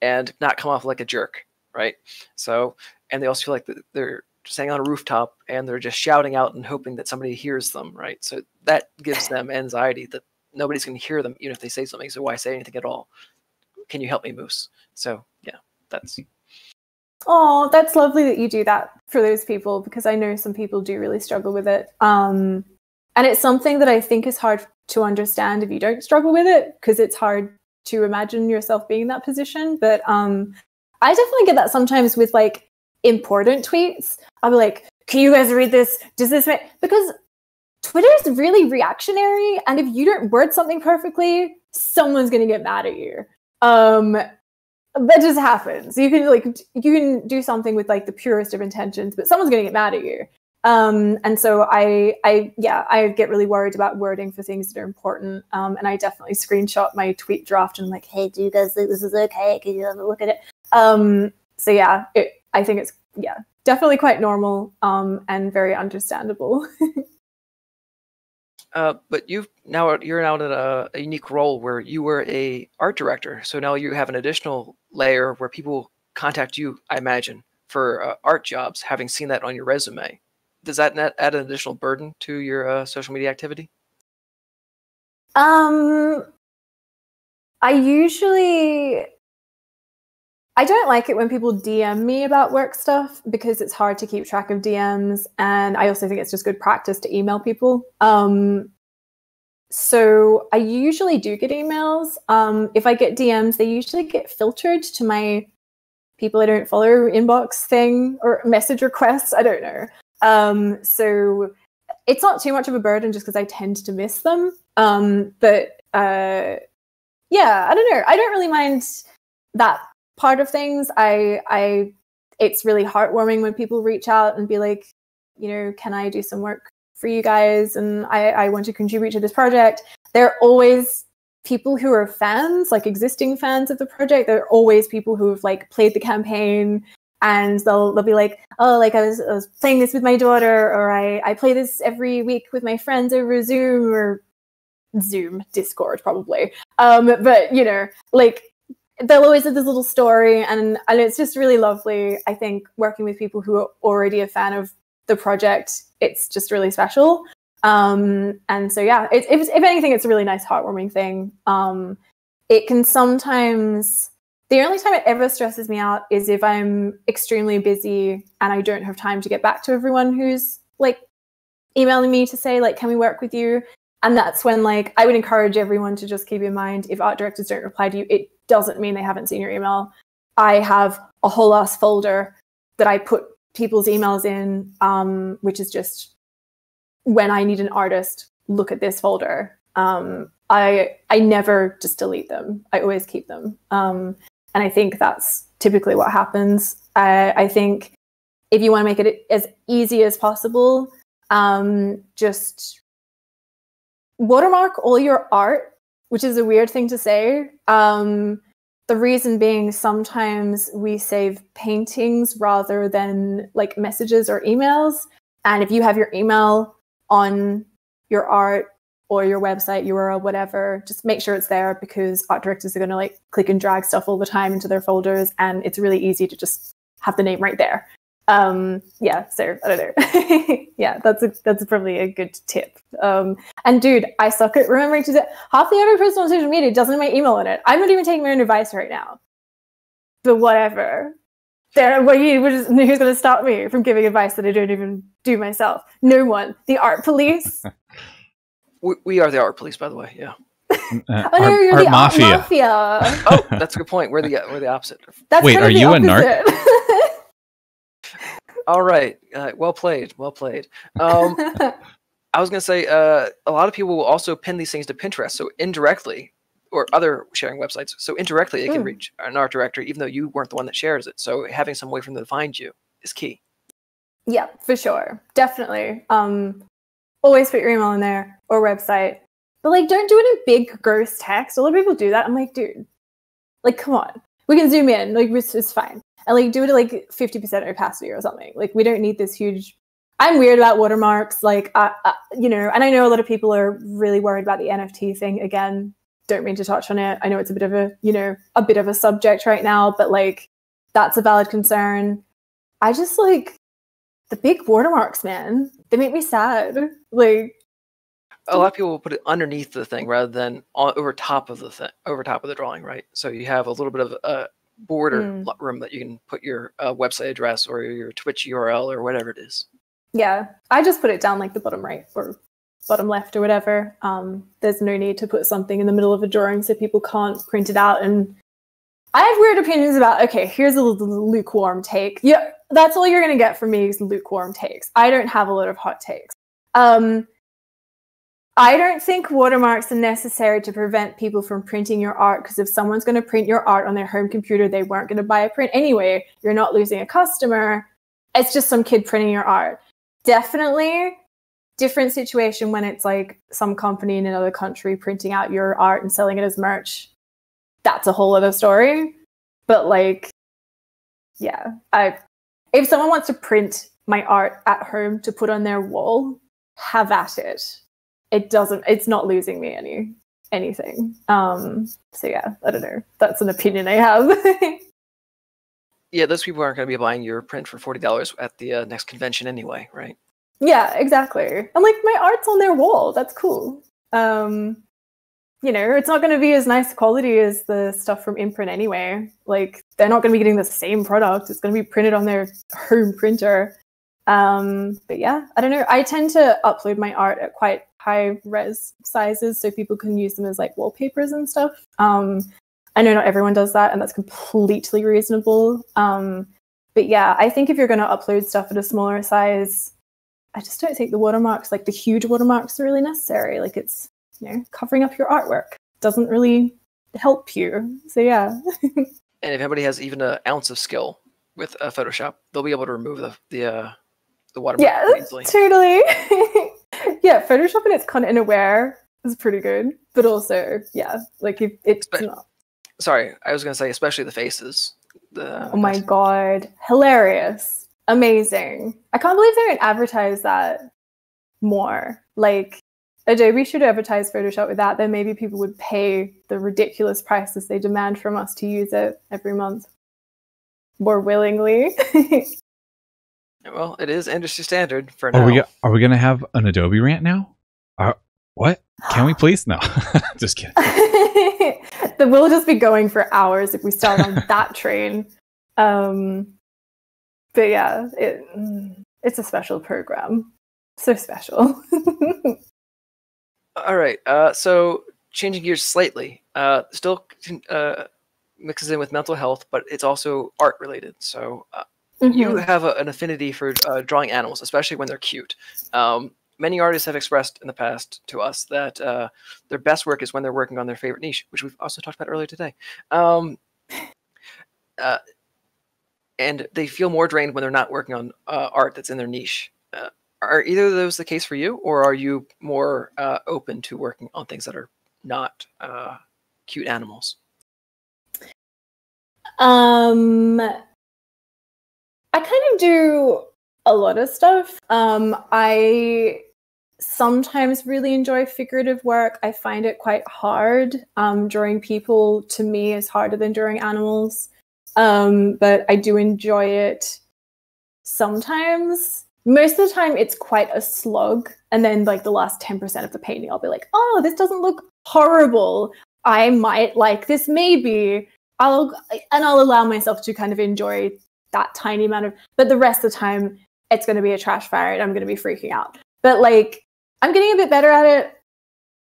and not come off like a jerk, right? So, and they also feel like they're standing on a rooftop and they're just shouting out and hoping that somebody hears them, right? So that gives them anxiety that nobody's going to hear them even if they say something. So why say anything at all? Can you help me, Moose? So yeah, that's... Oh, that's lovely that you do that for those people, because I know some people do really struggle with it. And it's something that I think is hard to understand if you don't struggle with it, because it's hard to imagine yourself being in that position. But I definitely get that sometimes with like important tweets. I'll be like, can you guys read this? Does this make... Because Twitter is really reactionary, and if you don't word something perfectly, someone's going to get mad at you. That just happens. You can do something with like the purest of intentions, but someone's going to get mad at you. And so I get really worried about wording for things that are important. And I definitely screenshot my tweet draft and like, hey, do you guys think this is okay? Can you have a look at it? So yeah, I think it's definitely quite normal and very understandable. But you're now in a unique role where you were a art director. So now you have an additional layer where people contact you, I imagine, for art jobs, having seen that on your resume. Does that add an additional burden to your social media activity? I don't like it when people DM me about work stuff, because it's hard to keep track of DMs, and I also think it's just good practice to email people. So I usually do get emails. If I get DMs, they usually get filtered to my people I don't follow inbox thing or message requests. I don't know. So it's not too much of a burden just because I tend to miss them. But I don't know. I don't really mind that part of things. It's really heartwarming when people reach out and be like, can I do some work for you guys? And I want to contribute to this project. There are always people who are fans, like existing fans of the project. There are always people who have like played the campaign, and they'll be like, oh, like I was playing this with my daughter, or I play this every week with my friends over Zoom, Discord probably. But like, they'll always have this little story, and it's just really lovely. I think working with people who are already a fan of the project, it's just really special. And so yeah, if anything, it's a really nice, heartwarming thing. It can sometimes, the only time it ever stresses me out is if I'm extremely busy and I don't have time to get back to everyone who's like emailing me to say like, can we work with you? And that's when like I would encourage everyone to just keep in mind, if art directors don't reply to you, it doesn't mean they haven't seen your email. I have a whole ass folder that I put people's emails in, which is just, when I need an artist, look at this folder. I never just delete them. I always keep them. And I think that's typically what happens. I think if you want to make it as easy as possible, just watermark all your art, which is a weird thing to say. The reason being, sometimes we save paintings rather than like messages or emails. And if you have your email on your art or your website URL, whatever, just make sure it's there, because art directors are going to like click and drag stuff all the time into their folders, and it's really easy to just have the name right there. Yeah, so I don't know. Yeah, that's probably a good tip. And dude, I suck at remembering to do half the other post on social media doesn't have my email in it. I'm not even taking my own advice right now. But whatever. Who's going to stop me from giving advice that I don't even do myself? No one. The art police. We are the art police, by the way. Yeah. Oh no, you're art the mafia. art mafia. Oh, that's a good point. We're the opposite. That's Wait, kind are of the you a narc? opposite. All right. Well played. Well played. I was going to say, a lot of people will also pin these things to Pinterest, so indirectly, or other sharing websites. So indirectly, it can reach an art director, even though you weren't the one that shares it. So having some way for them to find you is key. Yeah, for sure. Definitely. Always put your email in there or website. But like, don't do it in big, gross text. A lot of people do that. I'm like, dude, like, come on. We can zoom in. Like, it's fine. And like, do it at like 50% opacity or something. Like, we don't need this huge. I'm weird about watermarks. Like, you know, and I know a lot of people are really worried about the NFT thing. Again, don't mean to touch on it. I know it's a bit of a, you know, a bit of a subject right now, but like, that's a valid concern. I just like the big watermarks, man. They make me sad. Like, a lot of people will put it underneath the thing rather than over top of the thing, over top of the drawing, right? So you have a little bit of a border room that you can put your website address or your Twitch URL or whatever it is. Yeah, I just put it down like the bottom right or bottom left or whatever. There's no need to put something in the middle of a drawing so people can't print it out. And I have weird opinions about, okay, here's a lukewarm take. Yeah, that's all you're going to get from me is lukewarm takes. I don't have a lot of hot takes. I don't think watermarks are necessary to prevent people from printing your art, because if someone's going to print your art on their home computer, they weren't going to buy a print anyway. You're not losing a customer. It's just some kid printing your art. Definitely different situation when it's like some company in another country printing out your art and selling it as merch. That's a whole other story. But like, yeah, if someone wants to print my art at home to put on their wall, have at it. It's not losing me anything. So yeah, I don't know. That's an opinion I have. Yeah, those people aren't going to be buying your print for $40 at the next convention anyway, right? Yeah, exactly. And like, my art's on their wall. That's cool. You know, it's not going to be as nice quality as the stuff from imprint anyway. Like, they're not going to be getting the same product. It's going to be printed on their home printer. But yeah, I don't know. I tend to upload my art at quite high res sizes so people can use them as like wallpapers and stuff. I know not everyone does that, and that's completely reasonable. But yeah, I think if you're going to upload stuff at a smaller size, I just don't think the watermarks, like the huge watermarks, are really necessary. Like, it's, you know, covering up your artwork doesn't really help you. So yeah. And if anybody has even an ounce of skill with Photoshop, they'll be able to remove the watermark. Yeah, easily. totally. Yeah, Photoshop and its content aware is pretty good, but also, yeah, like if it's not. Sorry, I was going to say, especially the faces. Oh my god, hilarious, amazing! I can't believe they don't advertise that more. Like, Adobe should advertise Photoshop with that. Then maybe people would pay the ridiculous prices they demand from us to use it every month more willingly. Well, it is industry standard for now. Are we going to have an Adobe rant now? What? Can we please? No, just kidding. We'll just be going for hours if we start on that train. But yeah, it's a special program. So special. All right. So changing gears slightly, still mixes in with mental health, but it's also art related. So you have an affinity for drawing animals, especially when they're cute. Many artists have expressed in the past to us that their best work is when they're working on their favorite niche, which we've also talked about earlier today. And they feel more drained when they're not working on art that's in their niche. Are either of those the case for you, or are you more open to working on things that are not cute animals? I kind of do a lot of stuff. I sometimes really enjoy figurative work. I find it quite hard. Drawing people, to me, is harder than drawing animals. But I do enjoy it sometimes. Most of the time, it's quite a slog. And then, like, the last 10% of the painting, I'll be like, oh, this doesn't look horrible. I might like this, maybe. I'll allow myself to kind of enjoy that tiny amount of, but the rest of the time, it's going to be a trash fire and I'm going to be freaking out. But, like, I'm getting a bit better at it.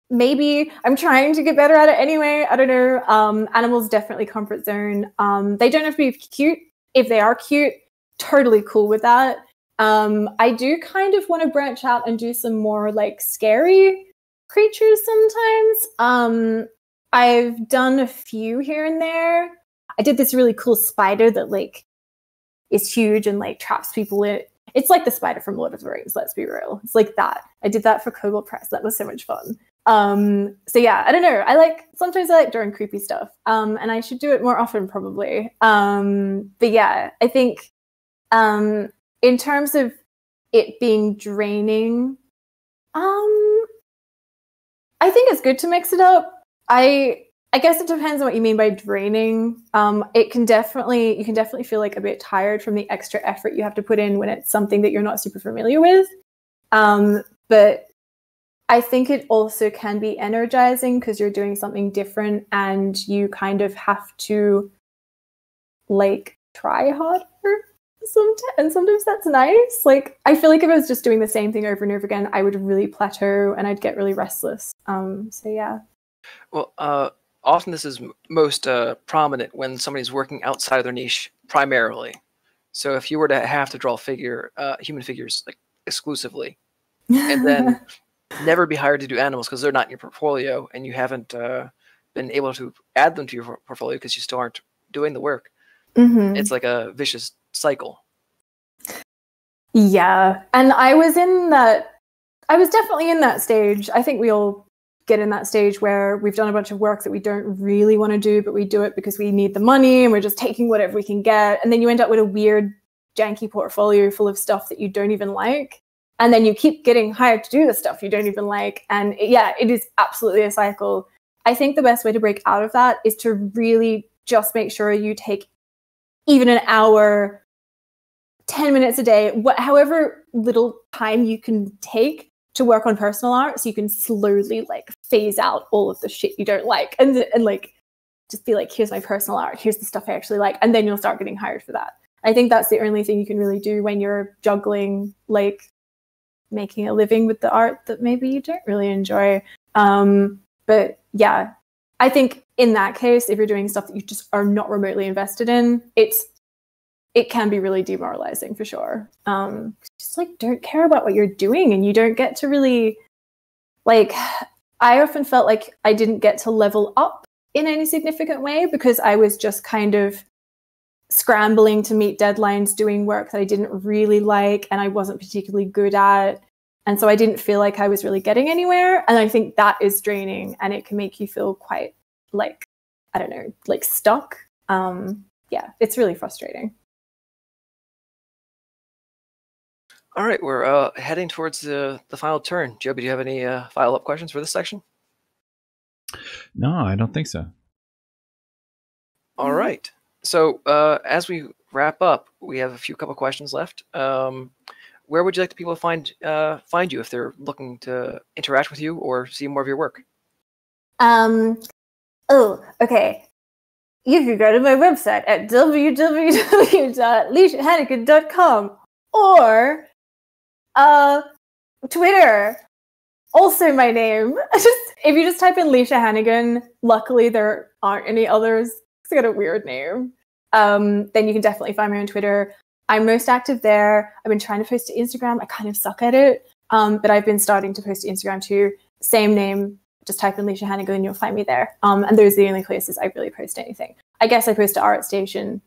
Maybe I'm trying to get better at it anyway. I don't know. Animals definitely comfort zone. They don't have to be cute. If they are cute, totally cool with that. I do kind of want to branch out and do some more like scary creatures sometimes. I've done a few here and there. I did this really cool spider that like is huge and like traps people in. It's like the spider from Lord of the Rings, let's be real. It's like that. I did that for Kobold Press. That was so much fun. So yeah, I don't know. Sometimes I like drawing creepy stuff. And I should do it more often probably. But yeah, I think in terms of it being draining, I think it's good to mix it up. I guess it depends on what you mean by draining. You can definitely feel like a bit tired from the extra effort you have to put in when it's something that you're not super familiar with. But I think it also can be energizing because you're doing something different and you kind of have to like try harder. And sometimes that's nice. Like, I feel like if I was just doing the same thing over and over again, I would really plateau and I'd get really restless. So yeah. Well, often this is most prominent when somebody's working outside of their niche primarily. So if you were to have to draw human figures like exclusively, and then never be hired to do animals because they're not in your portfolio and you haven't been able to add them to your portfolio because you still aren't doing the work, it's like a vicious cycle. Yeah, and I was definitely in that stage. I think we all get in that stage where we've done a bunch of work that we don't really want to do, but we do it because we need the money and we're just taking whatever we can get. And then you end up with a weird, janky portfolio full of stuff that you don't even like. And then you keep getting hired to do the stuff you don't even like. And yeah, it is absolutely a cycle. I think the best way to break out of that is to really just make sure you take even an hour, 10 minutes a day, however little time you can take to work on personal art, so you can slowly like phase out all of the shit you don't like and like just be like, here's my personal art, here's the stuff I actually like, and then you'll start getting hired for that. I think that's the only thing you can really do when you're juggling like making a living with the art that maybe you don't really enjoy. But yeah, I think in that case, if you're doing stuff that you just are not remotely invested in, it can be really demoralizing for sure. Just like don't care about what you're doing and you don't get to really like, I often felt like I didn't get to level up in any significant way because I was just kind of scrambling to meet deadlines, doing work that I didn't really like and I wasn't particularly good at. And so I didn't feel like I was really getting anywhere. And I think that is draining and it can make you feel quite like, I don't know, like stuck. Yeah, it's really frustrating. All right, we're heading towards the final turn. Joby, do you have any follow-up questions for this section? No, I don't think so. All right. So as we wrap up, we have a couple questions left. Where would you like the people to find you if they're looking to interact with you or see more of your work? Oh, okay. You could go to my website at www.leeshahannigan.com or Twitter, also my name. If you just type in Leesha Hannigan, luckily there aren't any others because I got a weird name. Then you can definitely find me on Twitter. I'm most active there. I've been trying to post to Instagram. I kind of suck at it, but I've been starting to post to Instagram too. Same name. Just type in Leesha Hannigan and you'll find me there. And those are the only places I really post anything. I guess I post to ArtStation,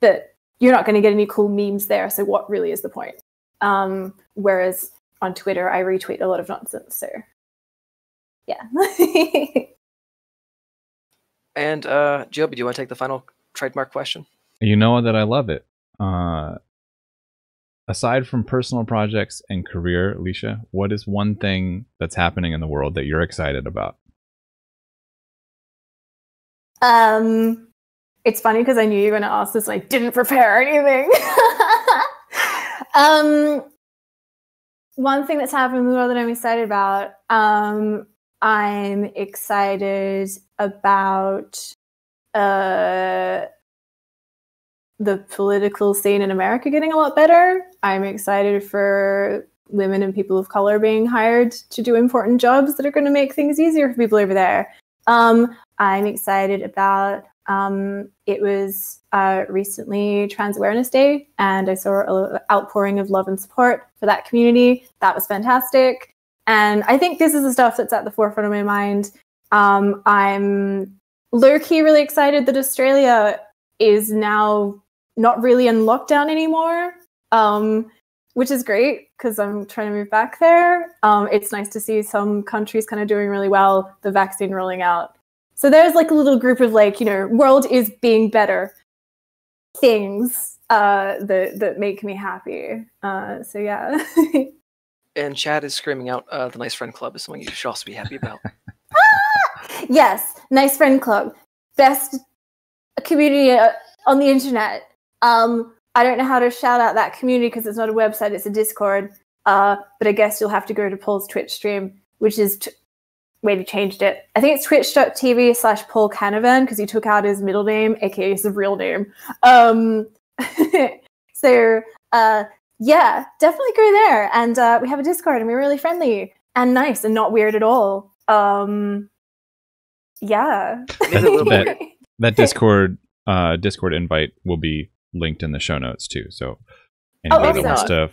but you're not going to get any cool memes there. So what really is the point? Whereas on Twitter, I retweet a lot of nonsense. So, yeah. And Joby, do you want to take the final trademark question? You know that I love it. Aside from personal projects and career, Leesha, what is one thing that's happening in the world that you're excited about? It's funny because I knew you were going to ask this and I didn't prepare anything. One thing that's happened in the world that I'm excited about, I'm excited about the political scene in America getting a lot better. I'm excited for women and people of color being hired to do important jobs that are going to make things easier for people over there. I'm excited about, it was recently Trans Awareness Day, and I saw an outpouring of love and support for that community. That was fantastic. And I think this is the stuff that's at the forefront of my mind. I'm low-key really excited that Australia is now not really in lockdown anymore, which is great because I'm trying to move back there. It's nice to see some countries kind of doing really well, the vaccine rolling out. So there's like a little group of like, world is being better things that make me happy. So yeah. And Chad is screaming out the Nice Friend Club is something you should also be happy about. Yes, Nice Friend Club. Best community on the internet. I don't know how to shout out that community because it's not a website, it's a Discord. But I guess you'll have to go to Paul's Twitch stream, which is where he changed it. I think it's twitch.tv/Paul Canavan because he took out his middle name, aka his real name. So yeah, definitely go there. And we have a Discord and we're really friendly and nice and not weird at all. Yeah. That Discord invite will be linked in the show notes too. So anybody that wants to,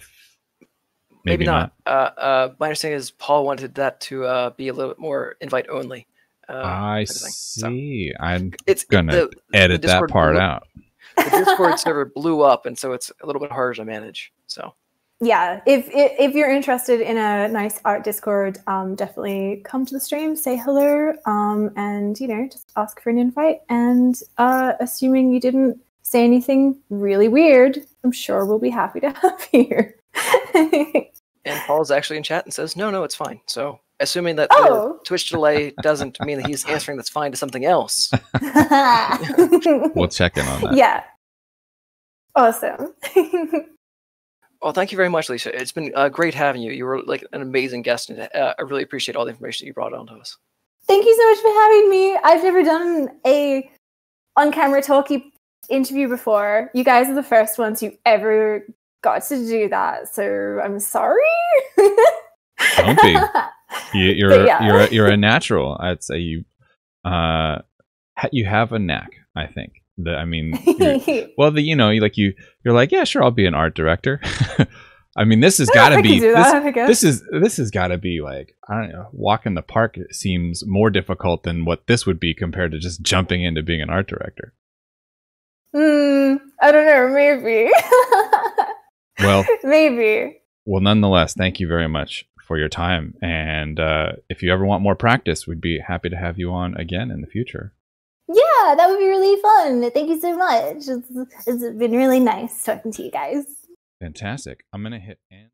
maybe not. My understanding is Paul wanted that to be a little bit more invite only. I see. So I'm it's gonna edit that part out. The Discord server blew up, and so it's a little bit harder to manage. So yeah, if you're interested in a nice art Discord, definitely come to the stream, say hello, and just ask for an invite. And assuming you didn't say anything really weird, I'm sure we'll be happy to have you. And Paul's actually in chat and says, no, it's fine. So assuming that the Twitch delay doesn't mean that he's answering that's fine to something else. We'll check in on that. Yeah. Awesome. Well, thank you very much, Leesha. It's been great having you. You were like an amazing guest, and I really appreciate all the information you brought on to us. Thank you so much for having me. I've never done a on-camera talkie interview before. You guys are the first ones who ever got to do that, so I'm sorry. Don't be. You're a natural. I'd say you have a knack. I think. You're like, yeah, sure, I'll be an art director. I mean, this has got to be this has got to be like, I don't know, walk in the park seems more difficult than what this would be compared to just jumping into being an art director. I don't know, maybe. Well, maybe. Well, nonetheless, thank you very much for your time. And if you ever want more practice, we'd be happy to have you on again in the future. Yeah, that would be really fun. Thank you so much. It's been really nice talking to you guys. Fantastic. I'm going to hit end.